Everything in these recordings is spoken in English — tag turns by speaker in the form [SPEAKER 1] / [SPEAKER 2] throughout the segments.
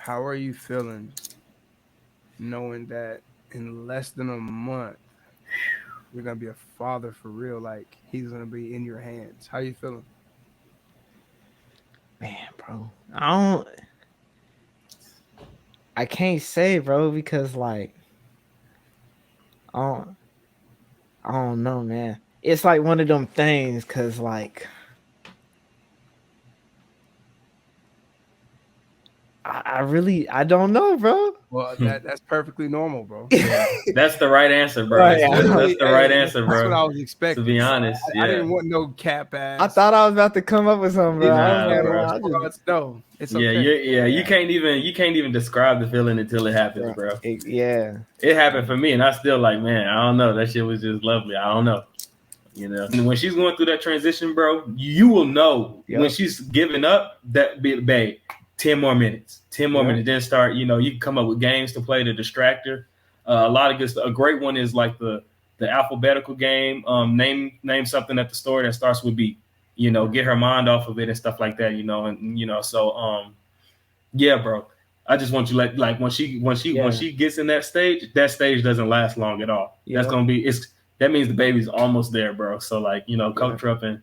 [SPEAKER 1] how are you feeling knowing that in less than a month you're gonna be a father for real? Like he's gonna be in your hands. How you feeling?
[SPEAKER 2] Man, bro. I can't say, bro, because like I don't I don't know, man. It's like one of them things cuz like I really I don't know, bro.
[SPEAKER 1] Well, that's perfectly normal, bro.
[SPEAKER 3] Yeah, that's the right answer, bro.
[SPEAKER 2] Right.
[SPEAKER 3] That's
[SPEAKER 1] That's
[SPEAKER 3] the,
[SPEAKER 1] literally,
[SPEAKER 3] that's the right
[SPEAKER 1] hey,
[SPEAKER 3] answer,
[SPEAKER 1] that's what
[SPEAKER 3] bro.
[SPEAKER 1] I was
[SPEAKER 3] To be
[SPEAKER 1] expecting. So
[SPEAKER 3] honest,
[SPEAKER 1] I
[SPEAKER 3] yeah.
[SPEAKER 1] didn't want no cap
[SPEAKER 2] I
[SPEAKER 1] ass.
[SPEAKER 2] thought I was about to come up with something, bro.
[SPEAKER 1] If
[SPEAKER 2] I
[SPEAKER 1] you
[SPEAKER 2] ain't
[SPEAKER 3] Nah,
[SPEAKER 2] gonna
[SPEAKER 1] can't
[SPEAKER 3] bro.
[SPEAKER 2] lie.
[SPEAKER 1] respond, no, it's
[SPEAKER 3] Yeah,
[SPEAKER 1] okay.
[SPEAKER 3] you can't even describe the feeling until it happens,
[SPEAKER 2] Bro,
[SPEAKER 3] bro.
[SPEAKER 2] yeah.
[SPEAKER 3] It happened for me, and I still like, man, I don't know. That shit was just lovely. I don't know. And when she's going through that transition, bro, you will know when
[SPEAKER 2] Yep.
[SPEAKER 3] she's giving up that babe, 10 more minutes. 10 more
[SPEAKER 2] Yep.
[SPEAKER 3] minutes. Then start, you can come up with games to play to distract her. A lot of good stuff. A great one is like the alphabetical game. Name something at the store that starts with B. Get her mind off of it and stuff like that, so yeah, bro. I just want you like when she
[SPEAKER 2] Yeah.
[SPEAKER 3] gets in that stage doesn't last long at all. That's
[SPEAKER 2] Yep.
[SPEAKER 3] gonna be that means the baby's almost there, bro. So like,
[SPEAKER 2] Yeah.
[SPEAKER 3] coach her up and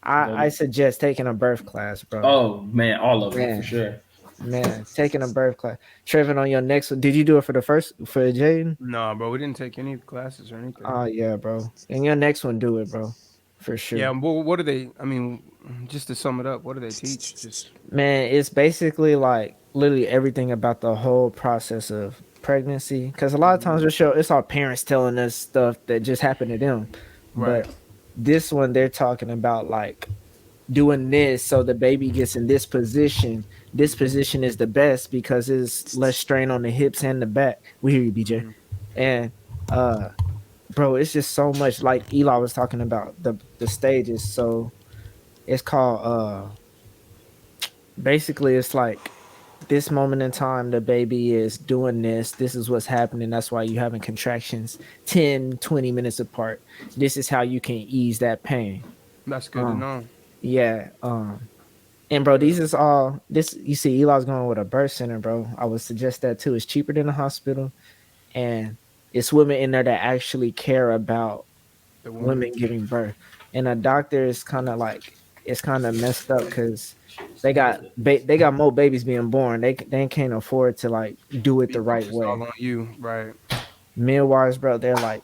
[SPEAKER 2] I
[SPEAKER 3] go.
[SPEAKER 2] suggest taking a birth class, bro.
[SPEAKER 3] Oh man, all of them for
[SPEAKER 2] Man,
[SPEAKER 3] sure.
[SPEAKER 2] man, taking a birth class. Trevin, on your next one, did you do it for the first for Jaden?
[SPEAKER 1] No, bro, we didn't take any classes or anything.
[SPEAKER 2] Oh yeah, bro. And your next one, do it, bro, for
[SPEAKER 1] Yeah,
[SPEAKER 2] sure.
[SPEAKER 1] well, what do they? I mean, just to sum it up, what do they teach? Just
[SPEAKER 2] Man, it's basically like literally everything about the whole process of pregnancy. Because a lot of times it's our parents telling us stuff that just happened to them,
[SPEAKER 1] right.
[SPEAKER 2] but this one they're talking about like doing this so the baby gets in this position. This position is the best because it's less strain on the hips and the back. We hear you, BJ.
[SPEAKER 1] Mhm.
[SPEAKER 2] And uh bro, it's just so much like Eli was talking about the stages. So it's called basically it's like this moment in time the baby is doing this is what's happening. That's why you're having contractions 10-20 minutes apart. This is how you can ease that pain.
[SPEAKER 1] That's good to
[SPEAKER 2] um
[SPEAKER 1] know.
[SPEAKER 2] yeah. And bro, these is all this you see Eli's going with a birth center, bro. I would suggest that too. It's cheaper than a hospital, and it's women in there that actually care about
[SPEAKER 1] The
[SPEAKER 2] women
[SPEAKER 1] woman.
[SPEAKER 2] giving birth. And a doctor is kind of like it's kind of messed up because they got more babies being born. They can't afford to like do it
[SPEAKER 1] Be
[SPEAKER 2] the right
[SPEAKER 1] focused all
[SPEAKER 2] way.
[SPEAKER 1] on you, right?
[SPEAKER 2] Midwives, bro, they're like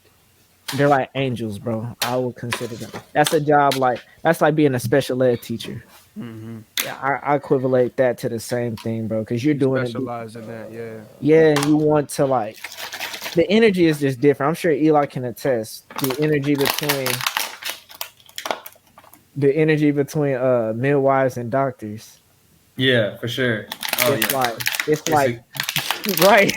[SPEAKER 2] angels, bro. I would consider them. That's a job like that's like being a special ed teacher.
[SPEAKER 1] Hmm.
[SPEAKER 2] Yeah, I equivalent that to the same thing, bro. Because you're
[SPEAKER 1] You
[SPEAKER 2] doing it,
[SPEAKER 1] specialize in that, yeah.
[SPEAKER 2] yeah, and you want to like the energy is just different. I'm sure Eli can attest. The energy between midwives and doctors.
[SPEAKER 3] Yeah, for sure. Oh
[SPEAKER 2] It's
[SPEAKER 3] yeah.
[SPEAKER 2] like it's
[SPEAKER 3] It's
[SPEAKER 2] like
[SPEAKER 3] a
[SPEAKER 2] right.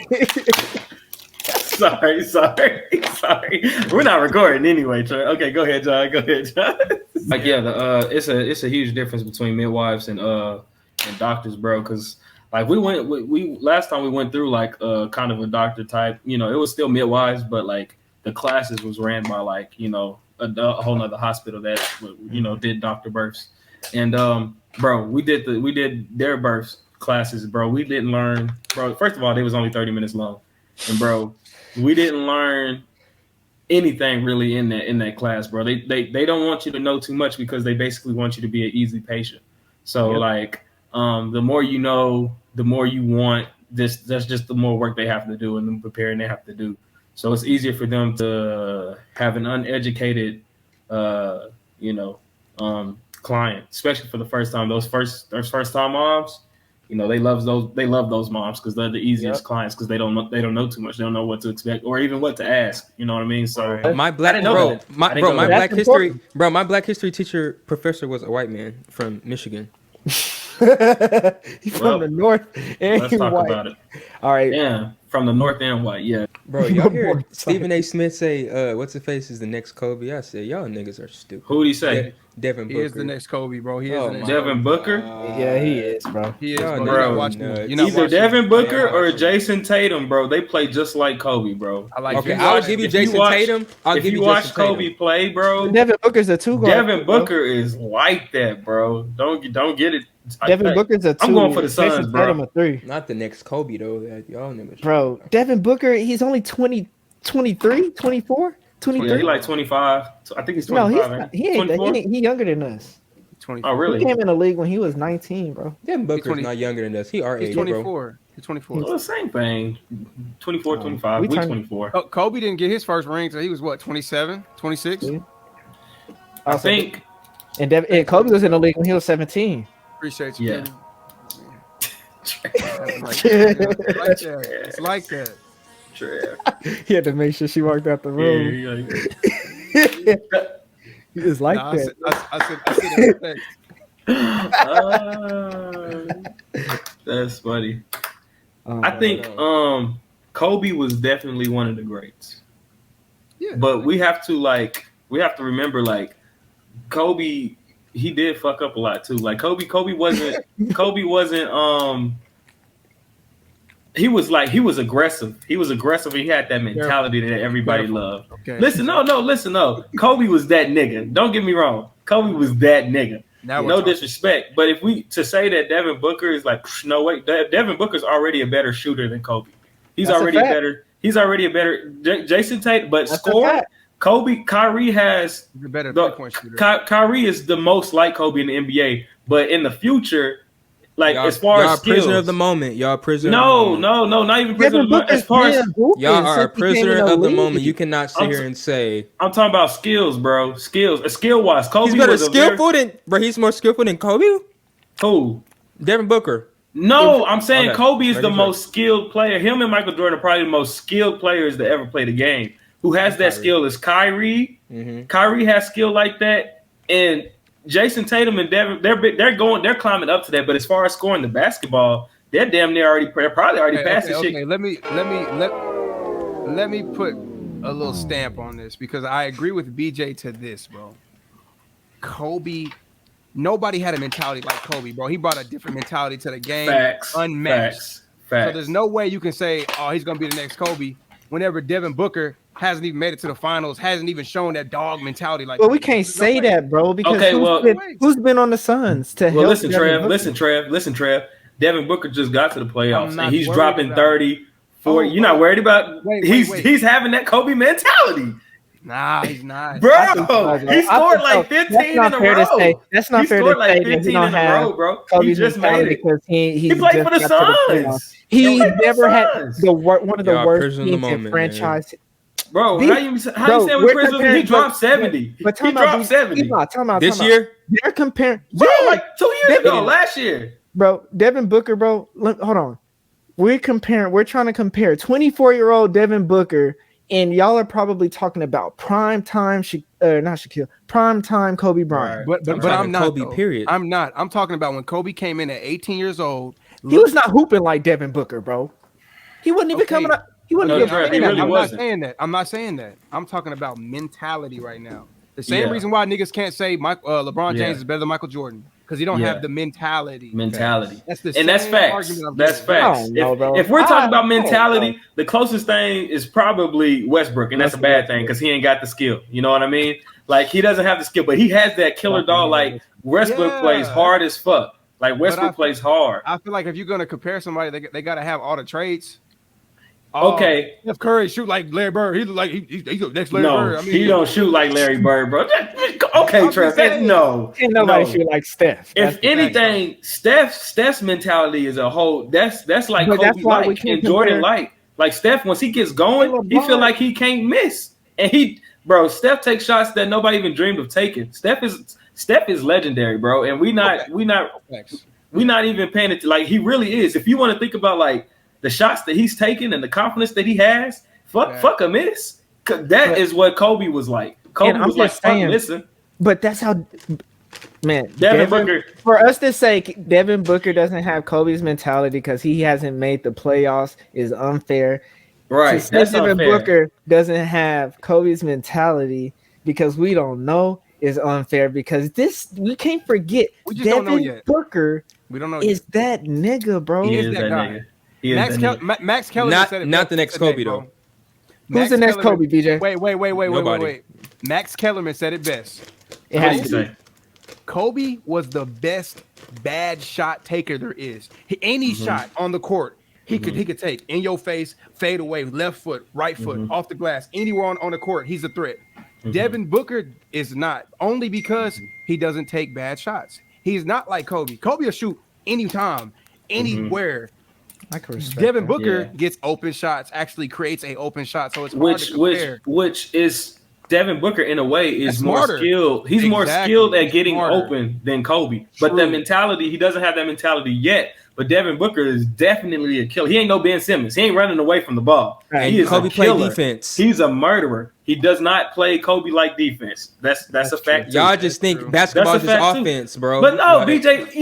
[SPEAKER 3] sorry. We're not recording anyway, Trey. Okay, go ahead, John. Go ahead, John. Like yeah, it's a huge difference between midwives and doctors, bro. Because like we last time we went through like kind of a doctor type. It was still midwives, but like the classes was ran by like a whole nother hospital that did doctor births. And bro, we did their births classes, bro. We didn't learn, bro. First of all, they was only 30 minutes long, and bro, we didn't learn anything really in that class, bro. They don't want you to know too much because they basically want you to be an easy patient. So
[SPEAKER 2] Yep.
[SPEAKER 3] like the more you know, the more you want this. That's just the more work they have to do and the preparing they have to do. So it's easier for them to have an uneducated, uh, you know, client, especially for the first time. Those first time moms, they love those moms because they're the
[SPEAKER 2] Yep.
[SPEAKER 3] easiest clients because they don't know too much. They don't know what to expect or even what to ask. You know what I mean? So
[SPEAKER 1] Right.
[SPEAKER 4] My
[SPEAKER 3] I
[SPEAKER 4] black
[SPEAKER 3] didn't know
[SPEAKER 4] bro,
[SPEAKER 3] that. I didn't know
[SPEAKER 4] my
[SPEAKER 3] that.
[SPEAKER 2] That's
[SPEAKER 4] black history,
[SPEAKER 2] important.
[SPEAKER 4] bro, my black history teacher professor was a white man from Michigan.
[SPEAKER 2] He from the
[SPEAKER 3] Well,
[SPEAKER 2] north and
[SPEAKER 3] let's
[SPEAKER 2] he
[SPEAKER 3] talk
[SPEAKER 2] white.
[SPEAKER 3] about it.
[SPEAKER 2] All right.
[SPEAKER 3] Yeah, from the north and white. Yeah.
[SPEAKER 4] Bro, y'all
[SPEAKER 2] My
[SPEAKER 4] hear
[SPEAKER 2] boy,
[SPEAKER 4] Stephen A. Smith say, what's the face is the next Kobe? I said, y'all niggas are stupid.
[SPEAKER 3] Who would he say?
[SPEAKER 4] Devin
[SPEAKER 1] He is the
[SPEAKER 4] Booker.
[SPEAKER 1] next Kobe, bro. He is the
[SPEAKER 4] Oh
[SPEAKER 1] next
[SPEAKER 4] my
[SPEAKER 3] Devin
[SPEAKER 1] Kobe.
[SPEAKER 3] Booker?
[SPEAKER 2] yeah, he
[SPEAKER 4] god.
[SPEAKER 2] is, bro.
[SPEAKER 1] He is,
[SPEAKER 4] Y'all
[SPEAKER 1] bro. You're not
[SPEAKER 3] Bro,
[SPEAKER 4] niggas are
[SPEAKER 1] watching. You're not
[SPEAKER 4] nuts.
[SPEAKER 3] either
[SPEAKER 1] watching.
[SPEAKER 3] Devin
[SPEAKER 1] You're not
[SPEAKER 3] Booker or
[SPEAKER 1] watching.
[SPEAKER 3] Jason Tatum, bro. They play just like Kobe, bro.
[SPEAKER 1] I like
[SPEAKER 3] If
[SPEAKER 4] Okay,
[SPEAKER 3] you
[SPEAKER 1] Jason
[SPEAKER 4] I will
[SPEAKER 3] watch,
[SPEAKER 4] give you
[SPEAKER 1] Tatum.
[SPEAKER 3] if you
[SPEAKER 4] Jason
[SPEAKER 3] watch,
[SPEAKER 4] Tatum. I'll
[SPEAKER 3] if
[SPEAKER 4] give
[SPEAKER 3] you
[SPEAKER 4] you
[SPEAKER 3] watch
[SPEAKER 4] Jason
[SPEAKER 3] Kobe
[SPEAKER 4] Tatum.
[SPEAKER 3] play,
[SPEAKER 2] But
[SPEAKER 3] bro,
[SPEAKER 2] Devin Booker's a two guard,
[SPEAKER 3] Devin
[SPEAKER 2] bro.
[SPEAKER 3] Booker is like that, bro. Don't get it.
[SPEAKER 2] Devin Booker's a 2.
[SPEAKER 3] I'm going for the
[SPEAKER 2] Jason
[SPEAKER 3] Suns, bro.
[SPEAKER 2] Tatum a 3.
[SPEAKER 4] Not the next Kobe though. That y'all niggas.
[SPEAKER 2] Bro, Devin Booker, he's only 23, 24, 23.
[SPEAKER 3] Yeah, he like 25. I think he's
[SPEAKER 2] No,
[SPEAKER 3] 25.
[SPEAKER 2] he's
[SPEAKER 3] man.
[SPEAKER 2] not, he ain't.
[SPEAKER 3] 24?
[SPEAKER 2] He younger than us.
[SPEAKER 1] 24.
[SPEAKER 3] Oh,
[SPEAKER 2] He
[SPEAKER 3] really?
[SPEAKER 2] came in the league when he was 19, bro.
[SPEAKER 4] Devin Booker's
[SPEAKER 1] 20
[SPEAKER 4] not younger than us. He our
[SPEAKER 1] He's
[SPEAKER 4] age,
[SPEAKER 1] 24.
[SPEAKER 4] bro.
[SPEAKER 1] He's 24.
[SPEAKER 3] Well, the same thing. 24, 25.
[SPEAKER 2] we
[SPEAKER 3] We
[SPEAKER 2] turned-
[SPEAKER 3] 24.
[SPEAKER 1] Oh, Kobe didn't get his first ring until he was what, 27, 26?
[SPEAKER 2] Yeah.
[SPEAKER 3] I
[SPEAKER 2] Also,
[SPEAKER 3] think.
[SPEAKER 2] and Kobe was in the league when he was 17.
[SPEAKER 1] Appreciate you.
[SPEAKER 3] Yeah.
[SPEAKER 1] Kevin. Like that. It's like that.
[SPEAKER 2] He had to make sure she walked out the room. He was like
[SPEAKER 1] Nah,
[SPEAKER 2] that.
[SPEAKER 1] I said that.
[SPEAKER 3] That's funny.
[SPEAKER 2] Oh,
[SPEAKER 3] I think Kobe was definitely one of the greats.
[SPEAKER 1] Yeah.
[SPEAKER 3] But we have to remember like Kobe, he did fuck up a lot too. Like Kobe wasn't he was aggressive. He was aggressive. He had that mentality that everybody loved.
[SPEAKER 1] Okay.
[SPEAKER 3] Listen. Kobe was that nigga. Don't get me wrong. Kobe was that nigga.
[SPEAKER 1] Now we're
[SPEAKER 3] No
[SPEAKER 1] talking.
[SPEAKER 3] disrespect, but if we to say that Devin Booker is like no way, Devin Booker's already a better shooter than Kobe. He's
[SPEAKER 2] That's a
[SPEAKER 3] already a
[SPEAKER 2] fact.
[SPEAKER 3] better. He's already a better Jason Tate, but
[SPEAKER 2] That's a
[SPEAKER 3] score.
[SPEAKER 2] fact.
[SPEAKER 3] Kyrie has
[SPEAKER 1] He's a better
[SPEAKER 3] the-
[SPEAKER 1] 3-point shooter.
[SPEAKER 3] Kyrie is the most like Kobe in the NBA, but in the future, like
[SPEAKER 4] Y'all,
[SPEAKER 3] as far
[SPEAKER 4] y'all
[SPEAKER 3] as skills,
[SPEAKER 4] prisoner of the moment. Y'all prisoner.
[SPEAKER 3] no,
[SPEAKER 4] of the moment.
[SPEAKER 3] not even prisoner.
[SPEAKER 2] Devin
[SPEAKER 3] Of the,
[SPEAKER 2] Booker's
[SPEAKER 3] as far as
[SPEAKER 2] been hooping
[SPEAKER 4] Y'all are a
[SPEAKER 2] since he came
[SPEAKER 4] prisoner
[SPEAKER 2] in
[SPEAKER 4] of the
[SPEAKER 2] league.
[SPEAKER 4] moment. You cannot sit
[SPEAKER 3] I'm
[SPEAKER 4] here
[SPEAKER 3] t-
[SPEAKER 4] and say
[SPEAKER 3] I'm talking about skills, bro. Skill wise, Kobe
[SPEAKER 4] he's better
[SPEAKER 3] was a very,
[SPEAKER 4] skillful than. Bro, he's more skillful than Kobe.
[SPEAKER 3] who?
[SPEAKER 4] Devin Booker.
[SPEAKER 3] No, I'm saying
[SPEAKER 4] Okay.
[SPEAKER 3] Kobe is the
[SPEAKER 4] Ready,
[SPEAKER 3] most skilled player. Him and Michael Jordan are probably the most skilled players to ever play the game. Who has that
[SPEAKER 4] Kyrie.
[SPEAKER 3] skill is Kyrie.
[SPEAKER 4] Mm-hmm.
[SPEAKER 3] Kyrie has skill like that, and Jason Tatum and Devin, they're climbing up to that. But as far as scoring the basketball, they're damn near they're probably already past the shit.
[SPEAKER 1] Okay. Let me put a little stamp on this because I agree with BJ to this, bro. Kobe, nobody had a mentality like Kobe, bro. He brought a different mentality to the game,
[SPEAKER 3] Facts,
[SPEAKER 1] unmatched.
[SPEAKER 3] facts.
[SPEAKER 1] So there's no way you can say, "Oh, he's gonna be the next Kobe." Whenever Devin Booker hasn't even made it to the finals, hasn't even shown that dog mentality like.
[SPEAKER 2] Well, we
[SPEAKER 1] Kobe.
[SPEAKER 2] can't
[SPEAKER 1] There's no
[SPEAKER 2] say
[SPEAKER 1] way.
[SPEAKER 2] that, bro, because
[SPEAKER 3] Okay, well-
[SPEAKER 2] who's been on the Suns to
[SPEAKER 3] Well,
[SPEAKER 2] help?
[SPEAKER 3] listen,
[SPEAKER 2] Devin
[SPEAKER 3] Trev.
[SPEAKER 2] Booker?
[SPEAKER 3] Listen, Trev. Devin Booker just got to the
[SPEAKER 1] I'm
[SPEAKER 3] playoffs,
[SPEAKER 1] not
[SPEAKER 3] and he's
[SPEAKER 1] worried
[SPEAKER 3] dropping
[SPEAKER 1] about
[SPEAKER 3] 30, 40.
[SPEAKER 1] Oh,
[SPEAKER 3] You're not
[SPEAKER 1] wait.
[SPEAKER 3] worried about?
[SPEAKER 1] Wait,
[SPEAKER 3] he's
[SPEAKER 1] wait.
[SPEAKER 3] he's having that Kobe mentality,
[SPEAKER 1] Nah, he's not.
[SPEAKER 3] bro.
[SPEAKER 2] I think so,
[SPEAKER 3] He scored like 15 in a row.
[SPEAKER 2] That's not
[SPEAKER 3] He
[SPEAKER 2] fair to
[SPEAKER 3] scored like
[SPEAKER 2] say that he
[SPEAKER 3] 15
[SPEAKER 2] don't
[SPEAKER 3] in a
[SPEAKER 2] have
[SPEAKER 3] row, bro. He
[SPEAKER 2] Kobe's
[SPEAKER 3] just
[SPEAKER 2] mentality
[SPEAKER 3] made it.
[SPEAKER 2] because
[SPEAKER 3] He played
[SPEAKER 2] just
[SPEAKER 3] for the
[SPEAKER 2] got to playoffs.
[SPEAKER 3] Suns.
[SPEAKER 2] He
[SPEAKER 3] played for the
[SPEAKER 2] never had
[SPEAKER 3] Suns.
[SPEAKER 2] one of the
[SPEAKER 4] Y'all
[SPEAKER 2] worst
[SPEAKER 4] prisoner of the
[SPEAKER 2] teams in
[SPEAKER 4] moment,
[SPEAKER 2] franchise.
[SPEAKER 3] Bro,
[SPEAKER 2] B-
[SPEAKER 3] how you
[SPEAKER 2] bro,
[SPEAKER 3] saying
[SPEAKER 2] we're
[SPEAKER 3] with Chris? He
[SPEAKER 2] comparing-
[SPEAKER 3] dropped
[SPEAKER 2] but-
[SPEAKER 3] 70.
[SPEAKER 2] But
[SPEAKER 3] He
[SPEAKER 2] time
[SPEAKER 3] dropped
[SPEAKER 2] out,
[SPEAKER 3] 70.
[SPEAKER 2] Time out.
[SPEAKER 4] This year,
[SPEAKER 2] They're comparing,
[SPEAKER 3] Bro,
[SPEAKER 2] yeah,
[SPEAKER 3] like 2 years ago,
[SPEAKER 2] Devin-
[SPEAKER 3] last year.
[SPEAKER 2] bro. Devin Booker, bro. Hold on. We're trying to compare 24-year-old Devin Booker, and y'all are probably talking about prime time, not Shaquille, prime time Kobe Bryant.
[SPEAKER 3] Right.
[SPEAKER 1] But
[SPEAKER 4] I'm
[SPEAKER 1] I'm
[SPEAKER 4] talking
[SPEAKER 1] not.
[SPEAKER 4] Kobe,
[SPEAKER 1] though.
[SPEAKER 4] period.
[SPEAKER 1] I'm not. I'm talking about when Kobe came in at 18 years old.
[SPEAKER 2] He was not hooping like Devin Booker, bro. He wasn't even
[SPEAKER 1] Okay.
[SPEAKER 2] coming up. He wasn't
[SPEAKER 3] No,
[SPEAKER 2] even
[SPEAKER 3] Trev, he
[SPEAKER 2] playing that
[SPEAKER 3] really
[SPEAKER 1] I'm
[SPEAKER 2] much.
[SPEAKER 3] wasn't.
[SPEAKER 1] not saying that. I'm not saying that. I'm talking about mentality right now. The same
[SPEAKER 3] Yeah.
[SPEAKER 1] reason why niggas can't say LeBron James
[SPEAKER 3] Yeah.
[SPEAKER 1] is better than Michael Jordan because he don't
[SPEAKER 3] Yeah.
[SPEAKER 1] have the mentality.
[SPEAKER 3] Mentality.
[SPEAKER 1] That's the
[SPEAKER 3] And that's
[SPEAKER 1] same
[SPEAKER 3] facts.
[SPEAKER 1] argument I'm
[SPEAKER 3] That's
[SPEAKER 1] giving.
[SPEAKER 3] facts.
[SPEAKER 2] I don't know, bro.
[SPEAKER 3] If we're talking about
[SPEAKER 2] I don't
[SPEAKER 3] mentality,
[SPEAKER 2] know.
[SPEAKER 3] the closest thing is probably Westbrook, and that's a bad thing because he ain't got the skill. You know what I mean? Like he doesn't have the skill, but he has that killer dog. Like Westbrook
[SPEAKER 1] Yeah.
[SPEAKER 3] plays hard as fuck. Like Westbrook
[SPEAKER 1] I-
[SPEAKER 3] plays hard.
[SPEAKER 1] I feel like if you're gonna compare somebody, they gotta have all the traits.
[SPEAKER 3] Okay.
[SPEAKER 1] Steph Curry shoot like Larry Bird. He look like he's the next Larry
[SPEAKER 3] No,
[SPEAKER 1] Bird. I mean,
[SPEAKER 3] he don't shoot like Larry Bird, bro. Okay,
[SPEAKER 1] I'm
[SPEAKER 3] Trev.
[SPEAKER 1] just saying.
[SPEAKER 3] No,
[SPEAKER 2] Can't nobody
[SPEAKER 3] no.
[SPEAKER 2] shoot like Steph. That's
[SPEAKER 3] If
[SPEAKER 2] the fact,
[SPEAKER 3] anything, Steph's mentality is a whole. That's like
[SPEAKER 2] But that's
[SPEAKER 3] Kobe
[SPEAKER 2] why we
[SPEAKER 3] like
[SPEAKER 2] can't
[SPEAKER 3] and Jordan
[SPEAKER 2] compare-
[SPEAKER 3] like. Like Steph, once he gets going,
[SPEAKER 2] And
[SPEAKER 3] he feel
[SPEAKER 2] LeBron.
[SPEAKER 3] like he can't miss. And Steph takes shots that nobody even dreamed of taking. Steph is legendary, bro. And we not even paying it. Like he really is. If you want to think about like the shots that he's taking and the confidence that he has, fuck a miss. 'Cause that is what Kobe was like. Kobe
[SPEAKER 2] And I'm
[SPEAKER 3] was like,
[SPEAKER 2] just
[SPEAKER 3] fuck
[SPEAKER 2] saying,
[SPEAKER 3] missing.
[SPEAKER 2] But that's how, man.
[SPEAKER 3] Devin Booker.
[SPEAKER 2] For us to say Devin Booker doesn't have Kobe's mentality because he hasn't made the playoffs is unfair.
[SPEAKER 3] Right.
[SPEAKER 2] To say
[SPEAKER 3] That's
[SPEAKER 2] Devin
[SPEAKER 3] unfair.
[SPEAKER 2] Booker doesn't have Kobe's mentality because we don't know is unfair because we can't forget
[SPEAKER 1] We just don't know
[SPEAKER 2] Devin
[SPEAKER 1] yet.
[SPEAKER 2] Booker
[SPEAKER 1] We don't know.
[SPEAKER 2] is that nigga, bro.
[SPEAKER 3] He
[SPEAKER 1] is
[SPEAKER 3] is
[SPEAKER 1] that
[SPEAKER 3] that
[SPEAKER 1] guy.
[SPEAKER 3] nigga. He is that nigga.
[SPEAKER 1] Max Kellerman
[SPEAKER 4] Not-
[SPEAKER 1] said it
[SPEAKER 4] not
[SPEAKER 1] best
[SPEAKER 4] the next
[SPEAKER 1] today,
[SPEAKER 4] Kobe,
[SPEAKER 1] bro.
[SPEAKER 4] though.
[SPEAKER 2] Who's
[SPEAKER 1] Max
[SPEAKER 2] the next
[SPEAKER 1] Kellerman-
[SPEAKER 2] Kobe, BJ?
[SPEAKER 1] Wait.
[SPEAKER 4] Nobody.
[SPEAKER 1] Max Kellerman said it best.
[SPEAKER 2] It
[SPEAKER 3] What
[SPEAKER 2] has
[SPEAKER 3] did
[SPEAKER 2] to
[SPEAKER 3] he
[SPEAKER 2] be.
[SPEAKER 3] say?
[SPEAKER 1] Kobe was the best bad shot taker there is. Any shot on the court, he could take in your face, fade away, left foot, right foot, off the glass, anywhere on the court. He's a threat. Devin Booker is not, only because he doesn't take bad shots. He's not like Kobe. Kobe will shoot anytime, anywhere.
[SPEAKER 2] I can respect
[SPEAKER 1] Devin
[SPEAKER 2] that.
[SPEAKER 1] Booker gets open shots, actually creates a open shot, so it's hard
[SPEAKER 3] which
[SPEAKER 1] to compare.
[SPEAKER 3] which is Devin Booker in a way is
[SPEAKER 1] That's
[SPEAKER 3] more
[SPEAKER 1] smarter.
[SPEAKER 3] skilled. He's more
[SPEAKER 1] Exactly.
[SPEAKER 3] skilled at getting
[SPEAKER 1] Smarter.
[SPEAKER 3] open than Kobe. But the
[SPEAKER 1] True.
[SPEAKER 3] mentality, he doesn't have that mentality yet. But Devin Booker is definitely a killer. He ain't no Ben Simmons. He ain't running away from the ball.
[SPEAKER 2] Right.
[SPEAKER 3] He is
[SPEAKER 4] Kobe
[SPEAKER 3] a
[SPEAKER 4] played
[SPEAKER 3] killer.
[SPEAKER 4] defense.
[SPEAKER 3] He's a murderer. He does not play Kobe like defense. That's a fact.
[SPEAKER 4] Y'all
[SPEAKER 3] too.
[SPEAKER 4] just think
[SPEAKER 1] true.
[SPEAKER 4] basketball is
[SPEAKER 3] That's a
[SPEAKER 4] just
[SPEAKER 3] fact, too.
[SPEAKER 4] offense, bro.
[SPEAKER 3] But no,
[SPEAKER 4] Like,
[SPEAKER 3] BJ,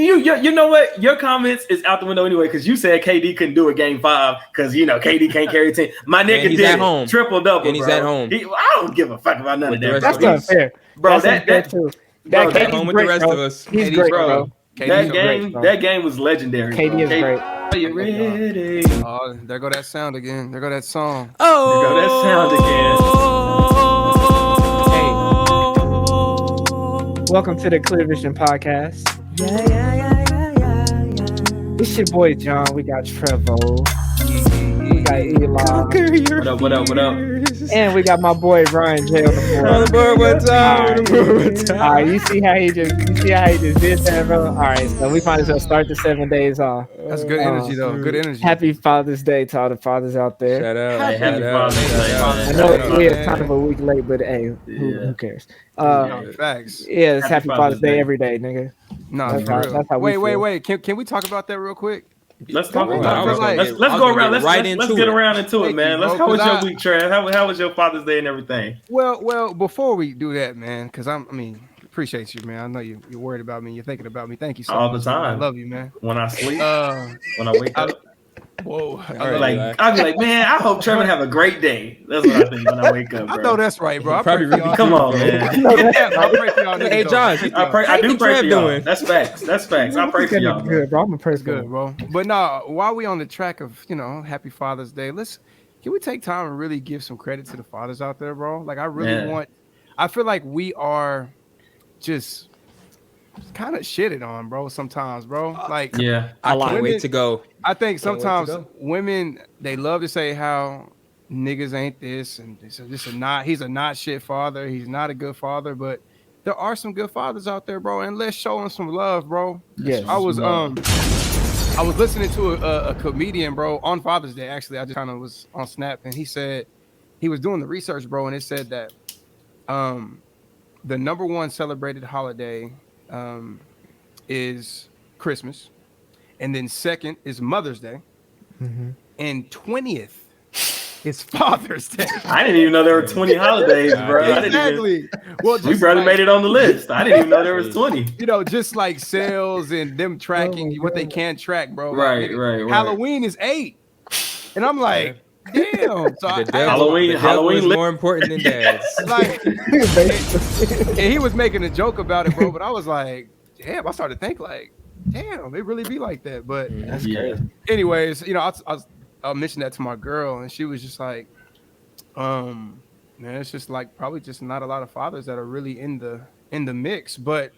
[SPEAKER 3] you know what? Your comments is out the window anyway because you said KD couldn't do a game 5 because KD can't carry a team. My nigga
[SPEAKER 4] And he's
[SPEAKER 3] did
[SPEAKER 4] at
[SPEAKER 3] it.
[SPEAKER 4] home.
[SPEAKER 3] Triple double,
[SPEAKER 4] And he's
[SPEAKER 3] bro.
[SPEAKER 4] at home.
[SPEAKER 3] I don't give a fuck about none
[SPEAKER 4] With
[SPEAKER 3] of
[SPEAKER 4] the
[SPEAKER 3] that.
[SPEAKER 4] rest
[SPEAKER 3] Bro.
[SPEAKER 4] of
[SPEAKER 2] That's
[SPEAKER 4] us.
[SPEAKER 2] unfair.
[SPEAKER 3] Bro,
[SPEAKER 2] That's
[SPEAKER 3] that
[SPEAKER 2] unfair too.
[SPEAKER 3] bro,
[SPEAKER 2] That
[SPEAKER 3] that
[SPEAKER 2] KD's
[SPEAKER 4] home with
[SPEAKER 2] great,
[SPEAKER 4] the rest
[SPEAKER 2] bro.
[SPEAKER 4] of us.
[SPEAKER 2] He's
[SPEAKER 1] KD's
[SPEAKER 2] great,
[SPEAKER 3] bro.
[SPEAKER 2] bro.
[SPEAKER 1] KD's
[SPEAKER 3] That
[SPEAKER 1] great,
[SPEAKER 3] game,
[SPEAKER 2] bro.
[SPEAKER 3] that game was legendary.
[SPEAKER 2] KD
[SPEAKER 3] bro.
[SPEAKER 2] is great.
[SPEAKER 3] Are you ready?
[SPEAKER 1] Oh, there go that sound again. There go that song.
[SPEAKER 4] Oh,
[SPEAKER 3] There go that sound again.
[SPEAKER 2] Welcome to the Clear Vision Podcast. It's your boy John. We got Trevo. We got Eli.
[SPEAKER 3] What up? What up? What up?
[SPEAKER 2] And we got my boy Ryan J on the
[SPEAKER 4] On the
[SPEAKER 2] board.
[SPEAKER 4] board one time. On the board one time.
[SPEAKER 2] All right, you see how he just did that, bro? All right, so we might as well start the 7 days off.
[SPEAKER 1] That's good energy, though. Good energy.
[SPEAKER 2] Happy Father's Day to all the fathers out there.
[SPEAKER 4] Shout out.
[SPEAKER 3] Hey, happy
[SPEAKER 4] shout out,
[SPEAKER 3] Father's Day,
[SPEAKER 4] shout
[SPEAKER 3] man.
[SPEAKER 2] I
[SPEAKER 4] out.
[SPEAKER 2] know
[SPEAKER 1] Shout out,
[SPEAKER 2] we are
[SPEAKER 1] man.
[SPEAKER 2] kind of a week late, but hey, who cares?
[SPEAKER 1] No, facts.
[SPEAKER 2] Yeah, it's
[SPEAKER 3] Happy
[SPEAKER 2] Happy Father's Day
[SPEAKER 3] Day.
[SPEAKER 2] every day, nigga.
[SPEAKER 1] No,
[SPEAKER 2] That's
[SPEAKER 1] for
[SPEAKER 2] how-
[SPEAKER 1] real.
[SPEAKER 2] that's how we
[SPEAKER 1] wait.
[SPEAKER 2] feel.
[SPEAKER 1] Can we talk about that real quick?
[SPEAKER 3] Let's talk
[SPEAKER 1] Well,
[SPEAKER 3] about
[SPEAKER 1] I was
[SPEAKER 3] it.
[SPEAKER 1] gonna
[SPEAKER 3] Let's
[SPEAKER 4] get-
[SPEAKER 3] go
[SPEAKER 4] I was
[SPEAKER 3] around.
[SPEAKER 4] gonna
[SPEAKER 3] Let's
[SPEAKER 4] get right
[SPEAKER 3] let's
[SPEAKER 4] into
[SPEAKER 3] get
[SPEAKER 4] it.
[SPEAKER 3] around into it,
[SPEAKER 1] Thank
[SPEAKER 3] man.
[SPEAKER 1] you,
[SPEAKER 3] How
[SPEAKER 1] bro,
[SPEAKER 3] was
[SPEAKER 1] 'cause
[SPEAKER 3] your
[SPEAKER 1] I-
[SPEAKER 3] week, Trev? How was your Father's Day and everything?
[SPEAKER 1] Well, before we do that, man, because appreciate you, man. I know you're worried about me. You're thinking about me. Thank you so
[SPEAKER 3] All the
[SPEAKER 1] much. man.
[SPEAKER 3] time.
[SPEAKER 1] I love you, man.
[SPEAKER 3] When I sleep,
[SPEAKER 1] Uh,
[SPEAKER 3] when I wake
[SPEAKER 1] I-
[SPEAKER 3] up,
[SPEAKER 1] whoa.
[SPEAKER 4] All right, Eli.
[SPEAKER 3] I'll be like, man, I hope Trevor have a great day. That's what I think when I wake up,
[SPEAKER 1] I
[SPEAKER 3] bro.
[SPEAKER 1] know that's right, bro. I
[SPEAKER 4] Probably
[SPEAKER 1] pray for y'all.
[SPEAKER 3] Come on,
[SPEAKER 4] bro.
[SPEAKER 3] man.
[SPEAKER 1] I pray for y'all.
[SPEAKER 4] Hey,
[SPEAKER 1] niggas,
[SPEAKER 4] Josh,
[SPEAKER 1] though.
[SPEAKER 3] I
[SPEAKER 4] How
[SPEAKER 3] do
[SPEAKER 4] you
[SPEAKER 3] pray
[SPEAKER 4] Trev
[SPEAKER 3] for y'all.
[SPEAKER 4] doing?
[SPEAKER 3] That's facts. That's facts. I pray for
[SPEAKER 2] It's
[SPEAKER 3] y'all.
[SPEAKER 2] gonna be
[SPEAKER 3] bro.
[SPEAKER 2] good, bro. I'm a
[SPEAKER 1] It's
[SPEAKER 2] person.
[SPEAKER 1] good, bro. But no, while we on the track of Happy Father's Day, can we take time and really give some credit to the fathers out there, bro? Like I feel like we are just kind of shitted on, bro. Sometimes, bro. Like
[SPEAKER 3] Yeah.
[SPEAKER 4] I can't
[SPEAKER 1] Women-
[SPEAKER 4] wait to go.
[SPEAKER 1] I think
[SPEAKER 4] Can't wait to
[SPEAKER 1] sometimes
[SPEAKER 4] go.
[SPEAKER 1] women, they love to say how niggas ain't this and he's a not shit father. He's not a good father, but there are some good fathers out there, bro. And let's show them some love, bro.
[SPEAKER 2] Yes.
[SPEAKER 1] I was listening to a comedian, bro, on Father's Day. Actually, I just kind of was on Snap, and he said he was doing the research, bro, and it said that the number one celebrated holiday is Christmas, and then second is Mother's Day, and 20th is Father's Day.
[SPEAKER 3] I didn't even know there were 20 holidays, bro. I didn't even,
[SPEAKER 1] Exactly. Well,
[SPEAKER 3] we
[SPEAKER 1] just
[SPEAKER 3] barely
[SPEAKER 1] like,
[SPEAKER 3] made it on the list. I didn't even know there was 20.
[SPEAKER 1] just like sales and them tracking what they can track, bro. Like,
[SPEAKER 3] Right,
[SPEAKER 1] nigga,
[SPEAKER 3] right.
[SPEAKER 1] Halloween is 8, and I'm like, damn. So
[SPEAKER 4] The devil,
[SPEAKER 3] Halloween-
[SPEAKER 4] the devil
[SPEAKER 3] Halloween
[SPEAKER 4] is
[SPEAKER 3] lit-
[SPEAKER 4] more important than dads.
[SPEAKER 1] like, and he was making a joke about it, bro. But I was like, damn. I started to think like, damn, it really be like that. But
[SPEAKER 3] Yeah.
[SPEAKER 1] anyways, I mentioned that to my girl, and she was just like, man, it's just like probably just not a lot of fathers that are really in the mix. But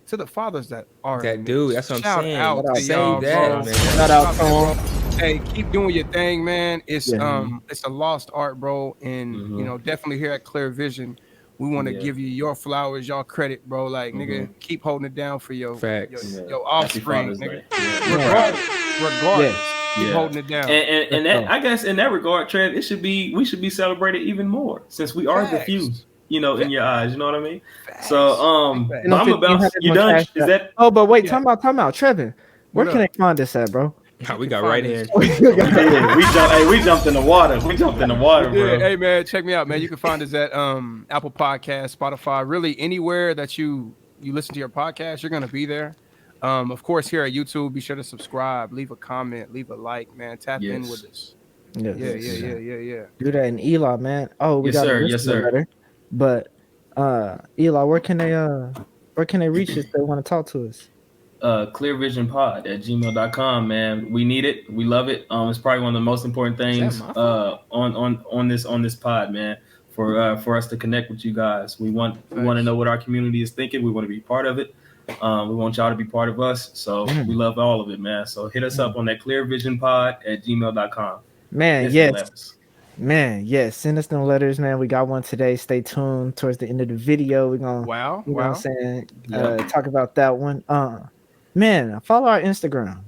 [SPEAKER 1] to the fathers that are in
[SPEAKER 4] That
[SPEAKER 1] the
[SPEAKER 4] dude,
[SPEAKER 1] mix,
[SPEAKER 4] that's what I'm
[SPEAKER 1] shout
[SPEAKER 4] saying.
[SPEAKER 1] out to
[SPEAKER 4] Say
[SPEAKER 1] y'all,
[SPEAKER 4] that,
[SPEAKER 1] bro.
[SPEAKER 4] man.
[SPEAKER 2] Shout out to him.
[SPEAKER 1] Hey, keep doing your thing, man. It's
[SPEAKER 2] Yeah.
[SPEAKER 1] it's a lost art, bro. And definitely here at Clear Vision, we want to
[SPEAKER 3] Yeah.
[SPEAKER 1] give you your flowers, y'all credit, bro. Like, nigga, keep holding it down for your
[SPEAKER 4] Facts.
[SPEAKER 1] your
[SPEAKER 3] Happy
[SPEAKER 1] offspring,
[SPEAKER 3] Father's
[SPEAKER 1] nigga.
[SPEAKER 3] Day.
[SPEAKER 1] Regardless, keep
[SPEAKER 3] Yeah.
[SPEAKER 1] holding it down.
[SPEAKER 3] And that, I guess in that regard, Trev, we should be celebrated even more since we are the
[SPEAKER 1] Facts.
[SPEAKER 3] few, in your eyes. You know what I mean? So,
[SPEAKER 1] Facts.
[SPEAKER 3] but I'm about you done? Is that?
[SPEAKER 2] Oh, but wait,
[SPEAKER 1] Yeah.
[SPEAKER 2] time out. Trevin, where
[SPEAKER 1] What
[SPEAKER 2] can
[SPEAKER 1] up?
[SPEAKER 2] they find this at, bro?
[SPEAKER 4] Nah, we got right in.
[SPEAKER 3] We jumped in the water. We jumped in the water,
[SPEAKER 1] Yeah,
[SPEAKER 3] bro.
[SPEAKER 1] hey man, check me out, man. You can find us at Apple Podcasts, Spotify, really anywhere that you listen to your podcast, you're gonna be there. Of course, here at YouTube, be sure to subscribe, leave a comment, leave a like, man. Tap in
[SPEAKER 3] Yes.
[SPEAKER 1] with us.
[SPEAKER 2] Yes.
[SPEAKER 1] Yeah.
[SPEAKER 2] Do that in Eli, man. Oh, we
[SPEAKER 3] Yes,
[SPEAKER 2] got
[SPEAKER 3] sir.
[SPEAKER 2] a
[SPEAKER 3] Yes,
[SPEAKER 2] listener
[SPEAKER 3] sir.
[SPEAKER 2] letter. But Eli, where can they reach us if they want to talk to us?
[SPEAKER 3] Clearvisionpod@gmail.com, man. We need it. We love it. It's probably one of the most important things
[SPEAKER 4] my fault?
[SPEAKER 3] on this pod, man. For us to connect with you guys, we want to know what our community is thinking. We want to be part of it. We want y'all to be part of us. So we love all of it, man. So hit us up on that clearvisionpod@gmail.com.
[SPEAKER 2] Man,
[SPEAKER 3] Listen,
[SPEAKER 2] yes.
[SPEAKER 3] letters.
[SPEAKER 2] Man, yes. Send us them letters, man. We got one today. Stay tuned towards the end of the video. We're gonna you know what I'm saying, talk about that one. Man, follow our Instagram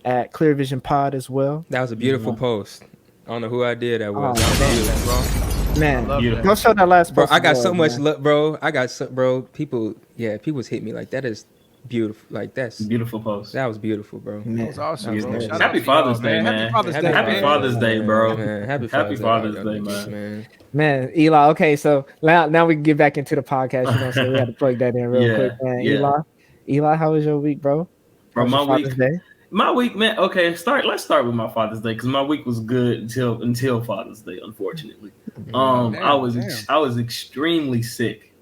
[SPEAKER 2] at Clear Vision Pod as well.
[SPEAKER 4] That was a beautiful post. I don't know who I did that was.
[SPEAKER 2] Oh,
[SPEAKER 4] That was beautiful.
[SPEAKER 2] Man,
[SPEAKER 3] Beautiful.
[SPEAKER 2] don't show that last
[SPEAKER 4] Bro,
[SPEAKER 2] post.
[SPEAKER 4] I got
[SPEAKER 2] to
[SPEAKER 4] so
[SPEAKER 2] the
[SPEAKER 4] much
[SPEAKER 2] world,
[SPEAKER 4] love, bro. People hit me like that is beautiful. Like that's
[SPEAKER 3] Beautiful post.
[SPEAKER 4] that was beautiful, bro.
[SPEAKER 2] man.
[SPEAKER 1] That was awesome,
[SPEAKER 3] Yeah.
[SPEAKER 1] bro. Shout out
[SPEAKER 3] Happy
[SPEAKER 1] to y'all,
[SPEAKER 3] Father's Day, man.
[SPEAKER 1] Happy Father's Day,
[SPEAKER 3] Happy
[SPEAKER 1] man.
[SPEAKER 3] Father's Day, bro.
[SPEAKER 4] Man, happy
[SPEAKER 3] Happy
[SPEAKER 4] Father's
[SPEAKER 3] Father's
[SPEAKER 4] Day,
[SPEAKER 3] Day,
[SPEAKER 4] man.
[SPEAKER 2] Man, Eli. Okay, so now we can get back into the podcast. You know, so we had to plug that in real quick, man. Eli, how was your week, bro?
[SPEAKER 3] Bro,
[SPEAKER 2] How was
[SPEAKER 3] my
[SPEAKER 2] your Father's Day?
[SPEAKER 3] My week, man. Okay, let's start with my Father's Day because my week was good until Father's Day. Unfortunately, I was extremely sick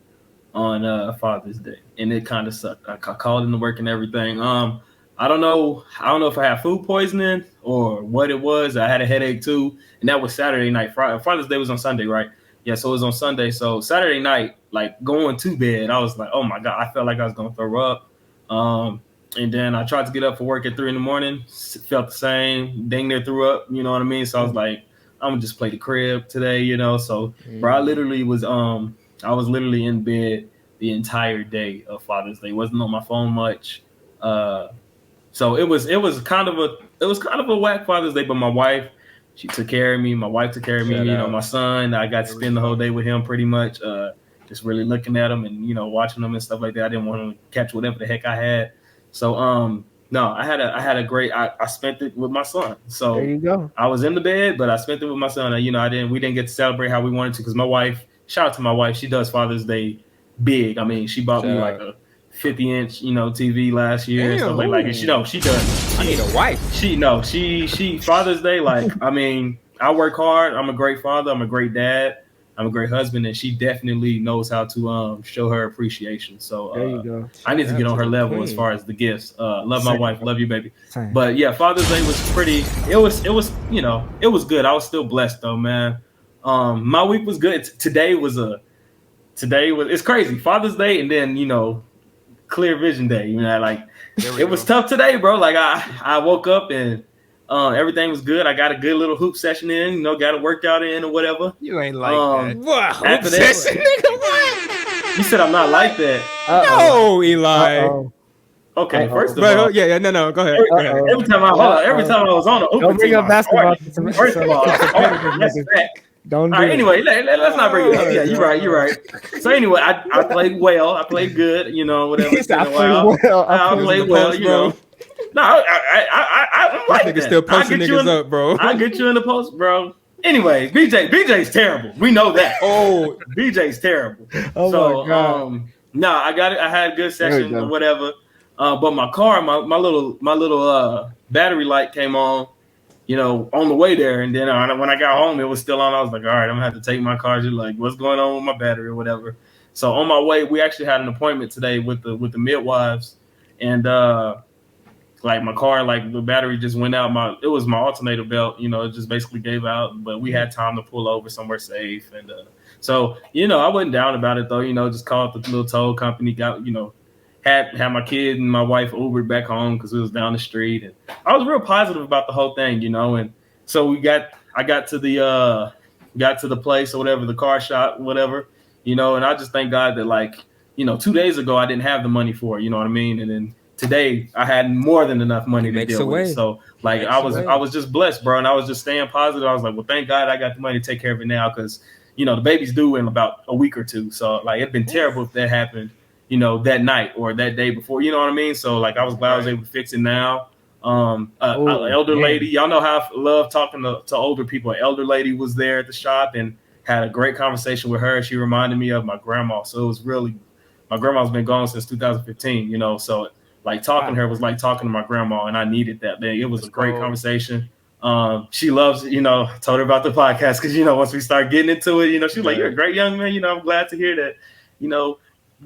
[SPEAKER 3] on Father's Day, and it kind of sucked. I called into work and everything. I don't know if I had food poisoning or what it was. I had a headache too, and that was Saturday night. Father's Day was on Sunday, right? Yeah, so it was on Sunday. So Saturday night, like going to bed, I was like, oh my God, I felt like I was gonna throw up. And then I tried to get up for work at 3 a.m. Felt the same. Dang near threw up. You know what I mean? So I was like, I'm gonna just play the crib today. You know. So, bro, I was literally in bed the entire day of Father's Day. Wasn't on my phone much. So it was kind of a whack Father's Day. But my wife, she took care of me. My wife took care of me.
[SPEAKER 4] Shout
[SPEAKER 3] you know,
[SPEAKER 4] out.
[SPEAKER 3] my son, I got to spend the whole day with him pretty much. Just really looking at him and watching them and stuff like that. I didn't want to catch whatever the heck I had. So no, I had a great. I spent it with my son. So
[SPEAKER 2] There you go.
[SPEAKER 3] I was in the bed, but I spent it with my son. We didn't get to celebrate how we wanted to because my wife. Shout out to my wife. She does Father's Day big. I mean, she bought me
[SPEAKER 4] Shout
[SPEAKER 3] like a 50-inch TV last year and stuff like that. And she does.
[SPEAKER 4] I need a wife.
[SPEAKER 3] She Father's Day. Like I mean, I work hard. I'm a great father. I'm a great dad. I'm a great husband, and she definitely knows how to show her appreciation. So
[SPEAKER 2] There you go.
[SPEAKER 3] I need to get on her level as far as the gifts. Love my wife, love you, baby. But yeah, Father's Day was pretty. It was it was good. I was still blessed though, man. My week was good. Today was it's crazy. Father's Day and then Clear Vision Day. It was tough today, bro. Like I woke up and. Everything was good. I got a good little hoop session in, got a workout in or whatever.
[SPEAKER 1] You ain't like that.
[SPEAKER 4] Wow,
[SPEAKER 3] After that, you said I'm not like that.
[SPEAKER 4] No, Eli.
[SPEAKER 3] Okay, first of
[SPEAKER 4] Bro,
[SPEAKER 3] all,
[SPEAKER 4] yeah, no, go ahead. Go ahead.
[SPEAKER 3] every time I was on the
[SPEAKER 2] Don't
[SPEAKER 3] hoop
[SPEAKER 2] bring
[SPEAKER 3] team,
[SPEAKER 2] up basketball.
[SPEAKER 3] First of all, that's a fact.
[SPEAKER 2] Don't do
[SPEAKER 3] All right,
[SPEAKER 2] it.
[SPEAKER 3] anyway, let's not bring it up. Yeah, you're right. So anyway, I played well. I played good. Whatever. It's been a while. I played well.
[SPEAKER 4] Bro.
[SPEAKER 3] No, I like
[SPEAKER 4] Nigga
[SPEAKER 3] that.
[SPEAKER 4] still posting niggas up, bro.
[SPEAKER 3] I'll get you in the post, bro. Anyway, BJ's terrible. We know that.
[SPEAKER 4] Oh,
[SPEAKER 3] BJ's terrible.
[SPEAKER 2] Oh
[SPEAKER 3] So,
[SPEAKER 2] my God.
[SPEAKER 3] no, I got it. I had a good
[SPEAKER 2] There
[SPEAKER 3] session
[SPEAKER 2] you go.
[SPEAKER 3] or whatever. But my car, my little battery light came on, on the way there. And then when I got home, it was still on. I was like, all right, I'm gonna have to take my car. Just like, what's going on with my battery or whatever. So on my way, we actually had an appointment today with the midwives, and like my car, like the battery just went out. It was my alternator belt, it just basically gave out. But we had time to pull over somewhere safe, and so I wasn't down about it though. Just called the little tow company, got had my kid and my wife Ubered back home because it was down the street, and I was real positive about the whole thing, And so I got to the place or whatever, the car shop, whatever, and I just thank God that 2 days ago I didn't have the money for it, you know what I mean, and then. Today I had more than enough money to deal with. So I was just blessed, bro. And I was just staying positive. I was like, well, thank God I got the money to take care of it now. Cause the baby's due in about a week or two. So it'd been terrible if that happened, that night or that day before, you know what I mean? So I was glad I was able to fix it now. Elder lady, y'all know how I love talking to older people. An elder lady was there at the shop and had a great conversation with her. She reminded me of my grandma. So it was really, my grandma's been gone since 2015, so talking to her was like talking to my grandma, and I needed that. Man, it was a great conversation. She loves, told her about the podcast because, once we start getting into it, she's like, you're a great young man. I'm glad to hear that.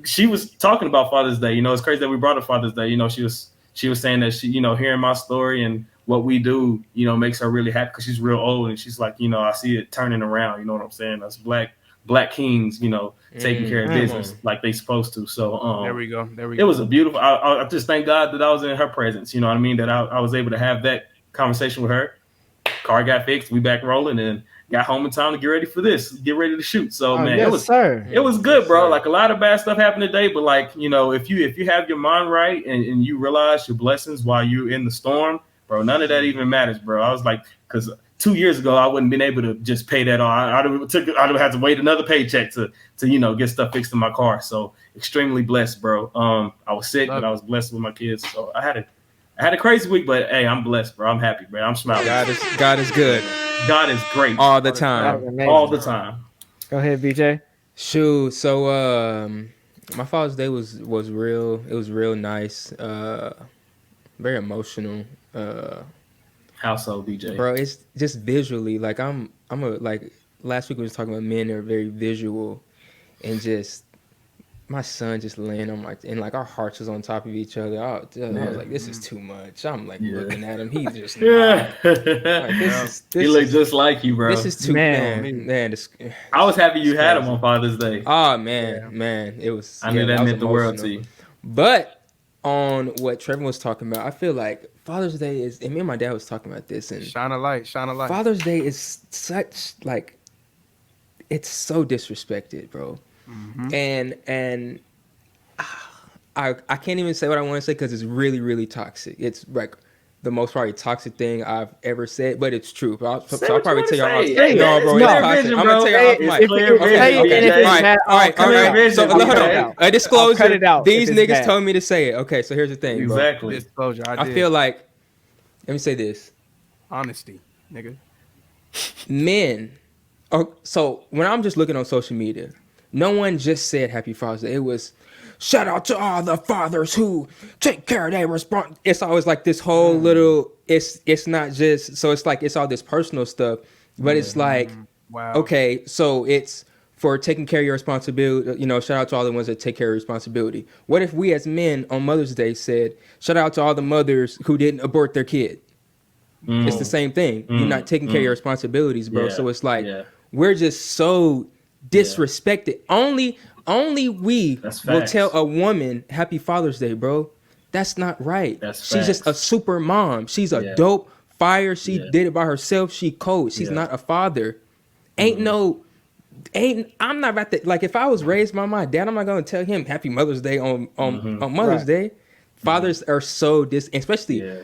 [SPEAKER 3] She was talking about Father's Day. It's crazy that we brought up Father's Day. She was saying that she, hearing my story and what we do, makes her really happy because she's real old. And she's like, I see it turning around. You know what I'm saying? Us black black kings, taking care of
[SPEAKER 4] come
[SPEAKER 3] business
[SPEAKER 4] on.
[SPEAKER 3] like they supposed to. So
[SPEAKER 1] There we go.
[SPEAKER 3] it was a beautiful. I just thank God that I was in her presence. You know what I mean? That I was able to have that conversation with her. Car got fixed. We back rolling and got home in time to get ready for this. Get ready to shoot. So man,
[SPEAKER 2] yes,
[SPEAKER 3] it was
[SPEAKER 2] sir.
[SPEAKER 3] it was good, bro. Like a lot of bad stuff happened today, but like if you have your mind right and you realize your blessings while you're in the storm, bro, none of that even matters, bro. I was like, because 2 years ago I wouldn't been able to just pay that on. I'd have had to wait another paycheck to get stuff fixed in my car. So extremely blessed, bro. I was sick, but I was blessed with my kids. So I had a crazy week, but hey, I'm blessed, bro. I'm happy, bro. I'm smiling.
[SPEAKER 4] God is good
[SPEAKER 3] God is great
[SPEAKER 4] all the
[SPEAKER 2] That was
[SPEAKER 4] time.
[SPEAKER 2] amazing.
[SPEAKER 3] all the time.
[SPEAKER 2] Go ahead, BJ.
[SPEAKER 4] Shoot. So my Father's Day was real. It was real nice. Very emotional.
[SPEAKER 3] Household DJ.
[SPEAKER 4] Bro, it's just visually like I'm a like last week we was talking about men that are very visual, and just my son just laying on and like our hearts was on top of each other. I was like, this is too much. I'm like looking at him. He just
[SPEAKER 3] Yeah.
[SPEAKER 4] this
[SPEAKER 3] He look
[SPEAKER 4] is
[SPEAKER 3] just like you, bro.
[SPEAKER 4] this is too
[SPEAKER 2] Man.
[SPEAKER 4] man. This,
[SPEAKER 3] I was happy you had him on Father's Day.
[SPEAKER 4] oh man, it was.
[SPEAKER 3] I knew that
[SPEAKER 4] was
[SPEAKER 3] meant the world to
[SPEAKER 4] emotional.
[SPEAKER 3] you.
[SPEAKER 4] But on what Trevor was talking about, I feel like Father's Day is, and me and my dad was talking about this, and
[SPEAKER 1] Shine a light. Shine a light.
[SPEAKER 4] Father's Day is such like, it's so disrespected, bro. And I can't even say what I want to say because it's really, really toxic. It's like the most probably toxic thing I've ever said, but it's true. So I'll probably tell y'all. No, bro, it's toxic. I'm gonna tell y'all off mic. All right. So hold on. A disclosure.
[SPEAKER 2] Cut it out
[SPEAKER 4] These
[SPEAKER 2] if it's
[SPEAKER 4] niggas
[SPEAKER 2] bad.
[SPEAKER 4] told me to say it. Okay, so here's the thing, bro.
[SPEAKER 3] Exactly.
[SPEAKER 1] Disclosure. I
[SPEAKER 4] I feel like, let me say this.
[SPEAKER 1] honesty, nigga.
[SPEAKER 4] Men. So when I'm just looking on social media, no one just said Happy Father's Day. It was shout out to all the fathers who take care of their response. It's always like this whole little. It's not just so it's like it's all this personal stuff, but it's like
[SPEAKER 1] Wow.
[SPEAKER 4] okay, so it's for taking care of your responsibility. Shout out to all the ones that take care of responsibility. What if we as men on Mother's Day said shout out to all the mothers who didn't abort their kid? It's the same thing. You're not taking care of your responsibilities, bro.
[SPEAKER 3] Yeah,
[SPEAKER 4] So it's like
[SPEAKER 3] yeah.
[SPEAKER 4] we're just so disrespected. Only we
[SPEAKER 3] That's
[SPEAKER 4] will
[SPEAKER 3] facts.
[SPEAKER 4] tell a woman Happy Father's Day, bro. That's not right.
[SPEAKER 3] That's
[SPEAKER 4] She's just a
[SPEAKER 3] facts.
[SPEAKER 4] super mom. She's a
[SPEAKER 3] Yeah.
[SPEAKER 4] dope fire. She
[SPEAKER 3] Yeah.
[SPEAKER 4] did it by herself. She cold. She's
[SPEAKER 3] Yeah.
[SPEAKER 4] not a father. I'm not about to like if I was raised by my dad, I'm not gonna tell him Happy Mother's Day on Mother's
[SPEAKER 2] Right.
[SPEAKER 4] Day. Fathers are so especially
[SPEAKER 3] Yeah.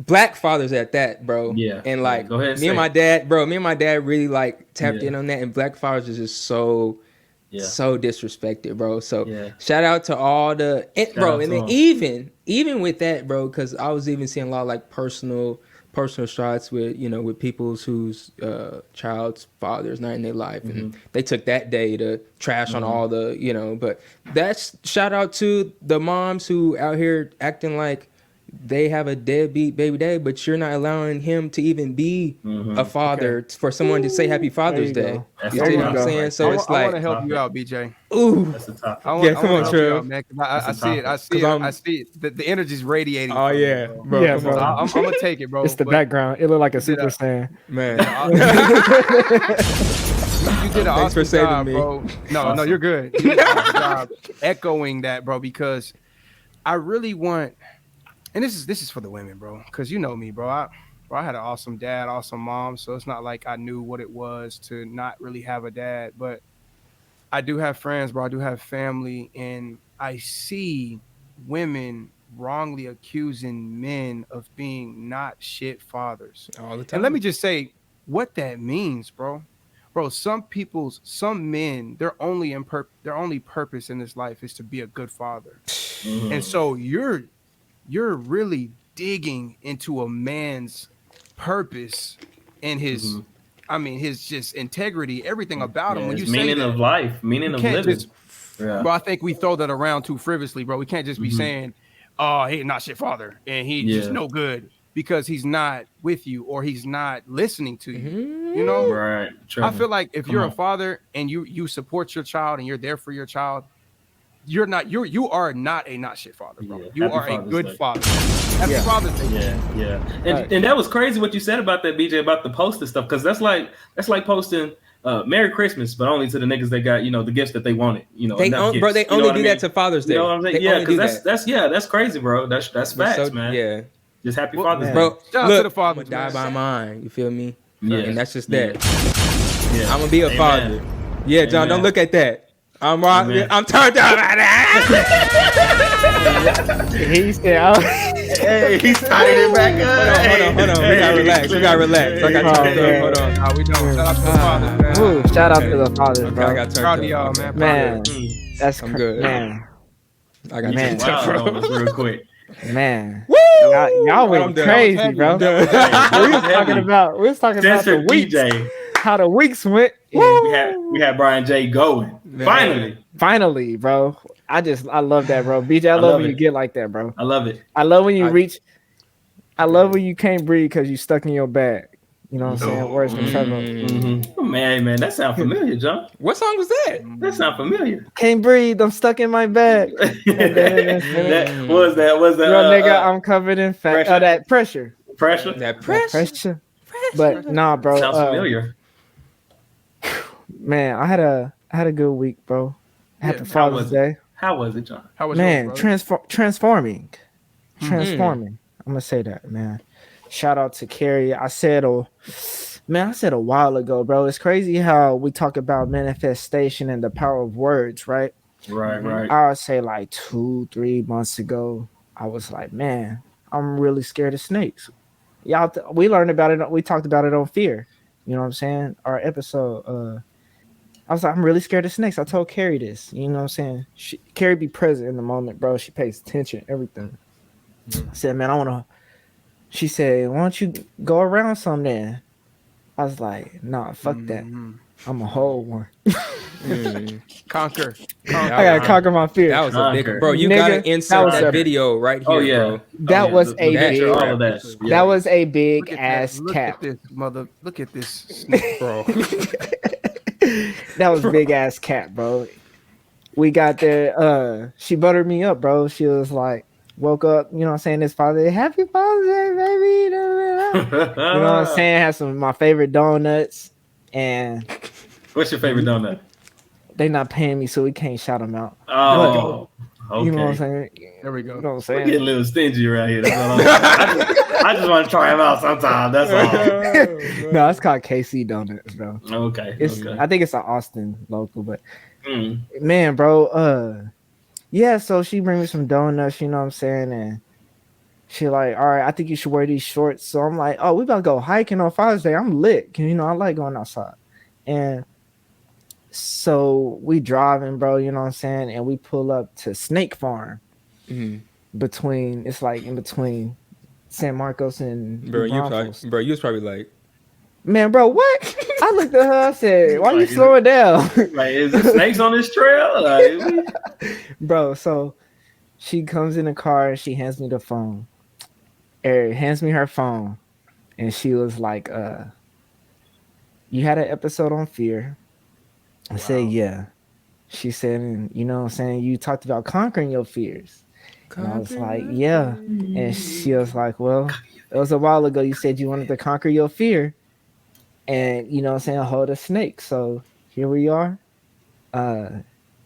[SPEAKER 4] black fathers at that, bro.
[SPEAKER 3] Yeah.
[SPEAKER 4] And like
[SPEAKER 3] Go ahead and
[SPEAKER 4] me and
[SPEAKER 3] say
[SPEAKER 4] my dad really like tapped
[SPEAKER 3] Yeah.
[SPEAKER 4] in on that, and black fathers is just so disrespected, bro. So
[SPEAKER 3] Yeah.
[SPEAKER 4] shout out to all the bro,
[SPEAKER 3] out
[SPEAKER 4] and
[SPEAKER 3] to
[SPEAKER 4] then
[SPEAKER 3] 'em.
[SPEAKER 4] even with that, bro, because I was even seeing a lot of like personal shots with with people's whose child's father is not in their life, and they took that day to trash on all the but that's shout out to the moms who out here acting like they have a deadbeat baby daddy, but you're not allowing him to even be a father for someone to say Happy Father's
[SPEAKER 2] There you
[SPEAKER 4] Day.
[SPEAKER 2] go.
[SPEAKER 3] That's
[SPEAKER 4] You
[SPEAKER 3] the
[SPEAKER 4] see what
[SPEAKER 3] topic
[SPEAKER 4] I'm saying?
[SPEAKER 3] right
[SPEAKER 4] So
[SPEAKER 3] there.
[SPEAKER 4] it's
[SPEAKER 1] I want to
[SPEAKER 4] like,
[SPEAKER 1] help you out, BJ.
[SPEAKER 4] ooh,
[SPEAKER 3] That's the topic.
[SPEAKER 1] I
[SPEAKER 4] Yeah, come on,
[SPEAKER 1] help you
[SPEAKER 4] Trev.
[SPEAKER 1] out, man, 'cause I
[SPEAKER 3] That's
[SPEAKER 1] see
[SPEAKER 3] the
[SPEAKER 1] it. I see
[SPEAKER 4] 'Cause
[SPEAKER 1] it.
[SPEAKER 4] I'm-
[SPEAKER 1] I see it. The energy's radiating.
[SPEAKER 4] oh
[SPEAKER 1] from
[SPEAKER 4] yeah,
[SPEAKER 1] you,
[SPEAKER 4] bro.
[SPEAKER 2] Yeah,
[SPEAKER 4] come
[SPEAKER 2] bro.
[SPEAKER 4] on.
[SPEAKER 1] I'm gonna take it, bro.
[SPEAKER 2] It's the
[SPEAKER 1] but
[SPEAKER 2] background. It looked like a
[SPEAKER 1] did
[SPEAKER 2] Super
[SPEAKER 1] a-
[SPEAKER 2] Saiyan.
[SPEAKER 4] Man.
[SPEAKER 1] You did an
[SPEAKER 4] Thanks for
[SPEAKER 1] awesome
[SPEAKER 4] saving
[SPEAKER 1] job,
[SPEAKER 4] me.
[SPEAKER 1] bro. No,
[SPEAKER 3] Awesome.
[SPEAKER 1] you're good. You did an awesome job echoing that, bro, because I really want, and this is for the women, bro, because you know me, bro. I had an awesome dad, awesome mom, so it's not like I knew what it was to not really have a dad, but I do have friends, bro. I do have family, and I see women wrongly accusing men of being not shit fathers.
[SPEAKER 4] All the time.
[SPEAKER 1] And let me just say what that means, bro. Bro, some men, their only purpose in this life is to be a good father. And so you're really digging into a man's purpose and his his just integrity, everything about him. When you say
[SPEAKER 3] meaning
[SPEAKER 1] that,
[SPEAKER 3] of life, meaning
[SPEAKER 1] you
[SPEAKER 3] of
[SPEAKER 1] can't
[SPEAKER 3] living.
[SPEAKER 1] just,
[SPEAKER 3] Yeah.
[SPEAKER 1] bro, I think we throw that around too frivolously, bro. We can't just be saying, oh, he's not shit father and he's just no good because he's not with you or he's not listening to you. You know?
[SPEAKER 3] Right.
[SPEAKER 1] I feel like if
[SPEAKER 3] Come
[SPEAKER 1] you're
[SPEAKER 3] on.
[SPEAKER 1] a father and you support your child and you're there for your child, you are not a not shit father, bro.
[SPEAKER 3] Yeah.
[SPEAKER 1] You
[SPEAKER 3] Happy
[SPEAKER 1] are a
[SPEAKER 3] Father's
[SPEAKER 1] good
[SPEAKER 3] Day.
[SPEAKER 1] father. Happy Father's Day.
[SPEAKER 3] Yeah. And that was crazy what you said about that, BJ, about the post and stuff, because that's like posting Merry Christmas, but only to the niggas that got, you know, the gifts that they wanted. You know,
[SPEAKER 4] They
[SPEAKER 3] enough
[SPEAKER 4] bro,
[SPEAKER 3] gifts.
[SPEAKER 4] they
[SPEAKER 3] You know
[SPEAKER 4] only
[SPEAKER 3] what I
[SPEAKER 4] do
[SPEAKER 3] mean?
[SPEAKER 4] that to Father's Day.
[SPEAKER 3] You know what I'm saying?
[SPEAKER 4] They
[SPEAKER 3] Yeah,
[SPEAKER 4] only do
[SPEAKER 3] because
[SPEAKER 4] that.
[SPEAKER 3] that's crazy, bro. That's
[SPEAKER 4] But
[SPEAKER 3] facts,
[SPEAKER 4] so,
[SPEAKER 3] man.
[SPEAKER 4] Yeah,
[SPEAKER 3] Just happy
[SPEAKER 1] Well,
[SPEAKER 3] Father's Day.
[SPEAKER 4] bro.
[SPEAKER 1] Shout out
[SPEAKER 4] Look,
[SPEAKER 1] to the
[SPEAKER 4] I'm
[SPEAKER 1] fathers,
[SPEAKER 4] gonna die
[SPEAKER 1] man.
[SPEAKER 4] by mine. You feel me?
[SPEAKER 3] Yeah.
[SPEAKER 4] And that's just
[SPEAKER 3] Yeah.
[SPEAKER 4] that.
[SPEAKER 3] Yeah.
[SPEAKER 4] I'm gonna be a
[SPEAKER 3] Amen.
[SPEAKER 4] father. Yeah, John,
[SPEAKER 3] Amen.
[SPEAKER 4] don't look at that. I'm
[SPEAKER 3] Amen.
[SPEAKER 4] I'm turned up by that.
[SPEAKER 2] He said, "Oh,
[SPEAKER 3] Hey, he started it back up.
[SPEAKER 4] Hold on. We gotta relax. I got turned
[SPEAKER 2] man.
[SPEAKER 4] up. Hold on.
[SPEAKER 1] Nah, we don't. Shout out to the fathers, man.
[SPEAKER 2] Ooh, shout out to
[SPEAKER 4] Okay.
[SPEAKER 2] the fathers,
[SPEAKER 4] Okay,
[SPEAKER 2] bro.
[SPEAKER 4] I got turned
[SPEAKER 1] Proud
[SPEAKER 4] up.
[SPEAKER 1] of y'all,
[SPEAKER 4] Okay.
[SPEAKER 1] man.
[SPEAKER 2] Man,
[SPEAKER 3] Mm.
[SPEAKER 2] that's
[SPEAKER 4] I'm good.
[SPEAKER 2] Man,
[SPEAKER 4] I got
[SPEAKER 2] Man.
[SPEAKER 4] turned up,
[SPEAKER 3] Wow,
[SPEAKER 4] bro.
[SPEAKER 3] that was real quick.
[SPEAKER 2] man.
[SPEAKER 4] Woo!
[SPEAKER 2] Y'all
[SPEAKER 4] I'm
[SPEAKER 2] went
[SPEAKER 4] done.
[SPEAKER 2] crazy, bro.
[SPEAKER 3] That was
[SPEAKER 2] We was talking about the
[SPEAKER 3] Censored
[SPEAKER 2] weeks,
[SPEAKER 3] DJ.
[SPEAKER 2] how the weeks went.
[SPEAKER 3] We had Brian J going.
[SPEAKER 4] Man.
[SPEAKER 3] Finally,
[SPEAKER 2] bro. I love that, bro. BJ, I love
[SPEAKER 3] love
[SPEAKER 2] when
[SPEAKER 3] it.
[SPEAKER 2] you get like that, bro.
[SPEAKER 3] I love it.
[SPEAKER 2] I love when you
[SPEAKER 4] I-
[SPEAKER 2] reach. I love when you can't breathe because you stuck in your bag. You know what I'm saying? Words from Trevor.
[SPEAKER 3] Mm-hmm. Oh, man, that sounds familiar, John.
[SPEAKER 4] What song was that?
[SPEAKER 3] That sounds familiar.
[SPEAKER 2] Can't breathe. I'm stuck in my bag.
[SPEAKER 3] that was that.
[SPEAKER 2] Yo, nigga, I'm covered in fat.
[SPEAKER 3] pressure.
[SPEAKER 2] That pressure.
[SPEAKER 3] Pressure.
[SPEAKER 4] That
[SPEAKER 2] That
[SPEAKER 4] pressure.
[SPEAKER 2] But nah, bro.
[SPEAKER 3] Sounds familiar.
[SPEAKER 2] Man, I had a good week, bro. Happy
[SPEAKER 1] Yeah,
[SPEAKER 3] how
[SPEAKER 2] Father's
[SPEAKER 3] was
[SPEAKER 2] Day.
[SPEAKER 3] How was it, John?
[SPEAKER 1] How was
[SPEAKER 2] Man,
[SPEAKER 1] yours, brother?
[SPEAKER 2] transforming. I'm gonna say that, man. Shout out to Carrie. I said a while ago, bro. It's crazy how we talk about manifestation and the power of words, right?
[SPEAKER 3] Right.
[SPEAKER 2] I would say like 2-3 months ago, I was like, man, I'm really scared of snakes. We learned about it. We talked about it on Fear. You know what I'm saying? Our episode. I was like, I'm really scared of snakes. I told Carrie this. You know what I'm saying? Carrie be present in the moment, bro. She pays attention, everything. I said, man, she said, why don't you go around some then? I was like, nah, fuck that. I'm a whole one.
[SPEAKER 1] Conquer.
[SPEAKER 2] I gotta conquer my fear.
[SPEAKER 4] That was a big
[SPEAKER 3] Conquer.
[SPEAKER 4] bro. You
[SPEAKER 2] Nigga,
[SPEAKER 4] gotta
[SPEAKER 2] that
[SPEAKER 4] insert
[SPEAKER 2] was
[SPEAKER 4] that
[SPEAKER 2] a-
[SPEAKER 4] video right here,
[SPEAKER 3] Oh yeah.
[SPEAKER 4] bro.
[SPEAKER 2] That was
[SPEAKER 3] the
[SPEAKER 2] a
[SPEAKER 3] picture,
[SPEAKER 2] big-
[SPEAKER 3] all of that.
[SPEAKER 2] That was a
[SPEAKER 1] Look
[SPEAKER 2] big
[SPEAKER 1] at
[SPEAKER 2] ass
[SPEAKER 1] that. Look
[SPEAKER 2] cap.
[SPEAKER 1] at this mother. Look at this snake, bro.
[SPEAKER 2] That was big ass cap, bro. We got there. She buttered me up, bro. She was like, woke up, you know what I'm saying? This Father's Day, happy Father's Day, baby. You know what I'm saying? Had some of my favorite donuts, and
[SPEAKER 3] What's your favorite donut?
[SPEAKER 2] they not paying me, so we can't shout them out.
[SPEAKER 3] Oh, okay.
[SPEAKER 2] You know what I'm saying?
[SPEAKER 1] There we go.
[SPEAKER 2] You know what
[SPEAKER 3] We're
[SPEAKER 2] I'm
[SPEAKER 3] getting a
[SPEAKER 2] saying?
[SPEAKER 3] little stingy right here. That's all I just want to try them out sometime. That's all.
[SPEAKER 2] No, it's called KC Donuts, bro.
[SPEAKER 3] Okay.
[SPEAKER 2] It's
[SPEAKER 3] okay.
[SPEAKER 2] I think it's an Austin local, but
[SPEAKER 3] Mm.
[SPEAKER 2] man, bro, yeah, so she bring me some donuts, you know what I'm saying, and she like, all right, I think you should wear these shorts. So I'm like, oh, we about to go hiking on Father's Day. I'm lit, you know, I like going outside. And so we driving, bro, you know what I'm saying, and we pull up to Snake Farm
[SPEAKER 4] Mhm.
[SPEAKER 2] it's like in between San Marcos and
[SPEAKER 4] Bro,
[SPEAKER 2] New
[SPEAKER 4] you
[SPEAKER 2] Braunfels.
[SPEAKER 4] was probably like,
[SPEAKER 2] Man, bro, what? I looked at her, I said, why you
[SPEAKER 3] Like,
[SPEAKER 2] slowing down?
[SPEAKER 3] Like, is there snakes on this trail? Like,
[SPEAKER 2] Bro, so she comes in the car and she hands me the phone. Hands me her phone. And she was like, you had an episode on Fear. I said, yeah. She said, and you know what I'm saying? You talked about conquering your fears. And I was like, yeah. And she was like, well, it was a while ago. You said you wanted to conquer your fear. And you know what I'm saying? Hold a snake. So here we are.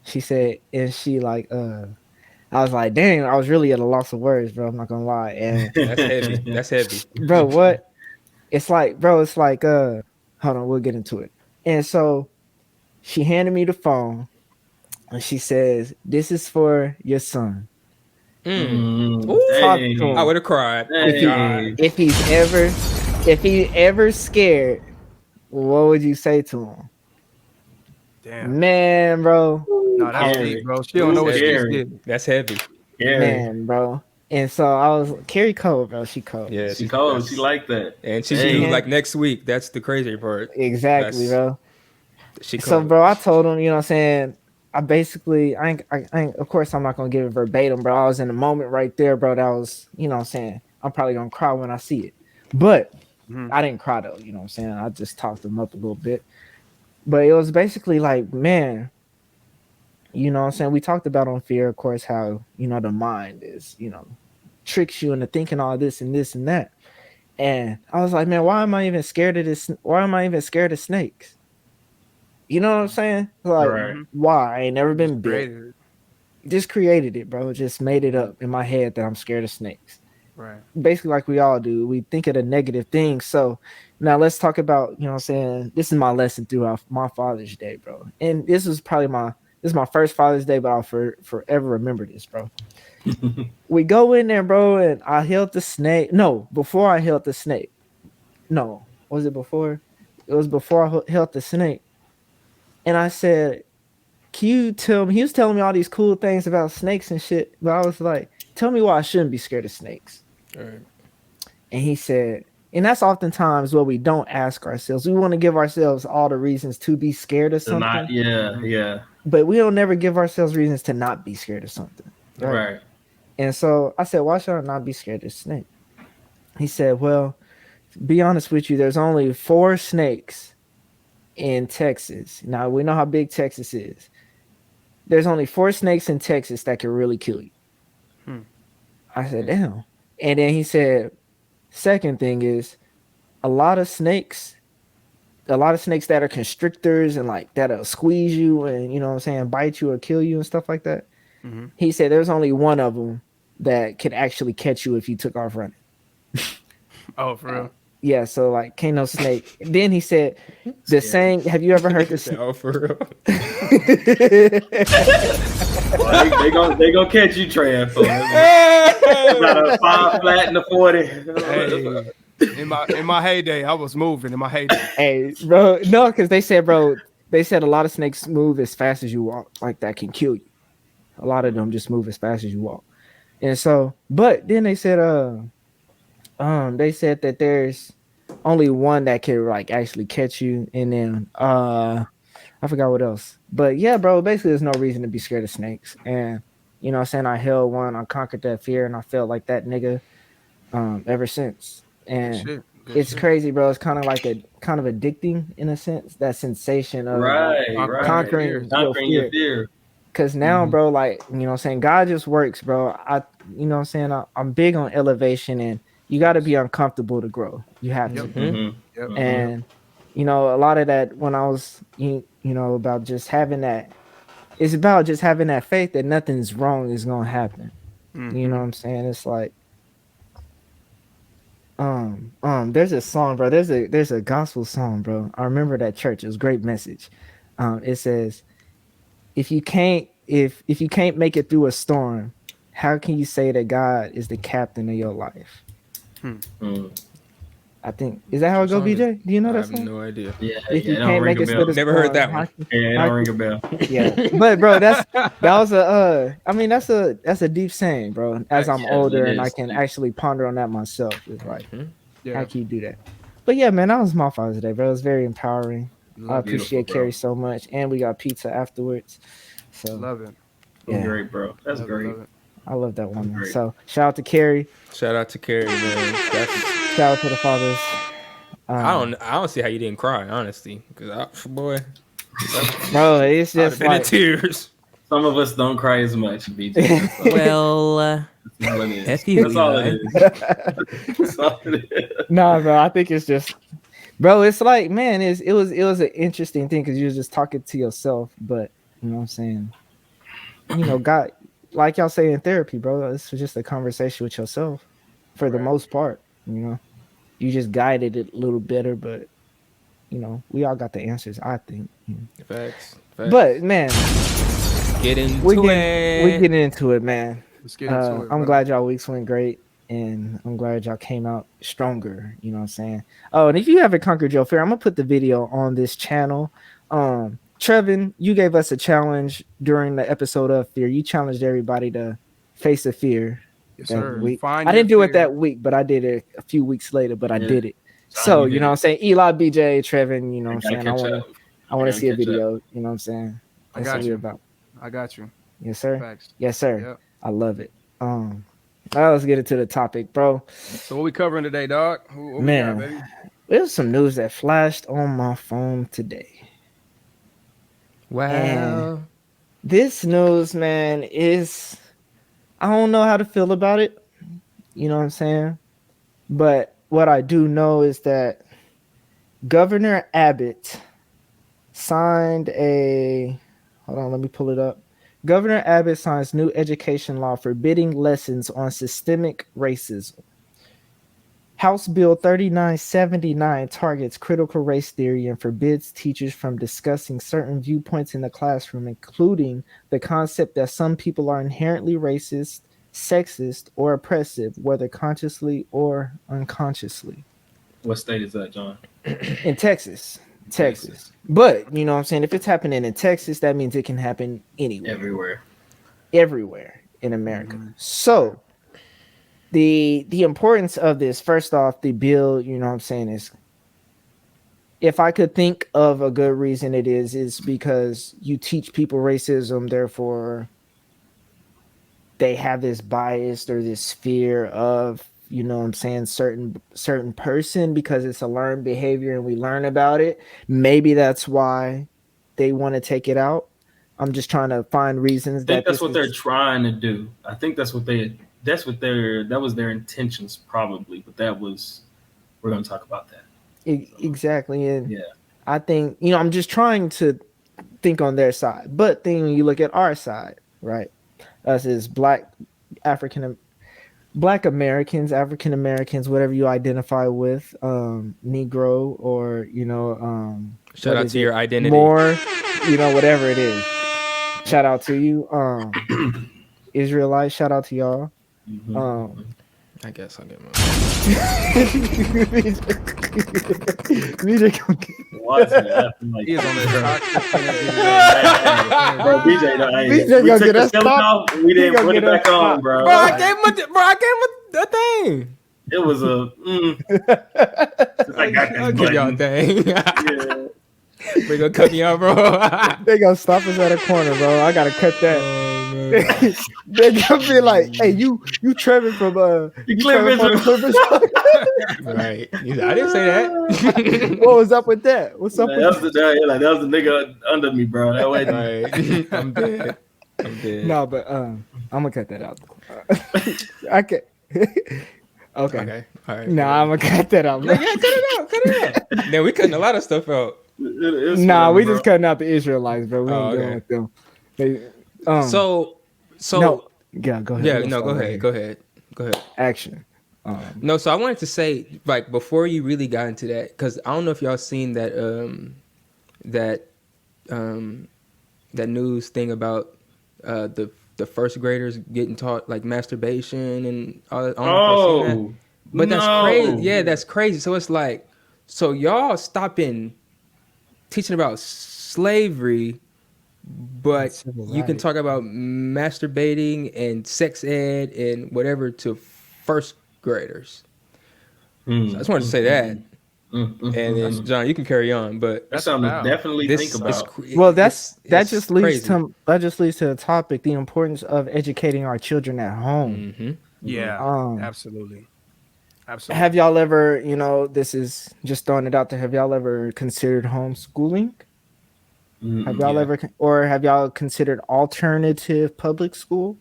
[SPEAKER 2] She said, and she like, I was like, dang, I was really at a loss of words, bro. I'm not gonna lie. And
[SPEAKER 4] that's heavy. That's heavy.
[SPEAKER 2] bro, what? It's like, bro, hold on, we'll get into it. And so she handed me the phone and she says, this is for your son.
[SPEAKER 3] Mm.
[SPEAKER 4] Ooh,
[SPEAKER 2] talk
[SPEAKER 3] Dang.
[SPEAKER 2] to him.
[SPEAKER 4] I would have cried.
[SPEAKER 3] Dang.
[SPEAKER 2] If he's ever scared, what would you say to him?
[SPEAKER 1] Damn.
[SPEAKER 2] Man, bro.
[SPEAKER 1] No, that's
[SPEAKER 3] Scary.
[SPEAKER 1] deep, bro. She don't know what she
[SPEAKER 3] Scary.
[SPEAKER 1] did.
[SPEAKER 4] That's heavy.
[SPEAKER 3] Yeah.
[SPEAKER 2] Man, bro. And so I was Carrie cold, bro. She cold.
[SPEAKER 4] Yeah,
[SPEAKER 3] She cold. She like that.
[SPEAKER 4] and she
[SPEAKER 3] Hey.
[SPEAKER 4] due like next week. That's the crazy part.
[SPEAKER 2] Exactly,
[SPEAKER 4] That's-
[SPEAKER 2] bro.
[SPEAKER 4] She
[SPEAKER 2] So,
[SPEAKER 4] cold.
[SPEAKER 2] bro, I told him, you know what I'm saying? I basically, I ain't, of course, I'm not going to give it verbatim, bro. I was in the moment right there, bro. That was, you know what I'm saying? I'm probably going to cry when I see it. But I didn't cry, though. You know what I'm saying? I just talked him up a little bit. But it was basically like, man, you know what I'm saying? We talked about on Fear, of course, how, you know, the mind is, you know, tricks you into thinking all this and this and that. And I was like, man, why am I even scared of this? Why am I even scared of snakes? You know what I'm saying? Like,
[SPEAKER 3] Right.
[SPEAKER 2] why? I ain't never been bit.
[SPEAKER 1] Created.
[SPEAKER 2] Just created it, bro. Just made it up in my head that I'm scared of snakes.
[SPEAKER 1] Right.
[SPEAKER 2] Basically, like we all do. We think of the negative things. So now let's talk about, you know what I'm saying? This is my lesson throughout my Father's Day, bro. And this is my first Father's Day, but I'll forever remember this, bro. We go in there, bro, and I held the snake. No, before I held the snake. No, was it before? It was before I held the snake. And I said, can you tell me? He was telling me all these cool things about snakes and shit. But I was like, tell me why I shouldn't be scared of snakes.
[SPEAKER 4] Right.
[SPEAKER 2] And he said, and that's oftentimes what we don't ask ourselves. We want to give ourselves all the reasons to be scared of something.
[SPEAKER 3] Yeah.
[SPEAKER 2] But we don't never give ourselves reasons to not be scared of something.
[SPEAKER 3] Right.
[SPEAKER 2] And so I said, why should I not be scared of snake? He said, well, to be honest with you, there's only 4 snakes in Texas. Now, we know how big Texas is. There's only 4 snakes in Texas that can really kill you. I said, damn. And then he said, second thing is, a lot of snakes that are constrictors and like that'll squeeze you and, you know what I'm saying, bite you or kill you and stuff like that. He said there's only one of them that could actually catch you if you took off running.
[SPEAKER 1] Oh, for real?
[SPEAKER 2] Yeah, so like can't no snake. Then he said the saying, have you ever heard this?
[SPEAKER 4] Oh, for real.
[SPEAKER 3] They gonna catch you, Trey. Got a 5 flat and a 40.
[SPEAKER 1] Hey, in my heyday, I was moving in my heyday.
[SPEAKER 2] Hey, bro, no, because they said a lot of snakes move as fast as you walk, like that can kill you. A lot of them just move as fast as you walk. And so, but then they said that there's only one that can like actually catch you, and then I forgot what else. But yeah, bro, basically there's no reason to be scared of snakes. And you know what I'm saying, I held one, I conquered that fear, and I felt like that nigga ever since. And
[SPEAKER 1] Good
[SPEAKER 2] it's
[SPEAKER 1] shit.
[SPEAKER 2] crazy, bro. It's kind of addicting in a sense, that sensation of
[SPEAKER 3] Right.
[SPEAKER 2] conquering your fear.
[SPEAKER 3] fear.
[SPEAKER 2] Cause now, bro, like, you know what I'm saying, God just works, bro. You know what I'm saying, I'm big on elevation, and you got to be uncomfortable to grow. You have to.
[SPEAKER 1] Yep.
[SPEAKER 2] And you know, a lot of that when I was you know, about just having that, it's about just having that faith that nothing's wrong is gonna happen. You know what I'm saying? It's like there's a song, bro. There's a gospel song, bro. I remember that church. It was a great message. It says, if you can't make it through a storm, how can you say that God is the captain of your life? I think, is that how it go, BJ? Do you know
[SPEAKER 4] I
[SPEAKER 2] that
[SPEAKER 4] have
[SPEAKER 2] song?
[SPEAKER 4] no idea.
[SPEAKER 3] Yeah.
[SPEAKER 2] If you
[SPEAKER 3] It don't
[SPEAKER 2] can't
[SPEAKER 3] ring
[SPEAKER 2] make
[SPEAKER 3] a
[SPEAKER 2] it
[SPEAKER 3] bell.
[SPEAKER 2] through the
[SPEAKER 4] Never heard that
[SPEAKER 2] storm,
[SPEAKER 4] one.
[SPEAKER 3] Yeah, it don't ring a bell.
[SPEAKER 2] yeah, but bro, that was that's a deep saying, bro. As I'm
[SPEAKER 3] Yes,
[SPEAKER 2] older
[SPEAKER 3] it
[SPEAKER 2] and I
[SPEAKER 3] is.
[SPEAKER 2] can actually ponder on that myself, it's like,
[SPEAKER 1] Yeah.
[SPEAKER 2] how can you do that? But yeah, man, that was my Father's Day, bro. It was very empowering. I appreciate
[SPEAKER 3] Beautiful, bro.
[SPEAKER 2] Carrie so much, and we got pizza afterwards. So
[SPEAKER 1] Love it.
[SPEAKER 2] yeah,
[SPEAKER 3] Great, bro. That's
[SPEAKER 1] Love it,
[SPEAKER 3] great.
[SPEAKER 1] love it.
[SPEAKER 2] I love that woman.
[SPEAKER 3] great.
[SPEAKER 2] So shout out to Carrie.
[SPEAKER 4] Shout out to Carrie, man.
[SPEAKER 2] Shout out to the fathers.
[SPEAKER 4] I don't see how you didn't cry, honestly. Because boy,
[SPEAKER 2] Bro, it's
[SPEAKER 4] I'd have
[SPEAKER 2] just
[SPEAKER 4] been in
[SPEAKER 2] like,
[SPEAKER 4] tears.
[SPEAKER 3] Some of us don't cry as much, BJ.
[SPEAKER 5] Well,
[SPEAKER 3] That's all it is.
[SPEAKER 5] F you,
[SPEAKER 3] That's all
[SPEAKER 5] Eli.
[SPEAKER 3] it is. That's all it is.
[SPEAKER 2] nah, bro. I think it's just, bro. It's like, man, it was an interesting thing because you was just talking to yourself, but you know what I'm saying. You know, God, like y'all say in therapy, bro. This was just a conversation with yourself, for the most part. You know, you just guided it a little better, but you know, we all got the answers, I think.
[SPEAKER 4] Facts.
[SPEAKER 2] But man,
[SPEAKER 4] Get into
[SPEAKER 2] we
[SPEAKER 4] it.
[SPEAKER 2] getting into it, man.
[SPEAKER 1] Let's get into it.
[SPEAKER 2] I'm
[SPEAKER 1] brother.
[SPEAKER 2] glad y'all weeks went great, and I'm glad y'all came out stronger. You know what I'm saying? Oh, and if you haven't conquered your fear, I'm gonna put the video on this channel. Trevin, you gave us a challenge during the episode of fear. You challenged everybody to face a fear.
[SPEAKER 1] Yes,
[SPEAKER 2] that
[SPEAKER 1] sir.
[SPEAKER 2] week.
[SPEAKER 1] Find
[SPEAKER 2] I didn't
[SPEAKER 1] your
[SPEAKER 2] do it
[SPEAKER 1] fear.
[SPEAKER 2] that week, but I did it a few weeks later. But I
[SPEAKER 3] Yeah.
[SPEAKER 2] did it.
[SPEAKER 3] Time
[SPEAKER 2] So
[SPEAKER 3] you
[SPEAKER 2] you know what I'm saying? Eli, BJ, Trevin, you know what I'm saying? I want to see a video. You know what I'm saying?
[SPEAKER 1] I
[SPEAKER 2] That's
[SPEAKER 1] got
[SPEAKER 2] what we're
[SPEAKER 1] you.
[SPEAKER 2] about.
[SPEAKER 1] I got you.
[SPEAKER 2] Yes, sir.
[SPEAKER 1] Facts.
[SPEAKER 2] Yes, sir.
[SPEAKER 1] Yep.
[SPEAKER 2] I love it. All right, let's get into the topic, bro.
[SPEAKER 1] So what we covering today, dog? What
[SPEAKER 2] Man.
[SPEAKER 1] we got, baby?
[SPEAKER 2] There's some news that flashed on my phone today.
[SPEAKER 4] Wow.
[SPEAKER 2] This news, man, is, I don't know how to feel about it. You know what I'm saying? But what I do know is that Governor Abbott signed a. Hold on, let me pull it up. Governor Abbott signs new education law forbidding lessons on systemic racism. House Bill 3979 targets critical race theory and forbids teachers from discussing certain viewpoints in the classroom, including the concept that some people are inherently racist, sexist, or oppressive, whether consciously or unconsciously.
[SPEAKER 3] What state is that, John?
[SPEAKER 2] In Texas. Texas. But, you know what I'm saying? If it's happening in Texas, that means it can happen anywhere. Everywhere in America. So, the importance of this, first off, the bill, you know what I'm saying, is if I could think of a good reason it is because you teach people racism, therefore they have this bias or this fear of, you know what I'm saying, certain person because it's a learned behavior and we learn about it. Maybe that's why they want to take it out. I'm just trying to find reasons
[SPEAKER 3] I think that's what they're trying to do. I think that was their intentions probably, but we're going to talk about that.
[SPEAKER 2] Exactly. And
[SPEAKER 3] yeah,
[SPEAKER 2] I think, you know, I'm just trying to think on their side, but then when you look at our side, right, us as Black African Americans, whatever you identify with, Negro, or, you know,
[SPEAKER 4] shout out to your identity,
[SPEAKER 2] more, you know, whatever it is, shout out to you, Israelites, shout out to y'all.
[SPEAKER 4] I guess I'll get mine.
[SPEAKER 1] He is on the
[SPEAKER 3] bro, BJ
[SPEAKER 2] gonna get us stopped.
[SPEAKER 3] We didn't put it back on, bro.
[SPEAKER 4] Bro, I gave him a thing.
[SPEAKER 3] It was a. I got this
[SPEAKER 4] I'll give y'all a thing.
[SPEAKER 3] Yeah.
[SPEAKER 4] They gonna cut me out, bro.
[SPEAKER 2] They gonna stop us at a corner, bro. I gotta cut that. They gonna be like, "Hey, you Trevor from
[SPEAKER 3] Clippers."
[SPEAKER 4] Right? I didn't say that.
[SPEAKER 2] What was up with that? What's up?
[SPEAKER 3] That was the nigga under me, bro. That way,
[SPEAKER 4] right. I'm dead.
[SPEAKER 2] No, but I'm gonna cut that out. I can't. Okay. All right. Nah, I'm gonna cut that out.
[SPEAKER 4] Yeah, cut it out. Then we cutting a lot of stuff out.
[SPEAKER 2] We just cutting out the Israelites, bro. We ain't dealing with them.
[SPEAKER 4] So
[SPEAKER 2] no, yeah, go ahead.
[SPEAKER 4] Yeah, no, go ahead.
[SPEAKER 2] Action.
[SPEAKER 4] No, so I wanted to say, like, before you really got into that, because I don't know if y'all seen that that news thing about the first graders getting taught like masturbation and all that. I don't know if y'all seen that. But that's crazy. Yeah, that's crazy. So it's like, so y'all stopping teaching about slavery, but you can talk about masturbating and sex ed and whatever to first graders. So I just wanted to say that. And then John, you can carry on, but
[SPEAKER 3] that's something to definitely think about.
[SPEAKER 2] Well, that just leads to the topic, the importance of educating our children at home.
[SPEAKER 1] Mm-hmm. Yeah, absolutely.
[SPEAKER 2] Have y'all ever, you know, this is just throwing it out there, have y'all ever considered homeschooling? Have y'all considered alternative public school?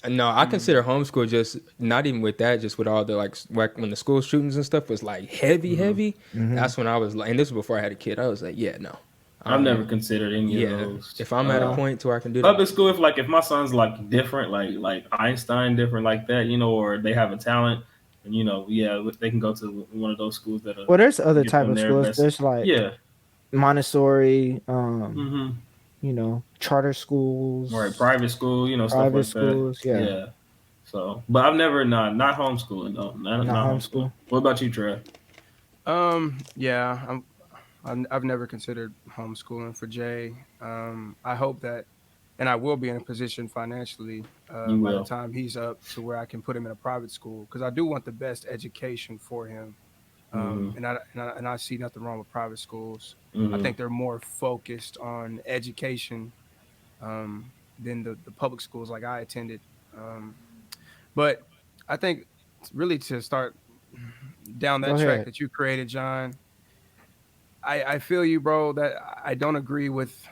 [SPEAKER 4] No, I consider homeschool just not even with that, just with all the like when the school shootings and stuff was like heavy. That's when I was like, and this was before I had a kid. I was like, yeah, no.
[SPEAKER 3] I've never considered any of those.
[SPEAKER 4] If I'm at a point to where I can do
[SPEAKER 3] public school, if my son's like different, like Einstein, different like that, you know, or they have a talent, and you know, they can go to one of those schools that are.
[SPEAKER 2] Well, there's other type of schools. There's like Montessori, you know, charter schools,
[SPEAKER 3] right? Private school, you know,
[SPEAKER 2] private
[SPEAKER 3] stuff like
[SPEAKER 2] schools,
[SPEAKER 3] that. Yeah. So, but I've never not homeschooling though. Not homeschool. What about you, Trey?
[SPEAKER 1] Yeah, I've never considered homeschooling for Jay. I hope that, and I will be in a position financially by the time he's up to where I can put him in a private school, because I do want the best education for him. And I see nothing wrong with private schools. I think they're more focused on education than the public schools like I attended. But I think really to start down that track that you created, John, I feel you, bro, that I don't agree with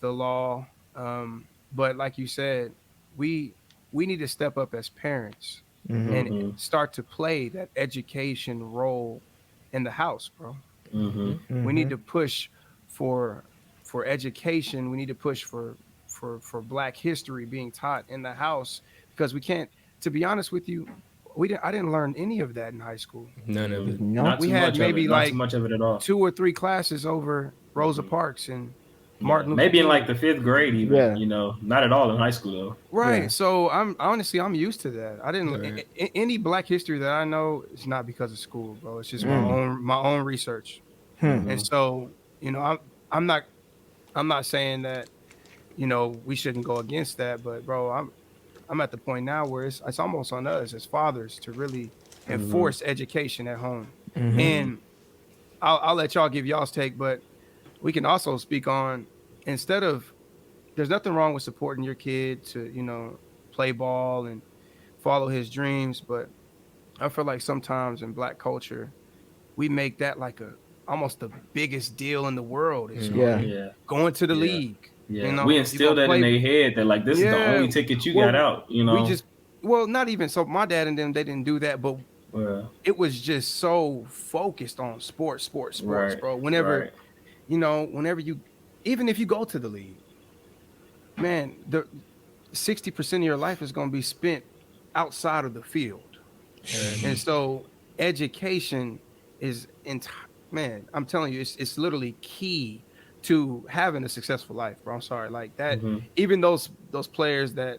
[SPEAKER 1] the law. But like you said, we need to step up as parents and start to play that education role in the house, bro.
[SPEAKER 3] Mm-hmm.
[SPEAKER 1] We need to push for education. We need to push for Black history being taught in the house, because we can't. To be honest with you, I didn't learn any of that in high school.
[SPEAKER 4] None of it.
[SPEAKER 2] No.
[SPEAKER 3] Not
[SPEAKER 1] We
[SPEAKER 3] too
[SPEAKER 1] had
[SPEAKER 3] much
[SPEAKER 1] maybe
[SPEAKER 3] of it. Not
[SPEAKER 1] like
[SPEAKER 3] too much of it at all.
[SPEAKER 1] 2 or 3 classes over Rosa Parks and Martin Luther
[SPEAKER 3] Maybe in
[SPEAKER 1] King.
[SPEAKER 3] like the 5th grade, even.
[SPEAKER 2] Yeah.
[SPEAKER 3] You know, not at all in high school though.
[SPEAKER 1] Right.
[SPEAKER 2] Yeah.
[SPEAKER 1] So I'm used to that. I didn't
[SPEAKER 4] Right.
[SPEAKER 1] any Black history that I know is not because of school, bro. It's just my own research. And so, I'm not saying that, we shouldn't go against that, but bro, I'm at the point now where it's almost on us as fathers to really enforce education at home. And I'll let y'all give y'all's take, but we can also speak on, instead of, there's nothing wrong with supporting your kid to, play ball and follow his dreams, but I feel like sometimes in Black culture, we make that like almost the biggest deal in the world. Is
[SPEAKER 3] Yeah.
[SPEAKER 1] going to the
[SPEAKER 3] Yeah.
[SPEAKER 1] league.
[SPEAKER 3] Yeah. We instill that in their head that like this is the only ticket you got out. You know.
[SPEAKER 1] Not even so. My dad and them, they didn't do that, but it was just so focused on sports,
[SPEAKER 3] Right.
[SPEAKER 1] bro. Whenever
[SPEAKER 3] Right.
[SPEAKER 1] whenever even if you go to the league, man, the 60% of your life is going to be spent outside of the field. And so education is man, I'm telling you, it's literally key to having a successful life, bro. I'm sorry, like that. Even those players that,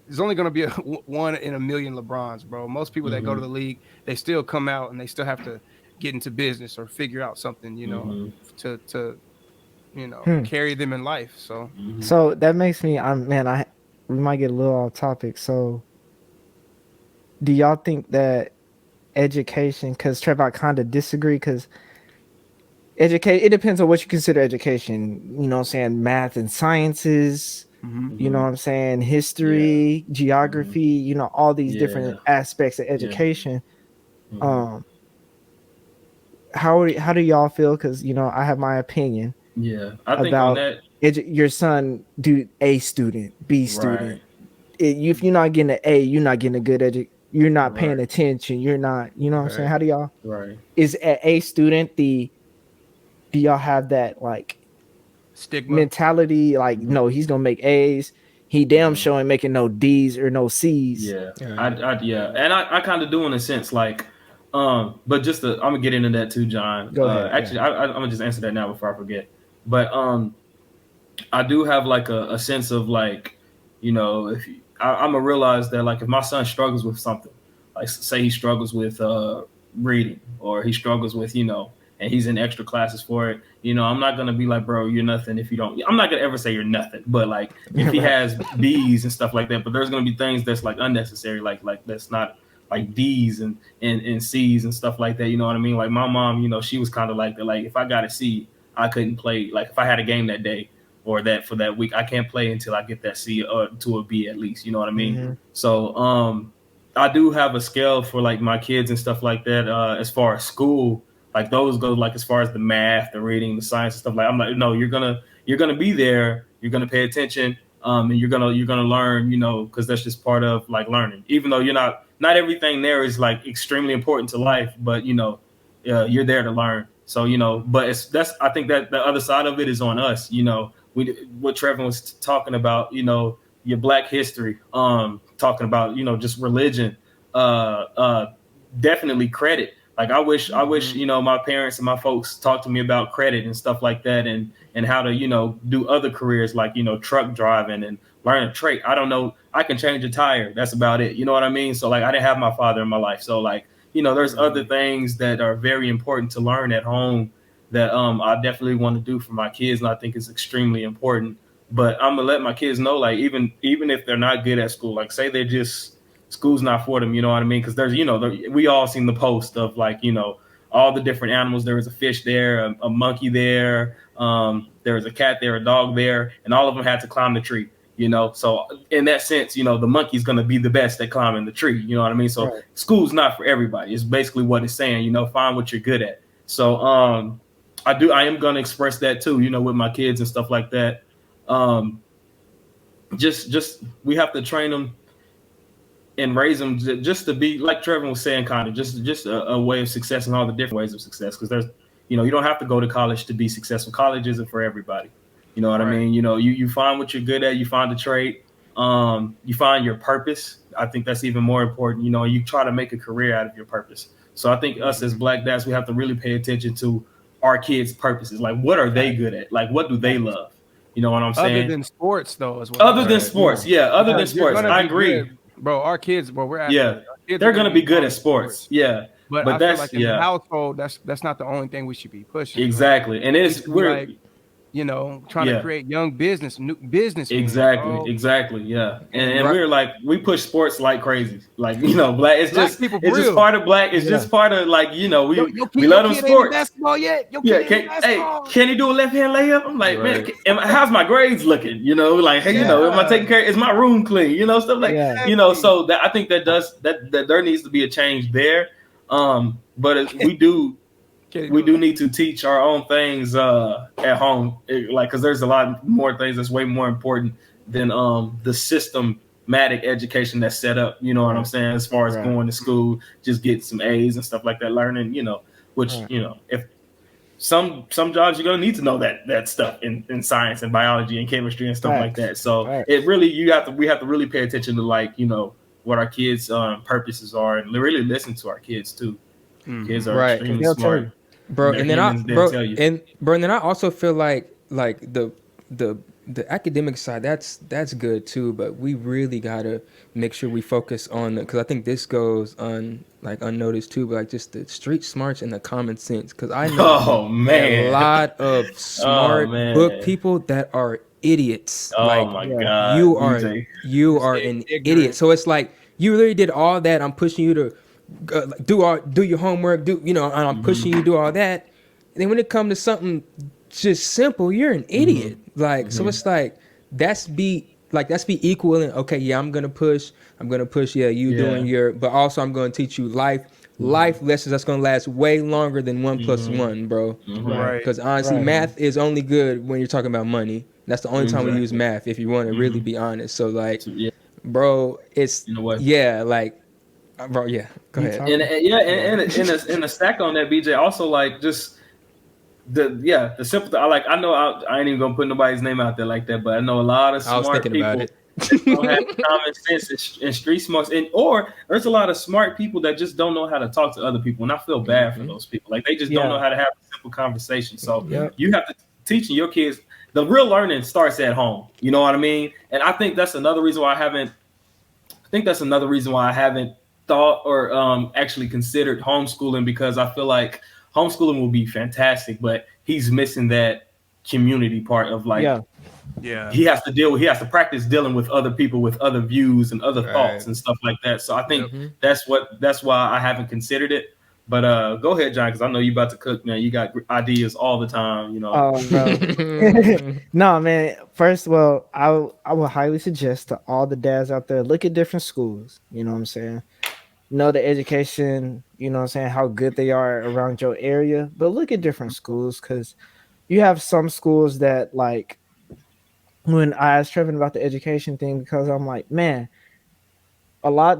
[SPEAKER 1] there's only going to be one in a million LeBrons, bro. Most people that go to the league, they still come out and they still have to get into business or figure out something, to carry them in life. So
[SPEAKER 2] So that makes me, we might get a little off topic. So do y'all think that education, because Trevor, I kind of disagree, because it depends on what you consider education. You know what I'm saying? Math and sciences, you know what I'm saying? History, geography, all these different aspects of education. How do y'all feel? Because, I have my opinion.
[SPEAKER 3] Yeah. I think on that,
[SPEAKER 2] your son, A student, B student. If you're not getting an A, you're not getting a good you're not paying attention. You're not, you know what I'm saying? How do y'all?
[SPEAKER 3] Right.
[SPEAKER 2] Is an A student do y'all have that like
[SPEAKER 1] stigma
[SPEAKER 2] mentality? Like, no, he's gonna make A's. He damn sure ain't making no D's or no C's.
[SPEAKER 3] Yeah. And I kind of do in a sense, like, but just I'm gonna get into that too, John.
[SPEAKER 2] Go ahead.
[SPEAKER 3] Actually, I'm gonna just answer that now before I forget. But I do have like a sense of like, if I'm gonna realize that like if my son struggles with something, like say he struggles with reading, or he struggles with and he's in extra classes for it, I'm not gonna be like, bro, you're nothing if you don't. I'm not gonna ever say you're nothing, but like if he has B's and stuff like that, but there's gonna be things that's like unnecessary, like that's not like D's and C's and stuff like that. You know what I mean? Like my mom, she was kind of like that. Like if I got a C, I couldn't play. Like if I had a game that day or that for that week, I can't play until I get that C to a B at least. You know what I mean? So I do have a scale for like my kids and stuff like that. As far as school, like those go like as far as the math, the reading, the science and stuff. Like I'm like, no, you're gonna be there. You're gonna pay attention, and you're gonna learn. Because that's just part of like learning. Even though you're not everything there is like extremely important to life, but you're there to learn. So but I think that the other side of it is on us. What Trevor was talking about. Your Black history. Talking about just religion. Definitely credit. Like I wish my parents and my folks talked to me about credit and stuff like that, and how to do other careers like truck driving and learn a trade. I don't know. I can change a tire. That's about it. You know what I mean? So like I didn't have my father in my life. So like there's other things that are very important to learn at home that I definitely want to do for my kids, and I think it's extremely important. But I'm gonna let my kids know, like even if they're not good at school, like say they're just school's not for them, you know what I mean? Because there's we all seen the post of like all the different animals. There was a fish there, a monkey there, there was a cat there, a dog there, and all of them had to climb the tree. So in that sense, the monkey's gonna be the best at climbing the tree. You know what I mean? So School's not for everybody. It's basically what it's saying. Find what you're good at. So I am gonna express that too. With my kids and stuff like that. Just we have to train them and raise them just to be like Trevor was saying, kind of just a way of success and all the different ways of success. Because there's You know, you don't have to go to college to be successful. College isn't for everybody. You know what I mean? You know, you find what you're good at, you find the trade, you find your purpose. I think that's even more important. You know, you try to make a career out of your purpose. So I think us as Black dads, we have to really pay attention to our kids' purposes. Like, what are they good at? Like, what do they love? You know what I'm saying?
[SPEAKER 1] Other than sports, though, as well.
[SPEAKER 3] Other than sports, other than sports, I agree.
[SPEAKER 1] Good. Bro, our kids, bro, we're
[SPEAKER 3] they're gonna be good at sports. Yeah.
[SPEAKER 1] But I feel like in the household, that's not the only thing we should be pushing.
[SPEAKER 3] Exactly.
[SPEAKER 1] Bro.
[SPEAKER 3] And we're
[SPEAKER 1] like, you know, trying to create young new business.
[SPEAKER 3] Exactly. Yeah. And we're like, we push sports like crazy. Like, you know, it's just part of Black. It's just part of, like, you know, we love them sports.
[SPEAKER 1] Basketball yet?
[SPEAKER 3] Can he do a left hand layup? I'm like, man, how's my grades looking? You know, like, hey, you know, am I taking care? Is my room clean? You know, stuff like, you know, so that I think that there needs to be a change there. But we do need to teach our own things at home, because there's a lot more things that's way more important than the systematic education that's set up. You know what I'm saying? As far as going to school, just get some A's and stuff like that, learning. You know, which you know, if some jobs you're gonna need to know that stuff in science and biology and chemistry and stuff like that. So it really we have to really pay attention to, like, you know, what our kids' purposes are, and really listen to our kids too. Kids are extremely smart.
[SPEAKER 4] Bro, and then I also feel like the academic side, that's good too, but we really gotta make sure we focus on, because I think this goes unnoticed too, but like just the street smarts and the common sense, because I know a lot of smart book people that are idiots.
[SPEAKER 3] My God,
[SPEAKER 4] you are an idiot. So it's like, you literally did all that. I'm pushing you to do your homework, and I'm pushing you to do all that. And then when it comes to something just simple, you're an idiot. So it's like, that's be equal. And okay, yeah, I'm gonna push. Yeah, doing your, but also I'm gonna teach you life lessons that's gonna last way longer than 1 + 1, bro. Because honestly, math is only good when you're talking about money. That's the only time we use math, if you want to really be honest. So like, bro, it's bro, yeah. Go ahead.
[SPEAKER 3] And a stack on that, BJ. Also, like, just the simple. I know I ain't even gonna put nobody's name out there like that, but I know a lot of smart people that don't have common sense and street smarts, or there's a lot of smart people that just don't know how to talk to other people, and I feel bad for those people. Like, they just don't know how to have a simple conversation. So you have to teach your kids. The real learning starts at home. You know what I mean? And I think that's another reason why I haven't thought or actually considered homeschooling, because I feel like homeschooling will be fantastic, but he's missing that community part of, like, he has to practice dealing with other people with other views and other thoughts and stuff like that. So I think that's why I haven't considered it. But go ahead, John, because I know you about to cook, man. You got ideas all the time, you know.
[SPEAKER 2] Oh, bro. No, man. First of all, I would highly suggest to all the dads out there, look at different schools. You know what I'm saying? Know the education, you know what I'm saying, how good they are around your area. But look at different schools, because you have some schools that, like, when I asked Trevin about the education thing, because I'm like, man,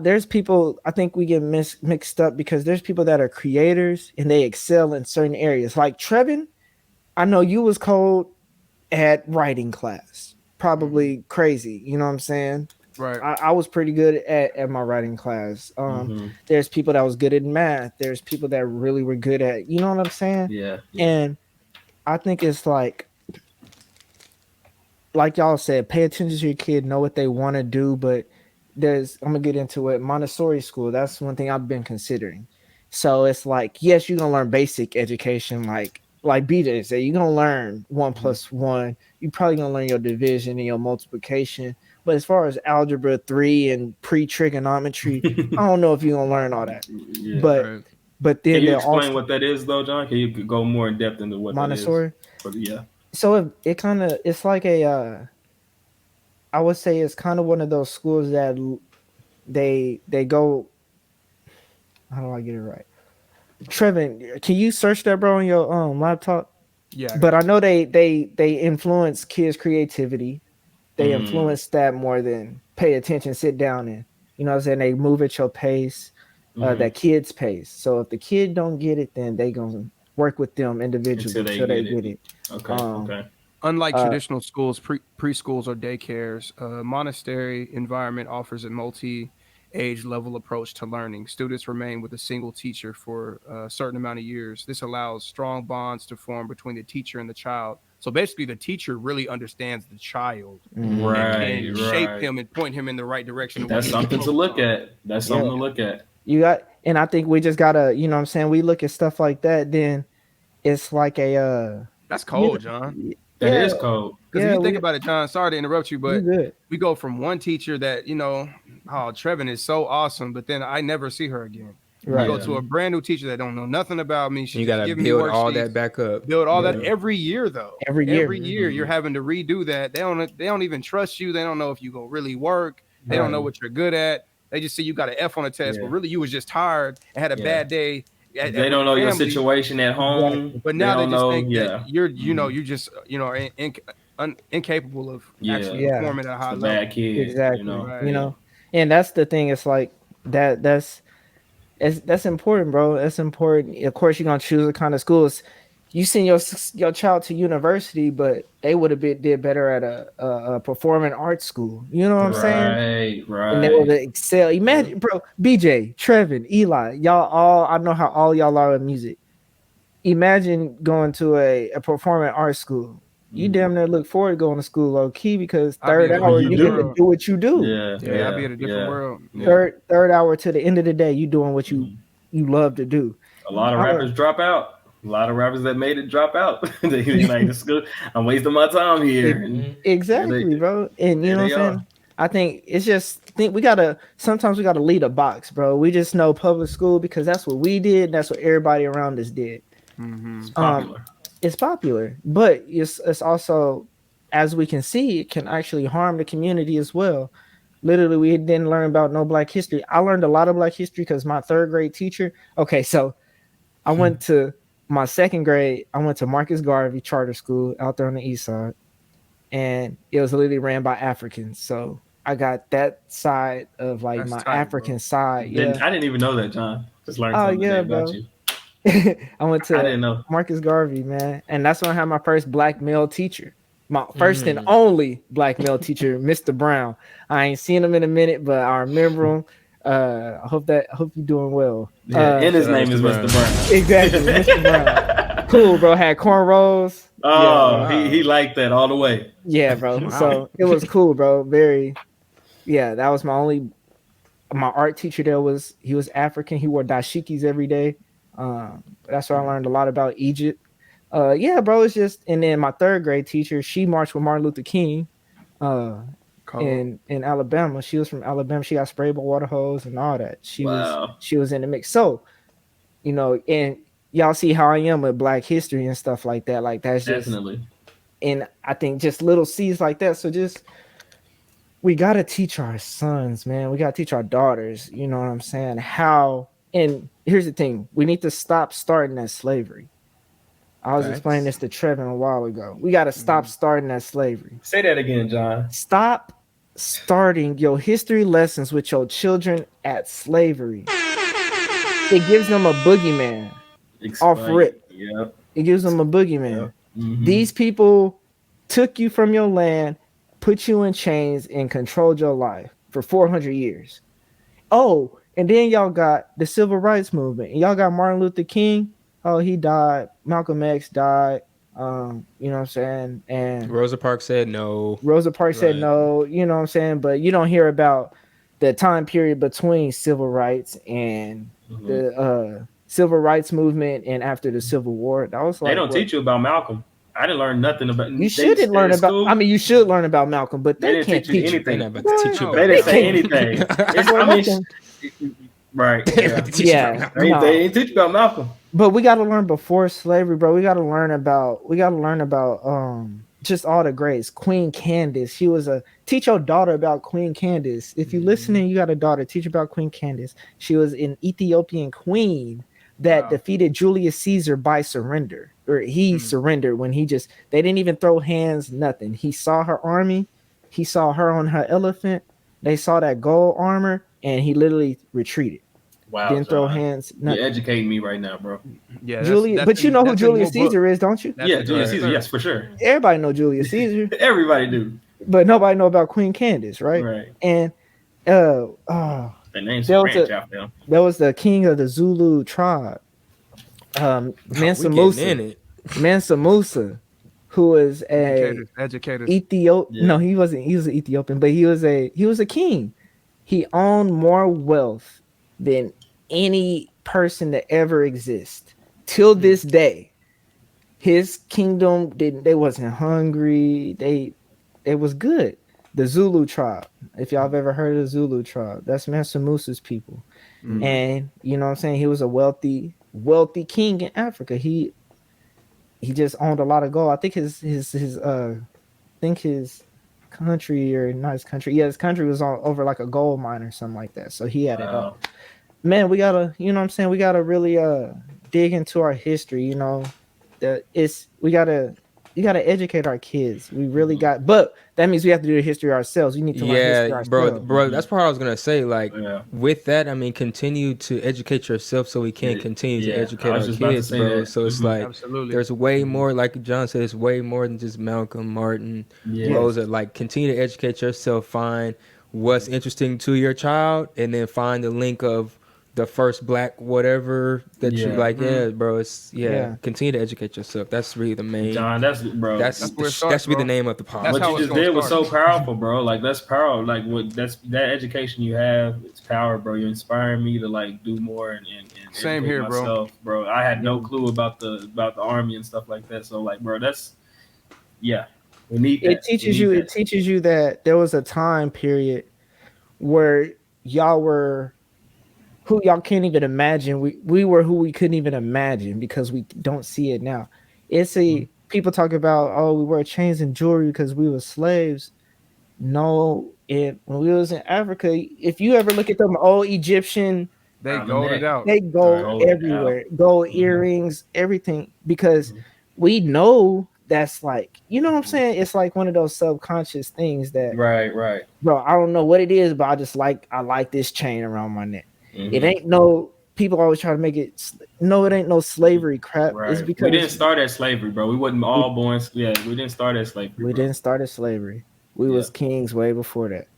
[SPEAKER 2] there's people, I think we get mixed up, because there's people that are creators and they excel in certain areas. Like Trevin, I know you was cold at writing class, probably crazy, you know what I'm saying?
[SPEAKER 1] Right.
[SPEAKER 2] I was pretty good at my writing class. There's people that was good at math. There's people that really were good at, you know what I'm saying?
[SPEAKER 3] Yeah.
[SPEAKER 2] And I think it's like y'all said, pay attention to your kid, know what they want to do, but I'm gonna get into it. Montessori school, that's one thing I've been considering. So it's like, yes, you're gonna learn basic education, like BJ said, you're gonna learn 1 + 1. You're probably gonna learn your division and your multiplication. But as far as algebra 3 and pre-trigonometry, I don't know if you're gonna learn all that. But then
[SPEAKER 3] can you explain what that is, though, John? Can you go more in depth into what
[SPEAKER 2] Montessori?
[SPEAKER 3] That is? Yeah.
[SPEAKER 2] So it's like I would say it's kind of one of those schools that they go. How do I get it right? Trevin, can you search that, bro, on your laptop?
[SPEAKER 1] Yeah.
[SPEAKER 2] But I know they influence kids' creativity. They influence that more than pay attention, sit down, and, you know what I'm saying, they move at your pace, that kid's pace. So if the kid don't get it, then they gonna work with them individually
[SPEAKER 3] Until
[SPEAKER 2] until
[SPEAKER 3] they
[SPEAKER 2] they
[SPEAKER 3] get
[SPEAKER 2] get
[SPEAKER 3] it.
[SPEAKER 2] it.
[SPEAKER 3] Okay. Okay.
[SPEAKER 1] Unlike
[SPEAKER 2] Uh,
[SPEAKER 1] traditional schools, preschools or daycares, monastery environment offers a multi-age level approach to learning. Students remain with a single teacher for a certain amount of years. This allows strong bonds to form between the teacher and the child. So basically, the teacher really understands the child
[SPEAKER 2] Mhm.
[SPEAKER 1] and
[SPEAKER 3] Right.
[SPEAKER 1] can shape
[SPEAKER 3] Right.
[SPEAKER 1] him and point him in the right direction of what
[SPEAKER 3] That's
[SPEAKER 1] he needs
[SPEAKER 3] something to
[SPEAKER 1] focus
[SPEAKER 3] look
[SPEAKER 1] on.
[SPEAKER 3] at. That's
[SPEAKER 2] Yeah.
[SPEAKER 3] something to look at.
[SPEAKER 2] You got, and I think we just gotta, you know what I'm saying? We look at stuff like that, then it's like a
[SPEAKER 1] That's
[SPEAKER 2] you know,
[SPEAKER 1] cold, John.
[SPEAKER 3] That
[SPEAKER 2] yeah,
[SPEAKER 3] is cold.
[SPEAKER 1] Because if
[SPEAKER 2] yeah,
[SPEAKER 1] you think
[SPEAKER 2] we
[SPEAKER 1] about it, John, sorry to interrupt you,
[SPEAKER 2] you
[SPEAKER 1] but
[SPEAKER 2] good.
[SPEAKER 1] we go from one teacher that, oh, Trevin is so awesome, but then I never see her again. I
[SPEAKER 2] Right.
[SPEAKER 1] go
[SPEAKER 3] Yeah.
[SPEAKER 1] to a brand new teacher that don't know nothing about me. She
[SPEAKER 4] You
[SPEAKER 1] just
[SPEAKER 4] gotta
[SPEAKER 1] giving me
[SPEAKER 4] build all
[SPEAKER 1] worksheets,
[SPEAKER 4] that back up.
[SPEAKER 1] build all that
[SPEAKER 3] Yeah.
[SPEAKER 1] every year though.
[SPEAKER 2] Every year.
[SPEAKER 1] Every year you're having to redo that. They don't even trust you. They don't know if you go really work. They don't know
[SPEAKER 3] Right.
[SPEAKER 1] what you're good at. They just see you got an F on a test,
[SPEAKER 3] Yeah.
[SPEAKER 1] but really you was just tired and had a
[SPEAKER 3] Yeah.
[SPEAKER 1] bad day
[SPEAKER 3] They
[SPEAKER 1] with
[SPEAKER 3] don't
[SPEAKER 1] your
[SPEAKER 3] know your
[SPEAKER 1] family.
[SPEAKER 3] situation at home.
[SPEAKER 2] Exactly.
[SPEAKER 1] But now they
[SPEAKER 3] don't
[SPEAKER 1] just
[SPEAKER 3] know.
[SPEAKER 1] think
[SPEAKER 3] Yeah.
[SPEAKER 1] that you just incapable of actually
[SPEAKER 2] Yeah.
[SPEAKER 1] performing at a high
[SPEAKER 3] The
[SPEAKER 1] level.
[SPEAKER 3] bad kid.
[SPEAKER 2] Exactly.
[SPEAKER 3] You know.
[SPEAKER 1] Right.
[SPEAKER 2] You know, and that's the thing. It's like that's important, bro. That's important. Of course, you're gonna choose the kind of schools. You send your child to university, but they would have did better at a performing arts school. You know what I'm saying?
[SPEAKER 3] Right.
[SPEAKER 2] And they would
[SPEAKER 3] Right.
[SPEAKER 2] excel. Imagine, bro, BJ, Trevin, Eli, y'all all. I know how all y'all are with music. Imagine going to a performing arts school. You damn near look forward to going to school low key because
[SPEAKER 1] I'll be
[SPEAKER 2] third
[SPEAKER 1] in a
[SPEAKER 2] hour
[SPEAKER 3] you
[SPEAKER 2] you
[SPEAKER 1] different
[SPEAKER 2] get to
[SPEAKER 1] world.
[SPEAKER 2] do what you do.
[SPEAKER 3] Yeah.
[SPEAKER 1] Yeah, I'll be in a different world. Yeah.
[SPEAKER 2] Third hour to the end of the day, you doing what you love to do.
[SPEAKER 3] A lot of
[SPEAKER 2] I-
[SPEAKER 3] rappers drop out. A lot of rappers that made it drop out. They like the school. I'm wasting my time here. And
[SPEAKER 2] Exactly, bro. And you know what I'm saying? I think it's just think sometimes we gotta lead a box, bro. We just know public school because that's what we did, that's what everybody around us did.
[SPEAKER 1] Mm-hmm.
[SPEAKER 3] It's popular.
[SPEAKER 2] It's popular, but it's also, as we can see, it can actually harm the community as well. Literally, we didn't learn about no Black history. I learned a lot of Black history because my third grade teacher. Okay, so I went to my second grade. I went to Marcus Garvey Charter School out there on the east side, and it was literally ran by Africans. So I got that side of like
[SPEAKER 1] That's
[SPEAKER 2] my
[SPEAKER 1] tight,
[SPEAKER 2] African
[SPEAKER 1] bro.
[SPEAKER 2] side.
[SPEAKER 3] I
[SPEAKER 2] Yeah,
[SPEAKER 3] didn't even know that, John. Just learned
[SPEAKER 2] Oh,
[SPEAKER 3] something
[SPEAKER 2] yeah,
[SPEAKER 3] today about
[SPEAKER 2] bro.
[SPEAKER 3] you.
[SPEAKER 2] I went
[SPEAKER 3] I
[SPEAKER 2] to
[SPEAKER 3] didn't know.
[SPEAKER 2] Marcus Garvey, man, and that's when I had my first Black male teacher. My first and only Black male teacher, Mr. Brown. I ain't seen him in a minute, but I remember him. I hope you're doing well.
[SPEAKER 3] Yeah, and his
[SPEAKER 4] shout out
[SPEAKER 3] name
[SPEAKER 4] Mr.
[SPEAKER 3] is
[SPEAKER 4] Brown.
[SPEAKER 3] Mr. Brown.
[SPEAKER 2] Exactly, Mr. Brown. Cool, bro. Had cornrows.
[SPEAKER 3] Oh,
[SPEAKER 4] Yeah.
[SPEAKER 3] he liked that all the way.
[SPEAKER 2] Yeah, bro. So it was cool, bro. That was my art teacher. He was African. He wore dashikis every day. That's where I learned a lot about Egypt. Yeah, bro. It's just, and then my third grade teacher, she marched with Martin Luther King. In Alabama. She was from Alabama. She got sprayed by water hose and all that. She was in the mix. So, and y'all see how I am with Black history and stuff like that. Like that's just
[SPEAKER 3] Definitely.
[SPEAKER 2] and I think just little seeds like that. So just we gotta teach our sons, man. We gotta teach our daughters, you know what I'm saying? How, and here's the thing, we need to stop starting that slavery. I was explaining this to Trevin a while ago. We gotta stop starting that slavery.
[SPEAKER 3] Say that again, John.
[SPEAKER 2] Stop starting your history lessons with your children at slavery. It gives them a boogeyman. Off rip.
[SPEAKER 3] Yep.
[SPEAKER 2] It gives them a boogeyman.
[SPEAKER 3] Mhm.
[SPEAKER 2] These people took you from your land, put you in chains, and controlled your life for 400 years. Oh, and then y'all got the civil rights movement. And y'all got Martin Luther King. Oh, he died. Malcolm X died. You know what I'm saying? And
[SPEAKER 4] Rosa Parks said no.
[SPEAKER 2] Rosa Parks said no, you know what I'm saying? But you don't hear about the time period between civil rights and the civil rights movement and after the Civil War. That was like,
[SPEAKER 3] they don't teach you about Malcolm. I didn't learn nothing about.
[SPEAKER 2] You shouldn't learn about.
[SPEAKER 3] School,
[SPEAKER 2] I mean, you should learn about Malcolm, but they
[SPEAKER 3] didn't
[SPEAKER 2] can't
[SPEAKER 3] teach you
[SPEAKER 2] teach you.
[SPEAKER 3] anything.
[SPEAKER 4] They're not about to teach you
[SPEAKER 1] No,
[SPEAKER 4] about
[SPEAKER 3] They didn't
[SPEAKER 4] that.
[SPEAKER 3] say anything. It's, I mean, right?
[SPEAKER 4] They
[SPEAKER 3] Yeah.
[SPEAKER 4] about to teach you about
[SPEAKER 2] Yeah,
[SPEAKER 4] that.
[SPEAKER 3] They
[SPEAKER 2] no.
[SPEAKER 3] didn't teach you about Malcolm.
[SPEAKER 2] But we got to learn before slavery, bro. We got to learn about. Just all the greats. Queen Candace. She was teach your daughter about Queen Candace. If you're listening, you got a daughter. Teach about Queen Candace. She was an Ethiopian queen that defeated Julius Caesar by surrender, or he surrendered when they didn't even throw hands, nothing. He saw her army, he saw her on her elephant, they saw that gold armor, and he literally retreated.
[SPEAKER 3] Wow,
[SPEAKER 2] didn't throw
[SPEAKER 3] John.
[SPEAKER 2] hands.
[SPEAKER 3] You're educating me right now, bro.
[SPEAKER 1] Yeah,
[SPEAKER 2] Julius, but you know who Julius Caesar is, don't you?
[SPEAKER 1] That's
[SPEAKER 3] yeah,
[SPEAKER 1] the
[SPEAKER 3] Julius
[SPEAKER 1] guy.
[SPEAKER 3] Caesar. Yes, for sure.
[SPEAKER 2] Everybody know Julius Caesar,
[SPEAKER 3] Everybody do.
[SPEAKER 2] but nobody know about Queen Candace, right?
[SPEAKER 3] Right.
[SPEAKER 2] And
[SPEAKER 3] The name's
[SPEAKER 2] There was
[SPEAKER 3] French
[SPEAKER 2] a-
[SPEAKER 3] out there.
[SPEAKER 2] that was the king of the Zulu tribe, Mansa Musa. Mansa Musa, who was a
[SPEAKER 1] Educators.
[SPEAKER 2] Ethiop.
[SPEAKER 3] Yeah.
[SPEAKER 2] No, he wasn't. He was an Ethiopian, but he was a king. He owned more wealth than any person that ever exists till this day. His kingdom didn't. They wasn't hungry. It was good. The Zulu tribe. If y'all have ever heard of the Zulu tribe, that's Mansa Musa's people. And you know what I'm saying, he was a wealthy king in Africa. He just owned a lot of gold. I think his country, or not his country. Yeah, his country was over like a gold mine or something like that. So he had it all. Man, we gotta, you know what I'm saying, we gotta really dig into our history. You know, you gotta educate our kids. We really got, but that means we have to do the history ourselves. We need to learn history ourselves.
[SPEAKER 4] bro. That's part I was gonna say. Like
[SPEAKER 3] Yeah.
[SPEAKER 4] with that, I mean, continue to educate yourself so we can continue to
[SPEAKER 3] Yeah,
[SPEAKER 4] educate
[SPEAKER 3] I was
[SPEAKER 4] our
[SPEAKER 3] just about to
[SPEAKER 4] kids,
[SPEAKER 3] say
[SPEAKER 4] bro.
[SPEAKER 3] that.
[SPEAKER 4] So it's like
[SPEAKER 1] Absolutely.
[SPEAKER 4] there's way more. Like John said, it's way more than just Malcolm, Martin,
[SPEAKER 3] Yeah.
[SPEAKER 4] Rosa. Like continue to educate yourself. Find what's interesting to your child, and then find the link of the first black whatever that you
[SPEAKER 3] Yeah.
[SPEAKER 4] like. Yeah, bro. It's
[SPEAKER 2] Yeah.
[SPEAKER 4] Continue to educate yourself. That's really the main.
[SPEAKER 3] John, that's bro.
[SPEAKER 4] That's
[SPEAKER 1] That's where it
[SPEAKER 4] that
[SPEAKER 1] starts,
[SPEAKER 4] should be the
[SPEAKER 1] bro.
[SPEAKER 4] name of the pod.
[SPEAKER 1] That's
[SPEAKER 3] what
[SPEAKER 1] how
[SPEAKER 3] you
[SPEAKER 1] it's
[SPEAKER 3] just
[SPEAKER 1] gonna
[SPEAKER 3] did was so
[SPEAKER 1] start.
[SPEAKER 3] powerful, bro. Like that's power. Like that education you have, it's power, bro. You're inspiring me to like do more and
[SPEAKER 1] Same
[SPEAKER 3] educate
[SPEAKER 1] here, bro.
[SPEAKER 3] myself, bro. I had no clue about the army and stuff like that. So like, bro, that's we need that.
[SPEAKER 2] It teaches you that there was a time period where y'all were who y'all can't even imagine. We were who we couldn't even imagine because we don't see it now. It's people talk about, oh, we wear chains and jewelry because we were slaves. No, when we was in Africa, if you ever look at them old Egyptian,
[SPEAKER 1] They
[SPEAKER 3] Around the
[SPEAKER 1] gold
[SPEAKER 3] neck.
[SPEAKER 1] it out.
[SPEAKER 2] they go
[SPEAKER 3] Gold it
[SPEAKER 2] everywhere, gold earrings, everything, because we know that's like, you know what I'm saying? It's like one of those subconscious things that,
[SPEAKER 3] right.
[SPEAKER 2] bro, I don't know what it is, but I like this chain around my neck.
[SPEAKER 3] Mhm.
[SPEAKER 2] It ain't no, people always try to make it, no, it ain't no slavery crap.
[SPEAKER 3] Right.
[SPEAKER 2] It's because
[SPEAKER 3] we didn't start as slavery, bro. We wasn't all born. Yeah, we didn't start as slavery.
[SPEAKER 2] we
[SPEAKER 3] bro.
[SPEAKER 2] didn't start as slavery. We was kings way before that.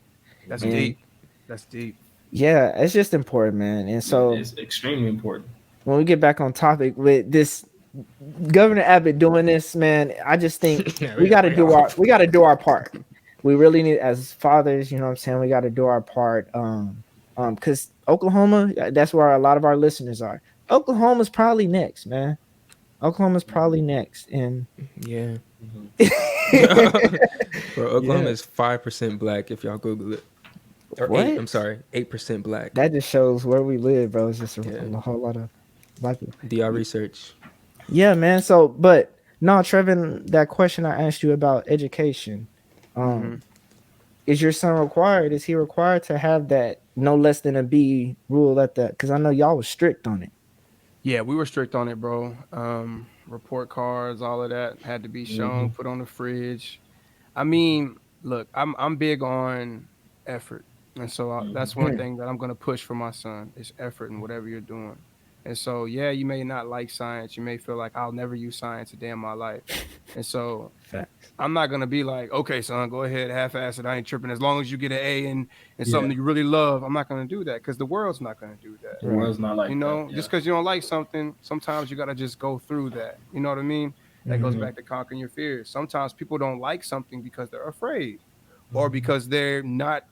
[SPEAKER 1] That's
[SPEAKER 2] And-
[SPEAKER 1] deep. That's deep.
[SPEAKER 2] Yeah, it's just important, man. And so
[SPEAKER 3] it's extremely important.
[SPEAKER 2] when we get back on topic with this Governor Abbott doing this, man, I just think we got to do our part. We really need, as fathers, you know what I'm saying, we got to do our part. Because Oklahoma, that's where a lot of our listeners are. Oklahoma's probably next, man. Oklahoma's probably next, and
[SPEAKER 4] Yeah. Bro, Oklahoma is 5% black if y'all Google it. Or
[SPEAKER 2] What?
[SPEAKER 4] 8, I'm sorry, 8% black.
[SPEAKER 2] that just shows where we live, bro. It's just a
[SPEAKER 4] Yeah.
[SPEAKER 2] whole lot of black people.
[SPEAKER 4] DR research.
[SPEAKER 2] Yeah, man. So, but no, Trevin, that question I asked you about education, is your son required? Is he required to have that no less than a B rule at that? Because I know y'all was strict on it.
[SPEAKER 1] Yeah, we were strict on it, bro. Report cards, all of that had to be shown, put on the fridge. I mean, look, I'm big on effort, and so that's one thing that I'm gonna push for my son is effort in whatever you're doing. And so, yeah, you may not like science. You may feel like I'll never use science a day in my life. And so I'm not going to be like, okay, son, go ahead, half-ass it. I ain't tripping. As long as you get an A in something that you really love, I'm not going to do that because the world's not going to do that.
[SPEAKER 3] The world's not like
[SPEAKER 1] You know,
[SPEAKER 3] that,
[SPEAKER 1] just because you don't like something, sometimes you got to just go through that. You know what I mean? That goes back to conquering your fears. Sometimes people don't like something because they're afraid or because they're not,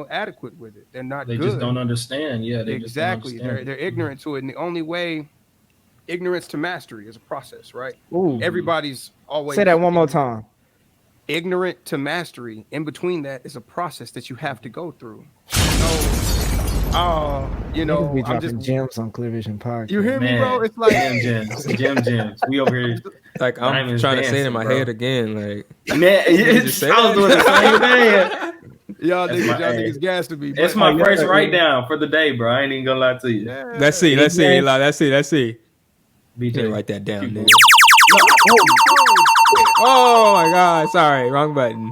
[SPEAKER 1] adequate with it. They're not
[SPEAKER 3] They
[SPEAKER 1] good.
[SPEAKER 3] just don't understand. Yeah, they
[SPEAKER 1] Exactly.
[SPEAKER 3] Just don't understand.
[SPEAKER 1] They're ignorant to it. And the only way, ignorance to mastery is a process, right?
[SPEAKER 2] Ooh.
[SPEAKER 1] Everybody's always
[SPEAKER 2] Say that one more time.
[SPEAKER 1] ignorant to mastery. In between that is a process that you have to go through. So,
[SPEAKER 2] Niggas be
[SPEAKER 1] I'm
[SPEAKER 2] dropping
[SPEAKER 1] just
[SPEAKER 2] gems on Clear Vision Podcast.
[SPEAKER 1] you hear me,
[SPEAKER 3] Man,
[SPEAKER 1] bro? It's like
[SPEAKER 3] gems. We over here.
[SPEAKER 4] Like, I'm
[SPEAKER 3] Diamonds
[SPEAKER 4] trying to say it in
[SPEAKER 3] dancing,
[SPEAKER 4] my
[SPEAKER 3] bro.
[SPEAKER 4] head again. Like,
[SPEAKER 3] Man,
[SPEAKER 4] just say
[SPEAKER 3] I was
[SPEAKER 4] that?
[SPEAKER 3] doing the same thing.
[SPEAKER 1] y'all
[SPEAKER 3] That's
[SPEAKER 1] niggas gas to be.
[SPEAKER 3] It's
[SPEAKER 1] but-
[SPEAKER 3] my first write down for the day, bro. I ain't even gonna lie to you.
[SPEAKER 1] Yeah.
[SPEAKER 4] let's see. Eli, let's see.
[SPEAKER 3] BJ,
[SPEAKER 4] You write that down,
[SPEAKER 3] keep
[SPEAKER 4] nigga.
[SPEAKER 3] going.
[SPEAKER 4] Oh my God! Sorry, wrong button.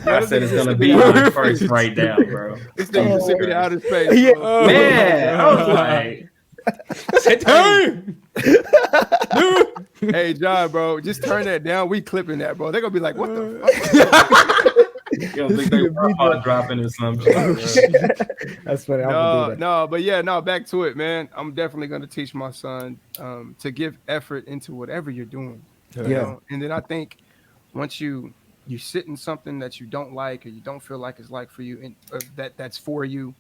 [SPEAKER 3] I said it's gonna be my first right now, bro.
[SPEAKER 1] This thing just sent me to outer space.
[SPEAKER 2] Yeah.
[SPEAKER 1] bro.
[SPEAKER 3] Man, I was like,
[SPEAKER 1] Hey, John, bro, just turn that down. We clipping that, bro. They're gonna be like, what the fuck?
[SPEAKER 3] you know, think they were dropping or something.
[SPEAKER 2] That's funny. I'm gonna do that.
[SPEAKER 1] No, but yeah, no, back to it, man. I'm definitely gonna teach my son to give effort into whatever you're doing. You know? And then I think once you sit in something that you don't like or you don't feel like it's like for you and that's for you,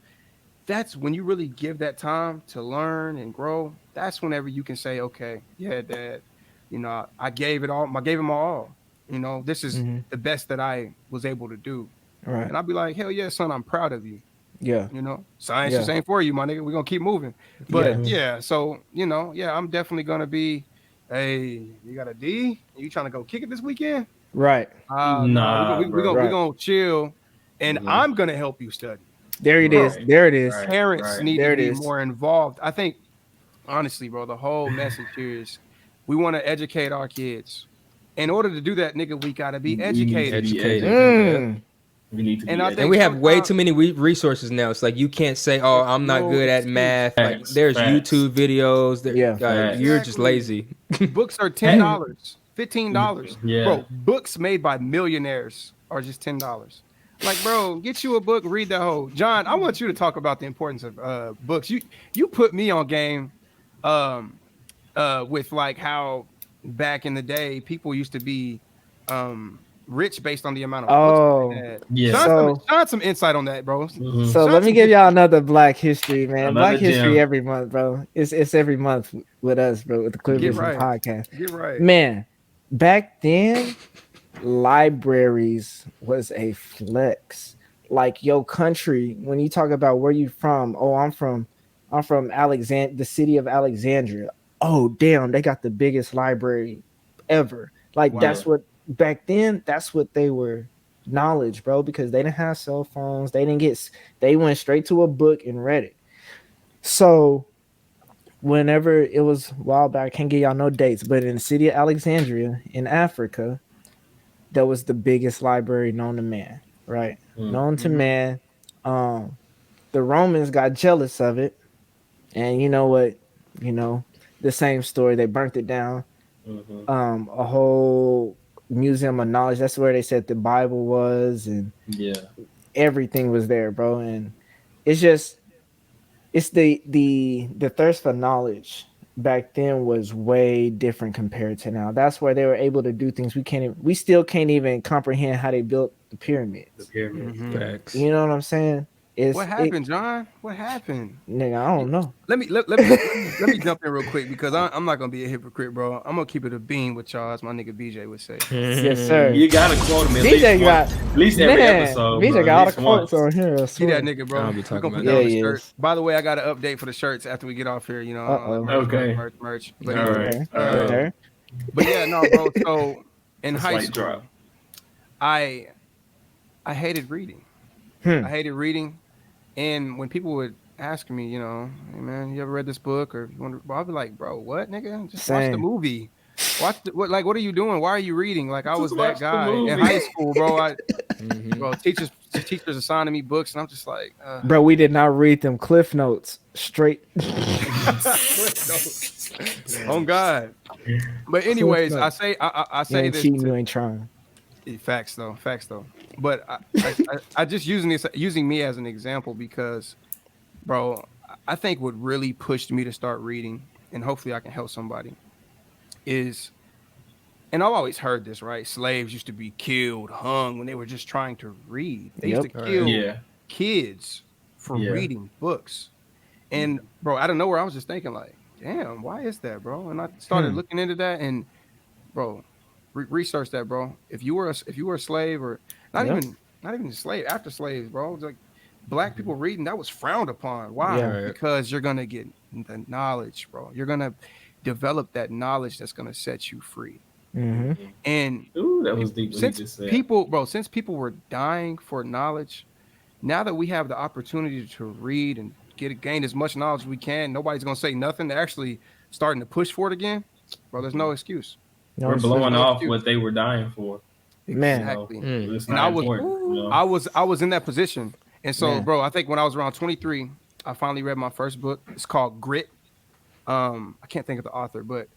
[SPEAKER 1] that's when you really give that time to learn and grow. That's whenever you can say, okay, yeah, Dad, you know, I gave it all. I gave him my all. You know, this is the best that I was able to do.
[SPEAKER 2] Right.
[SPEAKER 1] And I'd be like, hell yeah, son, I'm proud of you.
[SPEAKER 2] Yeah.
[SPEAKER 1] You know, science just ain't for you, my nigga. We're going to keep moving. But yeah, so, you know, yeah, I'm definitely going to be, hey, you got a D? You trying to go kick it this weekend?
[SPEAKER 2] Right.
[SPEAKER 3] Nah,
[SPEAKER 1] we're going to chill. And I'm going to help you study.
[SPEAKER 2] There it is. There it is.
[SPEAKER 1] Parents need to be more involved. I think, honestly, bro, the whole message here is we want to educate our kids. In order to do that, nigga, we got to be educated.
[SPEAKER 3] We need to be
[SPEAKER 4] and we have way too many resources now. It's like you can't say, "Oh, I'm not good at math." Like there's YouTube videos. You're just lazy.
[SPEAKER 1] Books are $10, $15. Yeah. Bro, books made by millionaires are just $10. Like, bro, get you a book, read that whole. John, I want you to talk about the importance of books. You put me on game with like how back in the day people used to be rich based on the amount of books they had. Yeah. John, some insight on that, bro.
[SPEAKER 2] So let me give y'all another Black History, man. Black History every month, bro. It's every month with us, bro, with the Clear Vision podcast.
[SPEAKER 1] Get right.
[SPEAKER 2] Man, back then libraries was a flex. Like your country, when you talk about where you from, I'm from the city of Alexandria. Oh damn, they got the biggest library ever. Like that's what back then, that's what they were knowledge, bro, because they didn't have cell phones. They went straight to a book and read it. So whenever it was a while back, I can't give y'all no dates, but in the city of Alexandria in Africa, that was the biggest library known to man, right? Known to man. The Romans got jealous of it. And you know what? You know, the same story. They burnt it down. A whole museum of knowledge. That's where they said the Bible was, and everything was there, bro. And it's the thirst for knowledge back then was way different compared to now. That's where they were able to do things we still can't even comprehend how they built the pyramids. You know what I'm saying?
[SPEAKER 1] What happened, John? What happened?
[SPEAKER 2] Nigga, I don't know.
[SPEAKER 1] Let me jump in real quick because I'm not gonna be a hypocrite, bro. I'm gonna keep it a bean with y'all, as my nigga BJ would say.
[SPEAKER 2] Yes, sir.
[SPEAKER 3] You gotta quote him at least every episode.
[SPEAKER 2] BJ got all the quotes on here.
[SPEAKER 1] See that nigga, bro. We're gonna put that on the shirt. By the way, I got an update for the shirts after we get off here. You know, merch. But
[SPEAKER 3] All right.
[SPEAKER 1] But yeah, no, bro. So in high school, I hated reading. I hated reading. And when people would ask me, you know, hey man, you ever read this book? Or I'll be like, bro, what, nigga? Just watch the movie. What are you doing? Why are you reading? Like I was that guy in high school, bro. Bro, teachers assigning me books, and I'm just like,
[SPEAKER 2] bro, we did not read them Cliff Notes straight.
[SPEAKER 1] Oh God. But anyways, I say this.
[SPEAKER 2] You ain't trying.
[SPEAKER 1] Facts though. But I just using me as an example because, bro, I think what really pushed me to start reading, and hopefully I can help somebody, is, and I've always heard this, right? Slaves used to be killed, hung when they were just trying to read. They used to kill kids for reading books. And bro, out of nowhere, I was just thinking like, damn, why is that, bro? And I started looking into that, and bro, research that, bro. If you were a slave, or not even a slave, after slaves, bro, like black people reading, that was frowned upon. Why? Because you're gonna get the knowledge, bro. You're gonna develop that knowledge that's gonna set you free. And
[SPEAKER 3] that was deep.
[SPEAKER 1] Since people were dying for knowledge, now that we have the opportunity to read and gain as much knowledge as we can, nobody's gonna say nothing. They're actually starting to push for it again, bro. There's no excuse.
[SPEAKER 3] We're blowing off what they were dying for.
[SPEAKER 2] Man.
[SPEAKER 1] Exactly.
[SPEAKER 3] It's
[SPEAKER 1] And
[SPEAKER 3] not
[SPEAKER 1] I was
[SPEAKER 3] important. You know?
[SPEAKER 1] I was in that position. And so,
[SPEAKER 2] Man.
[SPEAKER 1] bro, I think when I was around 23, I finally read my first book. It's called Grit. I can't think of the author, but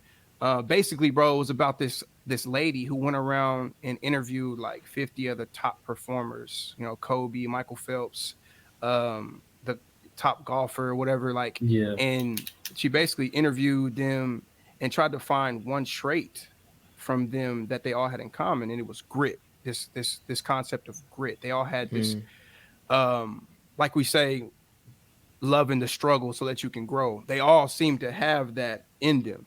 [SPEAKER 1] basically, bro, it was about this lady who went around and interviewed like 50 of the top performers, you know, Kobe, Michael Phelps, the top golfer, whatever, like,
[SPEAKER 3] Yeah.
[SPEAKER 1] and she basically interviewed them and tried to find one trait from them that they all had in common, and it was grit. This concept of grit. They all had this, like we say, loving the struggle so that you can grow. They all seem to have that in them.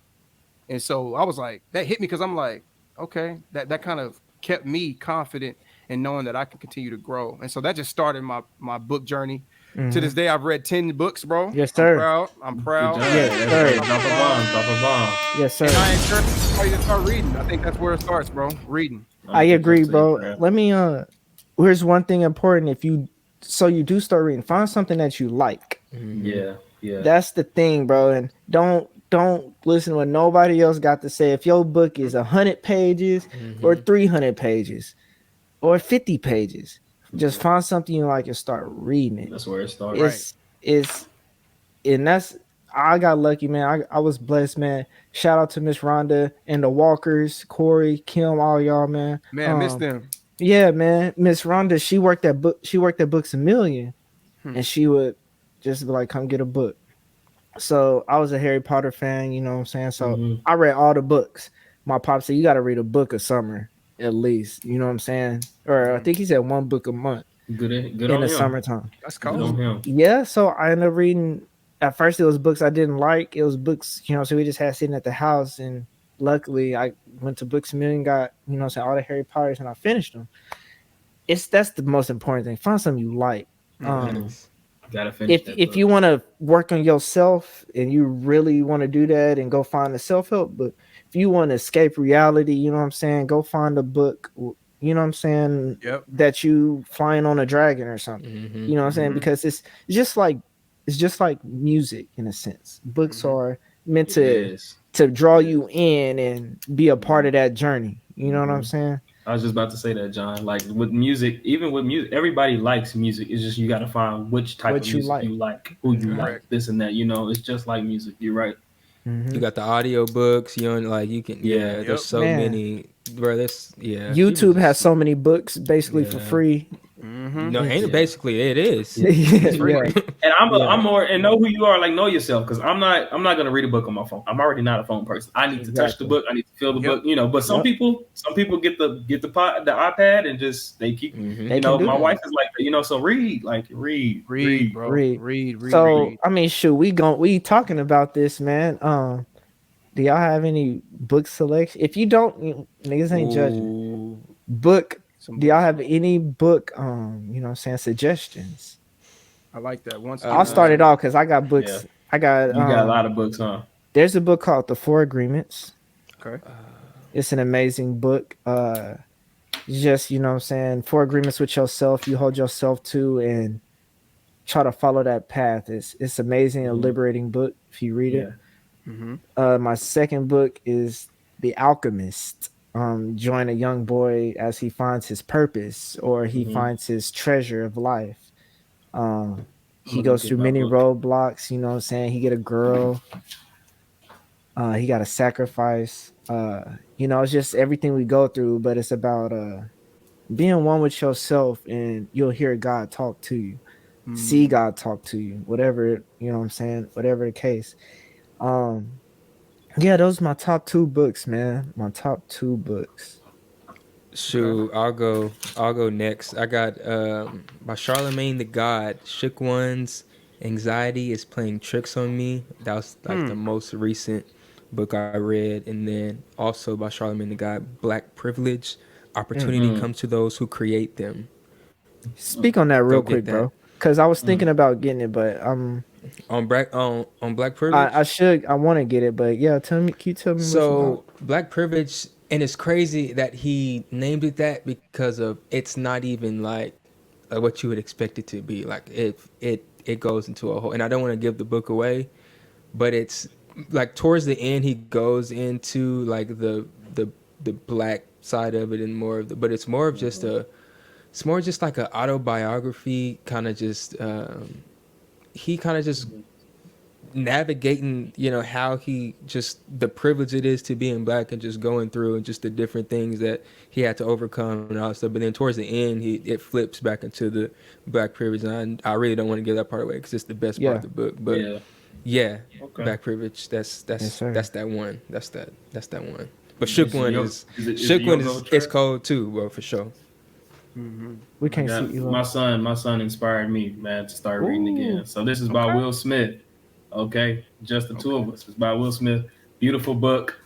[SPEAKER 1] And so I was like, that hit me because I'm like, okay, that kind of kept me confident in knowing that I can continue to grow. And so that just started my book journey. To this day, I've read 10 books, bro.
[SPEAKER 2] Yes, sir.
[SPEAKER 1] I'm
[SPEAKER 3] Good
[SPEAKER 1] proud.
[SPEAKER 3] job.
[SPEAKER 2] Yes,
[SPEAKER 3] That's
[SPEAKER 2] sir.
[SPEAKER 3] great. Drop a bomb. Drop a bomb.
[SPEAKER 2] Yes, sir.
[SPEAKER 1] And I encourage everybody to start reading. I think that's where it starts, bro. Reading.
[SPEAKER 2] I agree, bro. Let me here's one thing important. If you do start reading, find something that you like.
[SPEAKER 3] Yeah. Yeah.
[SPEAKER 2] That's the thing, bro. And don't listen to what nobody else got to say. If your book is 100 pages or 300 pages or 50 pages, just find something you like and start reading it.
[SPEAKER 3] That's where it starts.
[SPEAKER 2] I got lucky, man. I was blessed, man. Shout out to Miss Rhonda and the Walkers, Corey, Kim, all y'all, man.
[SPEAKER 1] Man, I miss them.
[SPEAKER 2] Yeah, man. Miss Rhonda, she worked at Books a Million, and she would just be like, "Come get a book." So I was a Harry Potter fan, you know what I'm saying? So I read all the books. My pop said, "You got to read a book a summer at least," you know what I'm saying? Or I think he said one book a month
[SPEAKER 3] Good
[SPEAKER 2] in
[SPEAKER 3] on
[SPEAKER 2] the
[SPEAKER 3] him.
[SPEAKER 2] summertime.
[SPEAKER 1] That's
[SPEAKER 3] Good
[SPEAKER 1] cool.
[SPEAKER 3] on him.
[SPEAKER 2] Yeah, so I ended up reading. At first, it was books I didn't like. It was books, you know, so we just had sitting at the house. And luckily, I went to Books a Million, got, you know what I'm saying, all the Harry Potters, and I finished them. That's the most important thing. Find something you like.
[SPEAKER 3] Gotta finish
[SPEAKER 2] If you want to work on yourself and you really want to do that and go find a self-help book, if you want to escape reality, you know what I'm saying, go find a book, you know what I'm saying, that you flying on a dragon or something. You know what I'm saying? Because it's just like music in a sense. Books are meant to draw you in and be a part of that journey. You know what I'm saying?
[SPEAKER 3] I was just about to say that, John. Like with music, even with music, everybody likes music. It's just you got to find which type of music you like, who you like, this and that. You know, it's just like music. You're right.
[SPEAKER 4] You got the audio books. You know, like you can. Yeah, there's so many. Bro,
[SPEAKER 2] YouTube has so many books basically for free.
[SPEAKER 4] No, ain't basically it is.
[SPEAKER 3] And I'm more and know who you are, like know yourself, because I'm not gonna read a book on my phone. I'm already not a phone person. I need to touch the book. I need to feel the book. You know, but some people get the iPad and just they keep. You know, my wife is like, you know, so read, bro, read.
[SPEAKER 2] So I mean, shoot, we talking about this, man. Do y'all have any book selection? If you don't, niggas ain't judging. Book. Do y'all have any book, you know what I'm saying, suggestions?
[SPEAKER 1] I like that.
[SPEAKER 2] I'll start it off because I got books.
[SPEAKER 3] Yeah.
[SPEAKER 2] I got.
[SPEAKER 3] You got a lot of books, huh?
[SPEAKER 2] There's a book called The Four Agreements.
[SPEAKER 1] Okay.
[SPEAKER 2] It's an amazing book. Just, you know what I'm saying, 4 agreements with yourself, you hold yourself to, and try to follow that path. It's amazing, a liberating book if you read it. My second book is The Alchemist. Join a young boy as he finds his purpose or he finds his treasure of life. He goes through many roadblocks, you know what I'm saying? He get a girl. He got a sacrifice. You know, it's just everything we go through, but it's about being one with yourself, and you'll hear God talk to you. See God talk to you, whatever, you know what I'm saying? Whatever the case. Yeah, those are my top 2 books, man. My top 2 books.
[SPEAKER 4] Shoot, I'll go next. I got by Charlemagne the God, Shook Ones, Anxiety is Playing Tricks on Me. That was like the most recent book I read. And then also by Charlemagne the God, Black Privilege, Opportunity Comes to Those Who Create Them.
[SPEAKER 2] Speak on that real quick, bro. Because I was thinking about getting it, but
[SPEAKER 4] on Black Privilege.
[SPEAKER 2] I want to get it, but yeah, can you tell me?
[SPEAKER 4] So Black Privilege, and it's crazy that he named it that because of it's not even like what you would expect it to be. Like it goes into a whole, and I don't want to give the book away, but it's like towards the end he goes into like the black side of it and more of the, but it's more of just it's more just like an autobiography kind of just, he kind of just navigating, how he just the privilege it is to being black and just going through and just the different things that he had to overcome and all that stuff. But then towards the end, it flips back into the black privilege. And I really don't want to give that part away because it's the best part of the book. But yeah,
[SPEAKER 3] Okay.
[SPEAKER 4] black privilege. That's
[SPEAKER 2] sir.
[SPEAKER 4] that's that one. That's that one. But Shook one
[SPEAKER 3] Is it
[SPEAKER 4] Shook one
[SPEAKER 3] your go,
[SPEAKER 4] it's
[SPEAKER 3] Trev?
[SPEAKER 4] cold too, bro, for sure.
[SPEAKER 2] We can't
[SPEAKER 3] Yeah,
[SPEAKER 2] see you.
[SPEAKER 3] my son inspired me, man, to start reading again. So this is by Will Smith. Okay, just the two of us. It's by Will Smith. Beautiful book.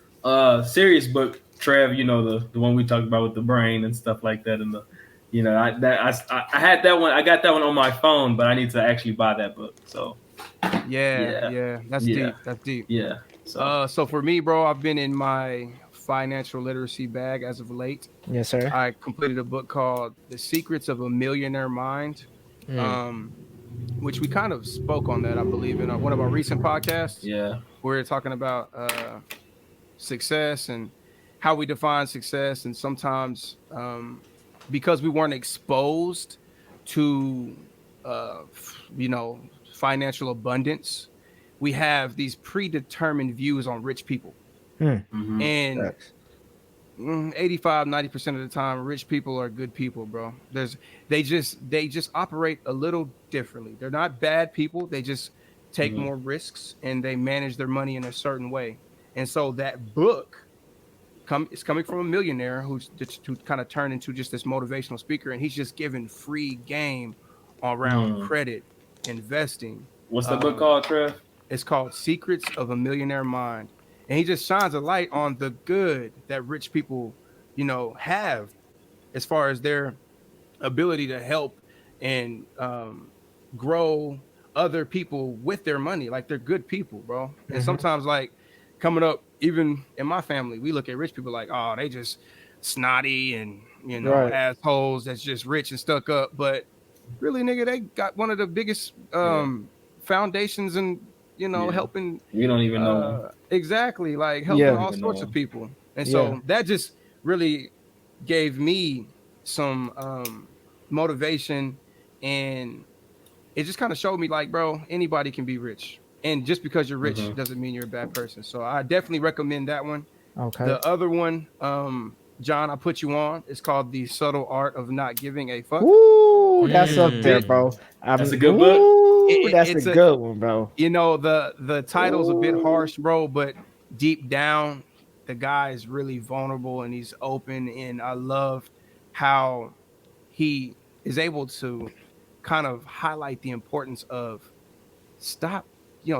[SPEAKER 3] Serious book. Trev, the one we talked about with the brain and stuff like that, and I had that one. I got that one on my phone, but I need to actually buy that book. So
[SPEAKER 1] Yeah. That's deep. That's deep.
[SPEAKER 3] yeah. So
[SPEAKER 1] So for me, bro, I've been in my financial literacy bag as of late.
[SPEAKER 2] Yes, sir.
[SPEAKER 1] I completed a book called The Secrets of a Millionaire Mind, which we kind of spoke on that, I believe, in one of our recent podcasts.
[SPEAKER 3] yeah.
[SPEAKER 1] We're talking about success and how we define success. And sometimes because we weren't exposed to, financial abundance, we have these predetermined views on rich people.
[SPEAKER 3] Mhm.
[SPEAKER 1] And
[SPEAKER 2] Facts.
[SPEAKER 1] 85-90% of the time, rich people are good people, bro. They just operate a little differently. They're not bad people. They just take more risks and they manage their money in a certain way. And so that book is coming from a millionaire who kind of turned into just this motivational speaker, and he's just giving free game around credit, investing.
[SPEAKER 3] What's the book called, Trev?
[SPEAKER 1] It's called Secrets of a Millionaire Mind. And he just shines a light on the good that rich people, have as far as their ability to help and grow other people with their money. Like, they're good people, bro. And sometimes, like, coming up, even in my family, we look at rich people like, oh, they just snotty and,
[SPEAKER 2] Right.
[SPEAKER 1] assholes that's just rich and stuck up. But really, nigga, they got one of the biggest foundations and, helping.
[SPEAKER 3] We don't even know.
[SPEAKER 1] Exactly, like helping
[SPEAKER 2] Yeah.
[SPEAKER 1] all sorts of people. And so that just really gave me some motivation, and it just kind of showed me, like, bro, anybody can be rich. And just because you're rich doesn't mean you're a bad person. So I definitely recommend that one.
[SPEAKER 2] Okay.
[SPEAKER 1] The other one, John, I put you on. It's called The Subtle Art of Not Giving a Fuck.
[SPEAKER 2] Ooh, that's up there, bro.
[SPEAKER 3] That's a good book.
[SPEAKER 2] That's
[SPEAKER 1] It's
[SPEAKER 2] a good one, bro.
[SPEAKER 1] The title's a bit harsh, bro, but deep down, the guy is really vulnerable and he's open. And I love how he is able to kind of highlight the importance of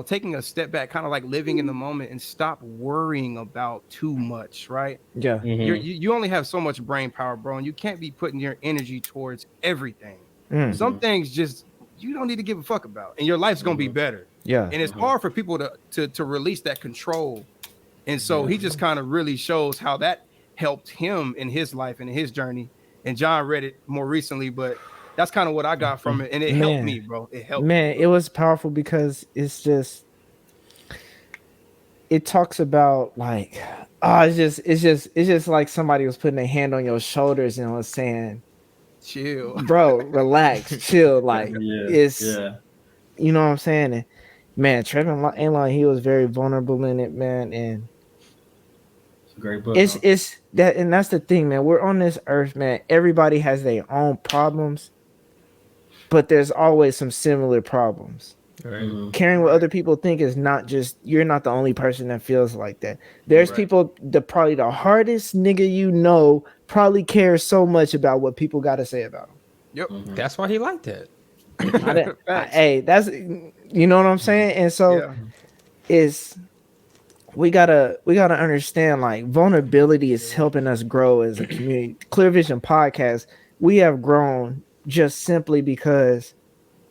[SPEAKER 1] taking a step back, kind of like living in the moment, and stop worrying about too much, right?
[SPEAKER 2] Yeah.
[SPEAKER 1] You only have so much brain power, bro, and you can't be putting your energy towards everything. Some things just you don't need to give a fuck about, and your life's gonna be better.
[SPEAKER 2] Yeah.
[SPEAKER 1] And it's hard for people to release that control. And so he just kind of really shows how that helped him in his life and in his journey. And John read it more recently, but that's kind of what I got from it. And it helped me, bro. It helped
[SPEAKER 2] Man,
[SPEAKER 1] me.
[SPEAKER 2] it was powerful because it talks about, like, it's just like somebody was putting a hand on your shoulders and was saying,
[SPEAKER 1] Chill.
[SPEAKER 2] bro, relax, chill. Like, it's, you know what I'm saying? And, man, Trevor ain't lying, he was very vulnerable in it, man. And
[SPEAKER 3] It's a great book.
[SPEAKER 2] it's that, and that's the thing, man. We're on this earth, man. Everybody has their own problems, but there's always some similar problems. Caring what other people think is not just, you're not the only person that feels like that. There's people, probably the hardest nigga probably cares so much about what people got to say about him.
[SPEAKER 1] Yep.
[SPEAKER 4] That's why he liked that.
[SPEAKER 2] Hey, that's, you know what I'm saying? And so we gotta understand, like, vulnerability is helping us grow as a community. Clear Vision Podcast, we have grown just simply because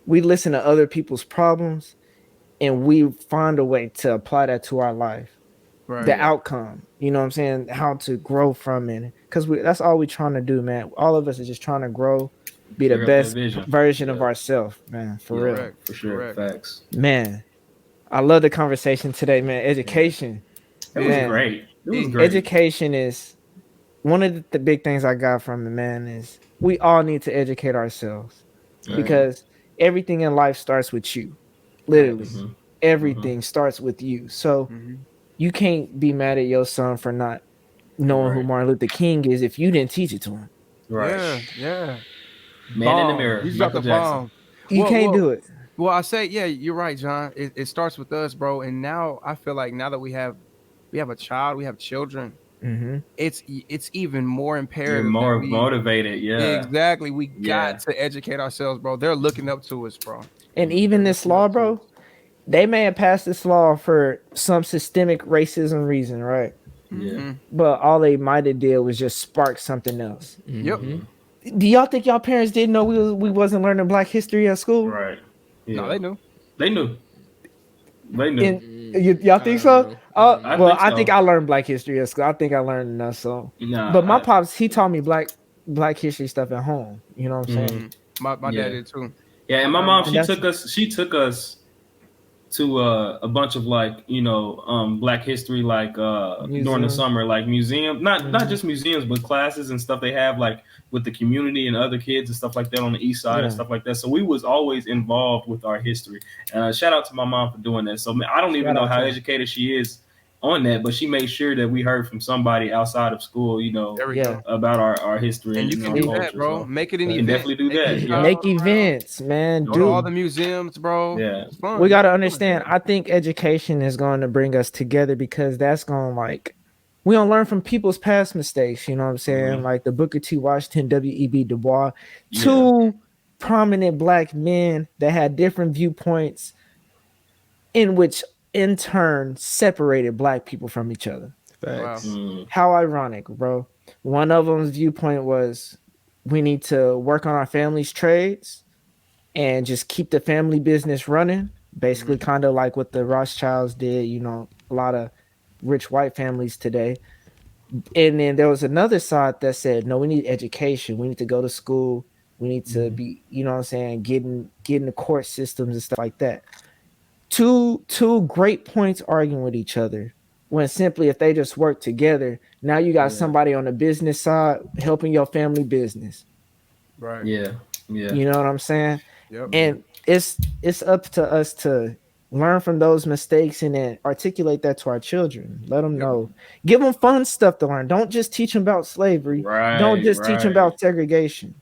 [SPEAKER 2] we listen to other people's problems and we find a way to apply that to our life.
[SPEAKER 1] Right.
[SPEAKER 2] The outcome, you know what I'm saying? How to grow from it. Because that's all we're trying to do, man. All of us are just trying to grow, be the best version of ourselves, man. For real.
[SPEAKER 3] For sure. Facts.
[SPEAKER 2] Man, I love the conversation today, man. Education.
[SPEAKER 3] It was great. It was great.
[SPEAKER 2] Education is one of the big things I got from it, man, is we all need to educate ourselves because everything in life starts with you. Literally, everything starts with you. So you can't be mad at your son for not knowing who Martin Luther King is if you didn't teach it to him.
[SPEAKER 3] Right.
[SPEAKER 1] Yeah.
[SPEAKER 3] Man in the mirror.
[SPEAKER 1] You dropped
[SPEAKER 3] Michael
[SPEAKER 1] the
[SPEAKER 3] Jackson.
[SPEAKER 1] bomb.
[SPEAKER 2] You can't do it.
[SPEAKER 1] Well, I say, yeah, you're right, John. It starts with us, bro. And now I feel like now that we have a child, we have children. It's even more imperative.
[SPEAKER 3] You're more motivated, yeah.
[SPEAKER 1] Exactly. We got to educate ourselves, bro. They're looking up to us, bro.
[SPEAKER 2] And even this law, bro, they may have passed this law for some systemic racism reason, right?
[SPEAKER 3] Yeah.
[SPEAKER 2] But all they might have did was just spark something else.
[SPEAKER 1] Yep.
[SPEAKER 2] Do y'all think y'all parents didn't know we wasn't learning Black history at school?
[SPEAKER 3] Right. Yeah.
[SPEAKER 1] No, they knew.
[SPEAKER 3] They knew.
[SPEAKER 2] Y'all think so? I
[SPEAKER 3] so.
[SPEAKER 2] think I learned Black history at school. I think I learned enough. So,
[SPEAKER 3] Nah,
[SPEAKER 2] but my pops, he taught me Black history stuff at home. You know what I'm saying?
[SPEAKER 1] My dad did too.
[SPEAKER 3] Yeah, and my mom,
[SPEAKER 2] And
[SPEAKER 3] she took us to a bunch of like, Black history, like during the summer, like museum, not just museums, but classes and stuff they have like with the community and other kids and stuff like that on the east side and stuff like that. So we was always involved with our history. Shout out to my mom for doing that. So I don't even know how educated she is on that, but she made sure that we heard from somebody outside of school, about our history.
[SPEAKER 1] And you can do
[SPEAKER 3] culture,
[SPEAKER 1] that, bro.
[SPEAKER 3] So.
[SPEAKER 1] Make it an
[SPEAKER 3] You
[SPEAKER 1] event.
[SPEAKER 3] can definitely do that. Yeah.
[SPEAKER 2] Make events, man.
[SPEAKER 1] Go to all the museums, bro.
[SPEAKER 3] Yeah.
[SPEAKER 1] It's fun.
[SPEAKER 2] We got to understand. I think education is going to bring us together because that's going to we don't learn from people's past mistakes. You know what I'm saying? Like the Booker T. Washington, W.E.B. Du Bois, two prominent Black men that had different viewpoints, in which in turn separated Black people from each other.
[SPEAKER 4] Facts.
[SPEAKER 1] Wow.
[SPEAKER 2] How ironic, bro. One of them's viewpoint was we need to work on our family's trades and just keep the family business running. Basically, kind of like what the Rothschilds did, a lot of rich white families today. And then there was another side that said, no, we need education. We need to go to school. We need to be, getting the court systems and stuff like that. Two great points arguing with each other when simply if they just work together, now you got somebody on the business side helping your family business.
[SPEAKER 1] Right.
[SPEAKER 3] Yeah.
[SPEAKER 2] You know what I'm saying?
[SPEAKER 1] Yep.
[SPEAKER 2] And it's up to us to learn from those mistakes and then articulate that to our children. Let them know. Give them fun stuff to learn. Don't just teach them about slavery. Don't just teach them about segregation.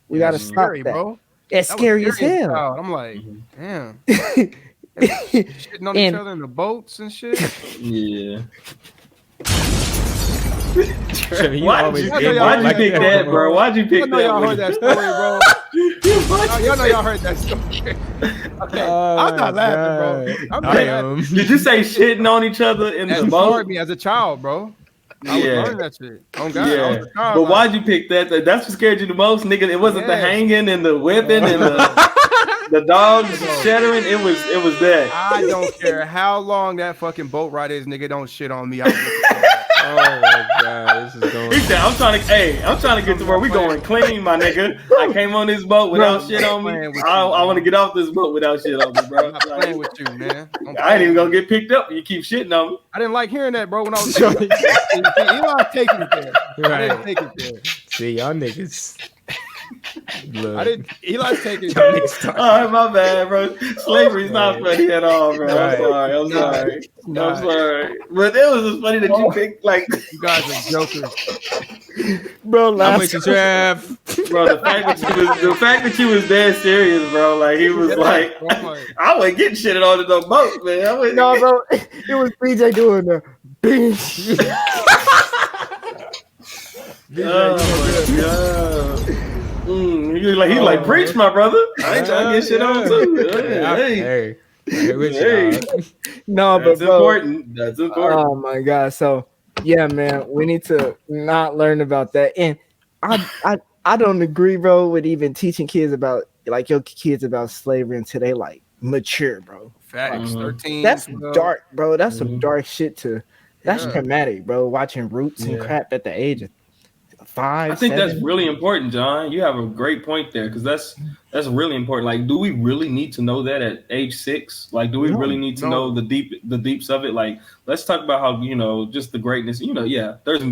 [SPEAKER 2] We got to stop that.
[SPEAKER 1] Bro.
[SPEAKER 2] It's scary as hell.
[SPEAKER 1] I'm like, damn. Shitting on each other in the boats and shit.
[SPEAKER 3] Yeah.
[SPEAKER 4] Why'd you
[SPEAKER 3] pick that, bro? Why'd you pick that?
[SPEAKER 1] I know y'all heard that story, bro. Y'all know y'all heard that story. Okay, I'm not laughing, bro. I'm not laughing.
[SPEAKER 3] Did you say shitting on each other in the boat?
[SPEAKER 1] That me as a child, bro. I was learning that shit. Oh God, I was a child,
[SPEAKER 3] but why'd you pick that? That's what scared you the most, nigga. It wasn't the hanging and the whipping and the dogs shattering. It was that.
[SPEAKER 1] I don't care how long that fucking boat ride is, nigga. Don't shit on me.
[SPEAKER 4] Oh my God, this is going.
[SPEAKER 3] He said, I'm trying to get to where we going clean, my nigga. I came on this boat without shit on me. I want to get off this boat without shit on me, bro.
[SPEAKER 1] I'm not playing with you, man.
[SPEAKER 3] I ain't even gonna get picked up. You keep shitting on me.
[SPEAKER 1] I didn't like hearing that, bro. When I was young, Eli taking it there. Right. I didn't take it there.
[SPEAKER 4] See, y'all niggas.
[SPEAKER 1] Eli's taking it.
[SPEAKER 3] All right, my bad, bro. Slavery's not funny at all, bro. I'm sorry. But it was just funny that you picked like
[SPEAKER 1] you guys are jokers,
[SPEAKER 2] bro.
[SPEAKER 4] I'm with you, Trav.
[SPEAKER 3] Bro, the fact that you was dead serious, bro. Like he was like, I wasn't getting shitted on the boat, man.
[SPEAKER 2] No, bro. It was BJ doing the bitch.
[SPEAKER 3] He's like, preach, my brother. I ain't trying to get shit on too. Hey.
[SPEAKER 2] No,
[SPEAKER 3] that's
[SPEAKER 2] but bro,
[SPEAKER 3] important. That's important.
[SPEAKER 2] Oh my God. So yeah, man, we need to not learn about that. And I don't agree, bro, with even teaching kids about your kids about slavery until they like mature, bro.
[SPEAKER 1] Facts. 13.
[SPEAKER 2] That's dark, bro. That's some dark shit too. That's traumatic, bro. Watching Roots and crap at the age of 5.
[SPEAKER 3] I think
[SPEAKER 2] 7.
[SPEAKER 3] that's really important, John. You have a great point there because that's really important. Like, do we really need to know that at age 6? Like, do we really need to know the deeps of it? Like, let's talk about how just the greatness. There's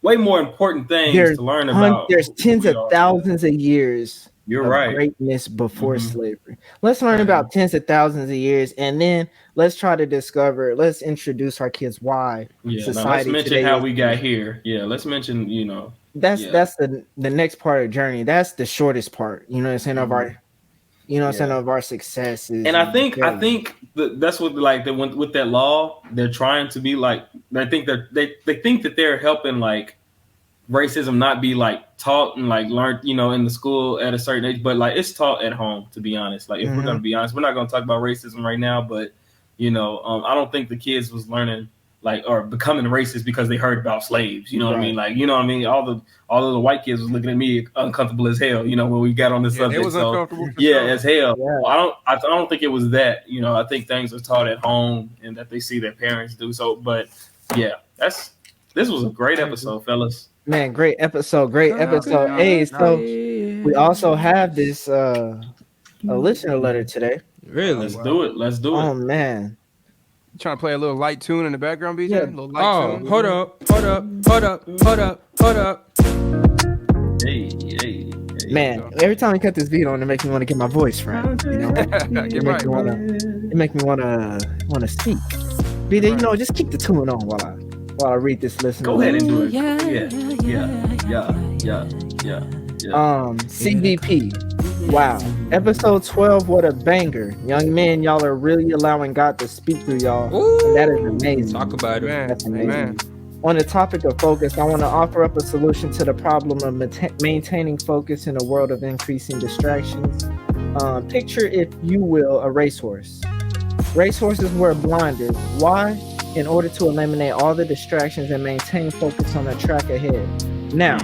[SPEAKER 3] way more important things to learn about.
[SPEAKER 2] There's tens of thousands of years.
[SPEAKER 3] You're right.
[SPEAKER 2] Greatness before slavery. Let's learn about tens of thousands of years, and then let's try to discover. Let's introduce our kids why society.
[SPEAKER 3] Let's mention how we got here. Yeah, let's mention.
[SPEAKER 2] That's the next part of the journey. That's the shortest part. You know what I'm saying, of our, of our successes.
[SPEAKER 3] And I think that's what with that law, they're trying to be like. I think they think that they're helping like racism not be like taught and like learned, in the school at a certain age, but like it's taught at home, to be honest. Like if we're gonna be honest, we're not gonna talk about racism right now, but I don't think the kids was learning like or becoming racist because they heard about slaves. You know what I mean? Like all of the white kids was looking at me uncomfortable as hell. When we got on this subject.
[SPEAKER 1] It was uncomfortable.
[SPEAKER 3] As hell.
[SPEAKER 2] Yeah.
[SPEAKER 3] I don't think it was that. I think things are taught at home and that they see their parents do so. But yeah, this was a great episode, fellas.
[SPEAKER 2] Man, great episode. Hey, so we also have this a listener letter today.
[SPEAKER 4] Really?
[SPEAKER 3] Let's do it.
[SPEAKER 2] Oh man.
[SPEAKER 1] You trying to play a little light tune in the background, BJ?
[SPEAKER 2] Yeah.
[SPEAKER 1] A little light tune.
[SPEAKER 4] Hold up.
[SPEAKER 3] Hey.
[SPEAKER 2] Man, every time we cut this beat on, it makes me want to get my voice right.
[SPEAKER 1] Get right, brother.
[SPEAKER 2] It makes me want to speak. BJ, just keep the tune on while I read this listener.
[SPEAKER 3] Go ahead and do it. Yeah.
[SPEAKER 2] CVP. Wow. Episode 12, what a banger. Young men, y'all are really allowing God to speak through y'all.
[SPEAKER 4] Ooh,
[SPEAKER 2] that is amazing.
[SPEAKER 4] Talk about it.
[SPEAKER 1] Man,
[SPEAKER 2] That's amazing.
[SPEAKER 1] man.
[SPEAKER 2] On the topic of focus, I want to offer up a solution to the problem of maintaining focus in a world of increasing distractions. Picture, if you will, a racehorse. Racehorses wear blinders. Why? In order to eliminate all the distractions and maintain focus on the track ahead. Now,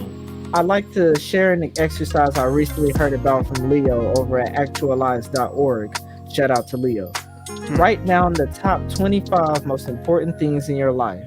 [SPEAKER 2] I'd like to share an exercise I recently heard about from Leo over at actualize.org. Shout out to Leo. Write down the top 25 most important things in your life.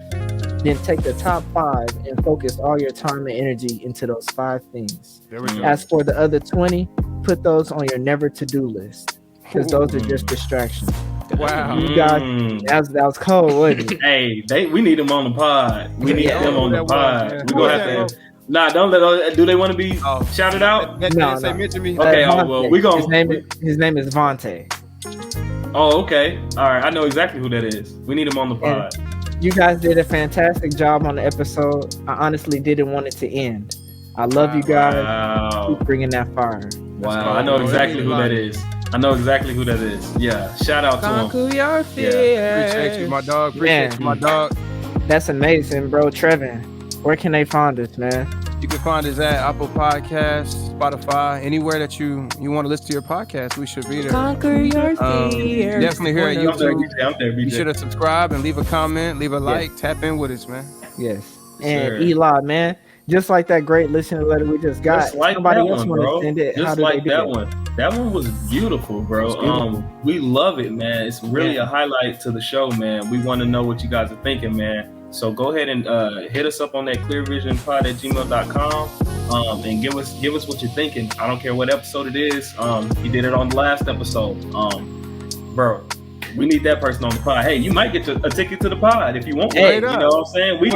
[SPEAKER 2] Then take the top 5 and focus all your time and energy into those 5 things.
[SPEAKER 1] There we go.
[SPEAKER 2] As for the other 20, put those on your never to-do list, because those are just distractions.
[SPEAKER 1] Wow.
[SPEAKER 2] You guys, that was cold, wasn't it?
[SPEAKER 3] Hey, we need them on the pod. We need them on the pod.
[SPEAKER 1] Yeah.
[SPEAKER 3] We gonna have to. Nah, don't let. Do they want to be shouted out?
[SPEAKER 2] No.
[SPEAKER 1] Mention me.
[SPEAKER 3] Okay. Well, we gonna.
[SPEAKER 2] His name is Vontae.
[SPEAKER 3] Oh, okay. All right. I know exactly who that is. We need him on the pod.
[SPEAKER 2] You guys did a fantastic job on the episode. I honestly didn't want it to end. I love you guys.
[SPEAKER 3] Wow.
[SPEAKER 2] Keep bringing that fire.
[SPEAKER 3] Wow. I know exactly who that is. Yeah. Shout out to him.
[SPEAKER 4] Conquer your fears.
[SPEAKER 1] Appreciate you, my dog. Appreciate you, my dog.
[SPEAKER 2] That's amazing, bro. Trevin, where can they find us, man?
[SPEAKER 1] You can find us at Apple Podcasts, Spotify, anywhere that you want to listen to your podcast. We should be there.
[SPEAKER 4] Conquer your fears.
[SPEAKER 1] Definitely here at YouTube.
[SPEAKER 3] I'm there, BJ.
[SPEAKER 1] You should have subscribed and leave a comment, leave a like, tap in with us, man.
[SPEAKER 2] Yes. And Eli, man, just like that great listener letter we just got.
[SPEAKER 3] Just like
[SPEAKER 2] somebody
[SPEAKER 3] that
[SPEAKER 2] else
[SPEAKER 3] one,
[SPEAKER 2] want
[SPEAKER 3] bro.
[SPEAKER 2] to send it.
[SPEAKER 3] Just like that one. That one was beautiful, bro. We love it, man. It's really a highlight to the show, man. We want to know what you guys are thinking, man. So go ahead and hit us up on that clearvisionpod@gmail.com and give us what you're thinking. I don't care what episode it is. You did it on the last episode. Bro, we need that person on the pod. Hey, you might get a ticket to the pod if you want.
[SPEAKER 2] Hey,
[SPEAKER 3] you know what I'm saying? We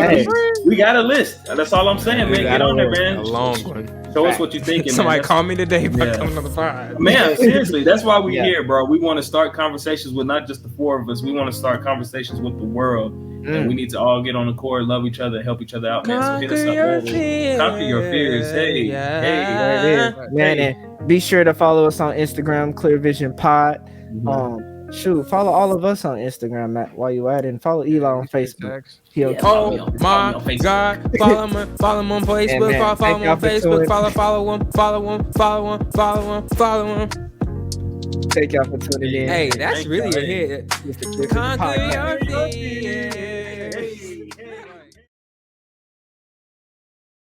[SPEAKER 3] got a list. That's all I'm saying, man. Get on there, man.
[SPEAKER 4] A long one.
[SPEAKER 3] Show us what you're thinking,
[SPEAKER 4] Somebody
[SPEAKER 3] man.
[SPEAKER 4] call me today by coming on the pod.
[SPEAKER 3] Man, seriously, that's why we're here, bro. We want to start conversations with not just the 4 of us. We want to start conversations with the world. And we need to all get on the chord, love each other, help each other out, man. So hit us up, man. Conquer your fears. Hey.
[SPEAKER 2] There it is. Man, and be sure to follow us on Instagram, Clear Vision Pod. Follow all of us on Instagram, Matt, while you at it, and follow Eli on Facebook.
[SPEAKER 4] Oh my God! Follow him on Facebook.
[SPEAKER 2] Man,
[SPEAKER 4] follow him on Facebook. Follow him.
[SPEAKER 2] Thank y'all for tuning in.
[SPEAKER 4] Hey, that's really a hit.
[SPEAKER 2] Mr. Clifford
[SPEAKER 4] Conquer
[SPEAKER 2] Podcast.
[SPEAKER 4] your fears.